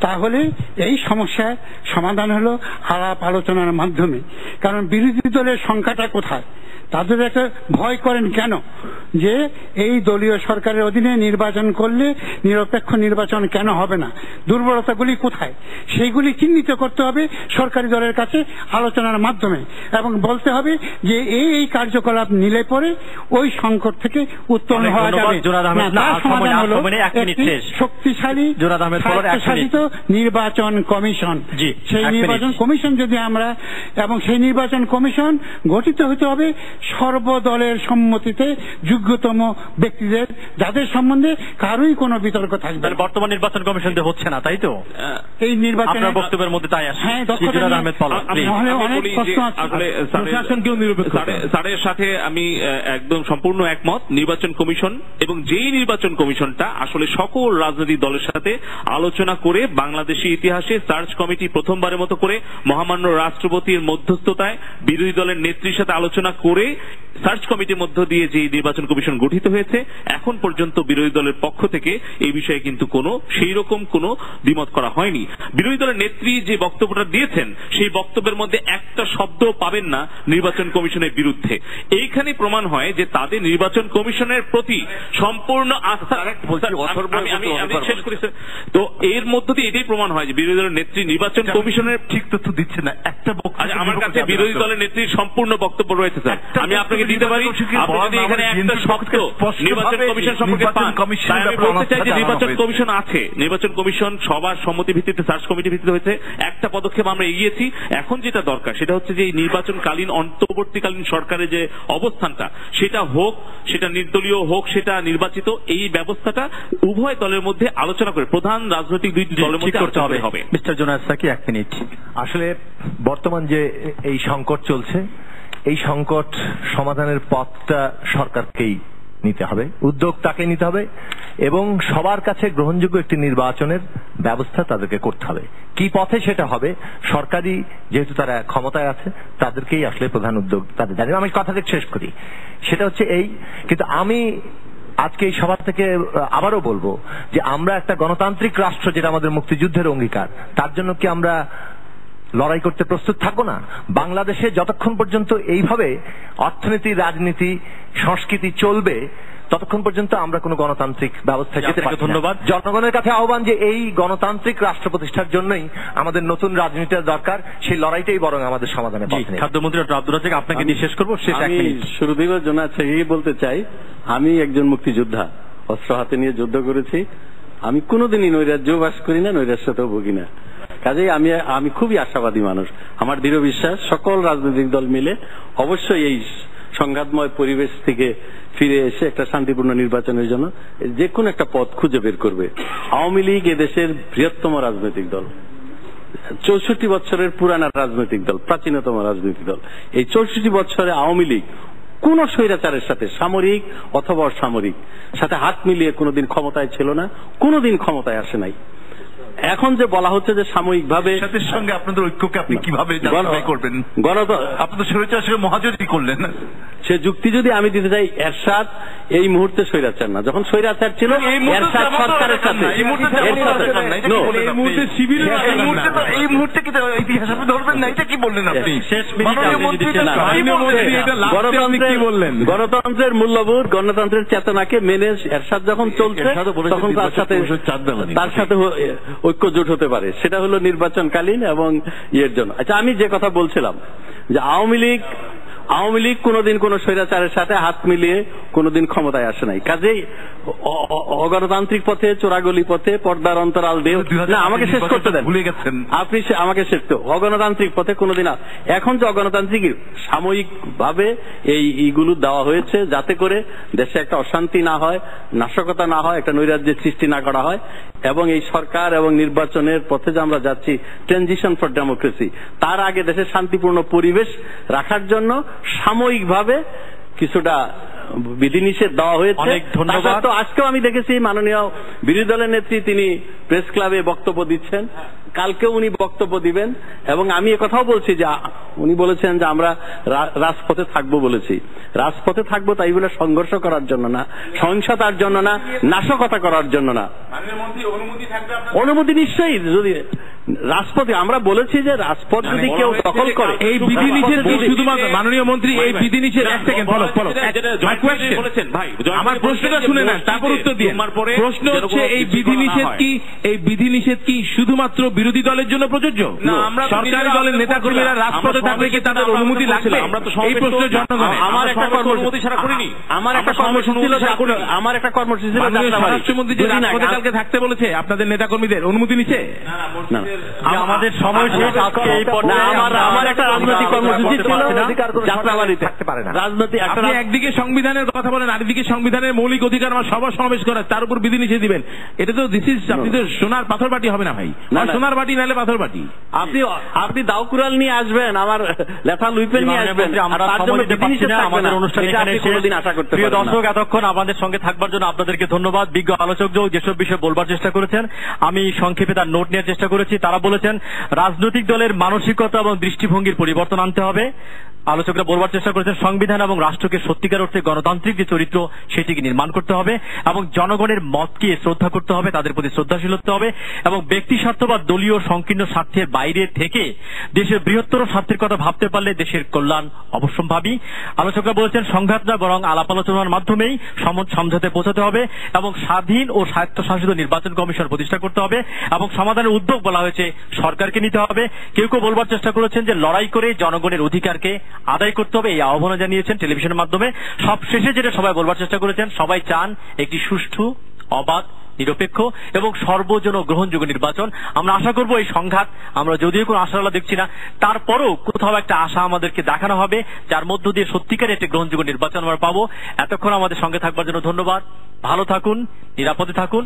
তাহলে এই সমস্যার সমাধান হলো আলাপ আলোচনার মাধ্যমে। কারণ বিরোধী দলের সংখ্যাটা কোথায়, তাদের একটা ভয় করেন কেন যে এই দলীয় সরকারের অধীনে নির্বাচন করলে নিরপেক্ষ নির্বাচন কেন হবে না, দুর্বলতাগুলি কোথায়, সেইগুলি চিহ্নিত করতে হবে সরকারি দলের কাছে আলোচনার মাধ্যমে, এবং বলতে হবে যে এই কার্যকলাপ নিলে পরে ওই সংকট থেকে উত্তরণ হওয়া যাবে। তার সমাধান হলো একটি শক্তিশালী স্বায়ত্তশাসিত নির্বাচন কমিশন। সেই নির্বাচন কমিশন যদি আমরা, এবং সেই নির্বাচন কমিশন গঠিত হতে হবে সর্বদলের সম্মতিতে যোগ্যতম ব্যক্তিদের, যাদের সম্বন্ধে কারোই কোনো বিতর্ক থাকবে। বর্তমান নির্বাচন কমিশন হচ্ছে না, তাই তো? এই নির্বাচন বক্তব্যের মধ্যে তাই আসে। হ্যাঁ, স্যারের সাথে আমি একদম সম্পূর্ণ একমত। নির্বাচন কমিশন, এবং যেই নির্বাচন কমিশনটা আসলে সকল রাজনৈতিক দলের সাথে আলোচনা করে বাংলাদেশের ইতিহাসে সার্চ কমিটি প্রথমবারের মতো করে মহামান্য রাষ্ট্রপতির মধ্যস্থতায় বিরোধী দলের নেত্রীর সাথে আলোচনা করে সার্চ কমিটির মধ্য দিয়ে যে নির্বাচন কমিশন গঠিত হয়েছে, এখন পর্যন্ত বিরোধী দলের পক্ষ থেকে এই বিষয়ে কিন্তু সেই রকম কোনো দ্বিমত করা হয়নি। বিরোধী দলের নেত্রী যে বক্তব্যটা দিয়েছেন সেই বক্তব্যের মধ্যে একটা শব্দ পাবেন না নির্বাচন কমিশনের বিরুদ্ধে। এইখানে প্রমাণ হয় যে তাদের নির্বাচন কমিশনের প্রতি সম্পূর্ণ আস্থা। আমি শেষ করেছি তো, এর মধ্য দিয়ে এটাই প্রমাণ হয় যে বিরোধী দলের নেত্রী নির্বাচন কমিশনের ঠিক তথ্য দিচ্ছে না। একটা আমার কাছে বিরোধী দলের নেত্রীর সম্পূর্ণ বক্তব্য রয়েছে স্যার, আমি আপনাকে দিতে পারি। আপনি যদি এখানে একটা শব্দ নির্বাচন কমিশন সম্পর্কে পান, আমি বলতে চাই যে নির্বাচন কমিশন আছে, নির্বাচন কমিশন সবার সম্মতি ভিত্তিতে সার্চ কমিটি ভিত্তিতে হয়েছে। একটা পদক্ষেপ আমরা এগিয়েছি। এখন যেটা দরকার সেটা হচ্ছে যে এই নির্বাচনকালীন অন্তর্বর্তীকালীন সরকারের যে অবস্থানটা, সেটা হোক, সেটা নির্দলীয় হোক, সেটা নির্বাচিত, এই ব্যবস্থাটা উভয় দলের মধ্যে আলোচনা করে প্রধান রাজনৈতিক দুই দলের মধ্যে করতে হবে। Mister Zonayed Saki, 1 minute. আসলে বর্তমান যে এই সংকট চলছে, এই সংকট সমাধানের পথটা সরকারকেই নিতে হবে, উদ্যোগ তাকে নিতে হবে এবং সবার কাছে গ্রহণযোগ্য একটি নির্বাচনের ব্যবস্থা তাদেরকে করতে হবে। কি পথে সেটা হবে সরকারি, যেহেতু তারা ক্ষমতায় আছে, তাদেরকেই আসলে প্রধান উদ্যোগ তাদের জানি। আমি কথাটা শেষ করি, সেটা হচ্ছে এই, কিন্তু আমি আজকে এই সভা থেকে আবারও বলবো যে আমরা একটা গণতান্ত্রিক রাষ্ট্র, যেটা আমাদের মুক্তিযুদ্ধের অঙ্গীকার, তার জন্য কি আমরা লড়াই করতে প্রস্তুত থাকবো না? বাংলাদেশে যতক্ষণ পর্যন্ত এইভাবে অর্থনীতি, রাজনীতি, সংস্কৃতি চলবে, ততক্ষণ পর্যন্ত আমরা কোনো গণতান্ত্রিক ব্যবস্থায় যেতে পারবো না। ধন্যবাদ। জনগণের কাছে আহ্বান যে এই গণতান্ত্রিক রাষ্ট্র প্রতিষ্ঠার জন্যই আমাদের নতুন রাজনীতির দরকার, সেই লড়াইটাই বরং আমাদের সমাধানের পথ। খাদ্যমন্ত্রী ডক্টর আব্দুল রাজ্জাক, আপনাকে নিয়ে শেষ করবো। শেষ এক মিনিট। শুরুদেবের জন্য বলতে চাই, আমি একজন মুক্তিযোদ্ধা, অস্ত্র হাতে নিয়ে যুদ্ধ করেছি। আমি কোনোদিনই নৈরাজ্য বাস করি না, নৈরাশ্যতেও ভুগি না। কাজেই আমি খুবই আশাবাদী মানুষ। আমার দৃঢ় বিশ্বাস সকল রাজনৈতিক দল মিলে অবশ্যই এই সংঘাতময় পরিবেশ থেকে ফিরে এসে একটা শান্তিপূর্ণ নির্বাচনের জন্য যে কোনো একটা পথ খুঁজে বের করবে। আওয়ামী লীগ এদেশের বৃহত্তম রাজনৈতিক দল, 64 বছরের পুরানা রাজনৈতিক দল, প্রাচীনতম রাজনৈতিক দল। এই 64 বছরে আওয়ামী লীগ কোন স্বৈরাচারের সাথে, সামরিক অথবা অসামরিক, সাথে হাত মিলিয়ে কোনোদিন ক্ষমতায় ছিল না, কোনোদিন ক্ষমতায় আসে নাই। এখন যে বলা হচ্ছে যে সাময়িকভাবে এরশাদের সঙ্গে আপনাদের ঐক্যকে আপনি কিভাবে করবেন? আপনাদের স্বৈরাচার মহাজোটই করলেন। সে যুক্তি যদি আমি দিতে চাই, এরশাদ এই মুহূর্তে স্বৈরাচার না, যখন স্বৈরাচার ছিল এরশাদ সরকারের সাথে, এই মুহূর্তে কি ইতিহাস আপনি ধরবেন না? এটা কি বললেন আপনি? গণতন্ত্রের মূল্যবোধ, গণতন্ত্রের চেতনাকে মেনে এরশাদ যখন চলছে, তখন তার সাথে ঐক্য জোট হতে পারে। সেটা হলো নির্বাচনকালীন এবং ইয়ের জন্য। আচ্ছা, আমি যে কথা বলছিলাম যে আওয়ামী লীগ কোনোদিন কোন স্বৈরাচারের সাথে হাত মিলিয়ে কোনোদিন ক্ষমতায় আসে নাই। কাজেই অগণতান্ত্রিক পথে, চোরাগলি পথে, পর্দার অন্তরাল দিয়ে, না আমাকে শেষ করতে দেন, ভুলে গেছেন আপনি, আমাকে শেষ তো, অগণতান্ত্রিক পথে কোনোদিন। এখন যে অগণতান্ত্রিক সাময়িক ভাবে এইগুলো দেওয়া হয়েছে যাতে করে দেশে একটা অশান্তি না হয়, নাশকতা না হয়, একটা নৈরাজ্যের সৃষ্টি না করা হয়, এবং এই সরকার এবং নির্বাচনের পথে যে আমরা যাচ্ছি, ট্রানজিশন ফর ডেমোক্রেসি, তার আগে দেশে শান্তিপূর্ণ পরিবেশ রাখার জন্য সাময়িকভাবে কিছুটা বিধিনিষেধ দেওয়া হয়েছে। অনেক ধন্যবাদ। তো আজকেও আমি দেখেছি মাননীয় বিরোধী দলের নেত্রী তিনি প্রেস ক্লাবে বক্তব্য দিচ্ছেন, কালকেও উনি বক্তব্য দিবেন, এবং আমি একথাও বলছি যে উনি বলেছেন যে আমরা রাজপথে থাকবো বলেছি। রাজপথে থাকবো তাই বলে সংঘর্ষ করার জন্য না, সহিংসতার জন্য না, নাশকতা করার জন্য না। অনুমতি নিশ্চয়ই, যদি রাজপথে আমরা বলেছি যে রাজপথ যদি কেউ দখল করে, এই বিধিনিষেধ কি শুধুমাত্র মাননীয় মন্ত্রী, এই বিধিনিষেধ এক সেকেন্ড আমার প্রশ্নটা শুনে নেন, তারপর উত্তর দিয়ে। প্রশ্ন হচ্ছে এই বিধিনিষেধ কি শুধুমাত্র বিরোধী দলের জন্য প্রযোজ্য? সরকারি দলের নেতাকর্মীরা রাজপথে থাকলে কি তাদের অনুমতি লাগবে? এই প্রশ্ন জনগণের। আমার একটা কর্মসূচি ছাড়া করিনি, আমার একটা কর্মসূচি ছিল, স্বরাষ্ট্রমন্ত্রী যে রাজপথে কালকে থাকতে বলেছে আপনাদের নেতাকর্মীদের অনুমতি নিচ্ছে? আমাদের সময় শেষ। আজকে এই পর্যায়ে আমার একটা রাজনৈতিক কর্মসূচি ছিল, যাত্রাবাড়ি থাকতে পারে না। রাজনৈতিক আপনি একদিকে সংবিধানের কথা বলেন, আরেকদিকে সংবিধানের মৌলিক অধিকার আমার সভা সমাবেশ করার, তার উপর বিধিনিষেধ দিবেন। এটা তো আপনি তো সোনার পাথর বাটি হবে না ভাই, সোনার বাটি নাহলে পাথর বাটি। আপনি দাও কুড়াল নিয়ে আসবেন, আমার লেখা লুইপেন নিয়ে আসবেন, আমাদের অনুষ্ঠান এখানে কোনোদিন আশা করতে পারি। প্রিয় দর্শক, এতক্ষণ আমাদের সঙ্গে থাকবার জন্য আপনাদেরকে ধন্যবাদ। বিজ্ঞ আলোচকজন যেসব বিষয়ে বলবার চেষ্টা করেছেন, আমি সংক্ষেপে তার নোট নেওয়ার চেষ্টা করেছি। তারা বলেছেন রাজনৈতিক দলের মানসিকতা এবং দৃষ্টিভঙ্গির পরিবর্তন আনতে হবে। আলোচকরা বলবার চেষ্টা করেছেন সংবিধান এবং রাষ্ট্রকে সত্যিকার অর্থে গণতান্ত্রিক যে চরিত্র সেটিকে নির্মাণ করতে হবে এবং জনগণের মতকে শ্রদ্ধা করতে হবে, তাদের প্রতি শ্রদ্ধাশীল হতে হবে এবং ব্যক্তি স্বার্থ বা দলীয় সংকীর্ণ স্বার্থের বাইরে থেকে দেশের বৃহত্তর স্বার্থের কথা ভাবতে পারলে দেশের কল্যাণ অবশ্যম্ভাবী। আলোচকরা বলেছেন সংঘাত না বরং আলাপ আলোচনার মাধ্যমেই সমঝোতায় পৌঁছাতে হবে এবং স্বাধীন ও স্বায়ত্তশাসিত নির্বাচন কমিশন প্রতিষ্ঠা করতে হবে এবং সমাধানের উদ্যোগ বলা হয়েছে সরকারকে নিতে হবে। কেউ কেউ বলবার চেষ্টা করেছেন যে লড়াই করে জনগণের অধিকারকে আদায় করতে হবে, এই আহ্বান জানিয়েছেন টেলিভিশনের মাধ্যমে। সব শেষে যেটা সবাই বলবার চেষ্টা করেছেন, সবাই চান একটি সুষ্ঠু, অবাধ, নিরপেক্ষ এবং সর্বজন গ্রহণযোগ্য নির্বাচন। আমরা আশা করব এই সংঘাত, আমরা যদিও কোনো আশার আলো দেখছি না, তারপরও কোথাও একটা আশা আমাদেরকে দেখানো হবে যার মধ্য দিয়ে সত্যিকার একটি গ্রহণযোগ্য নির্বাচন আমরা পাবো। এতক্ষণ আমাদের সঙ্গে থাকবার জন্য ধন্যবাদ। ভালো থাকুন, নিরাপদে থাকুন।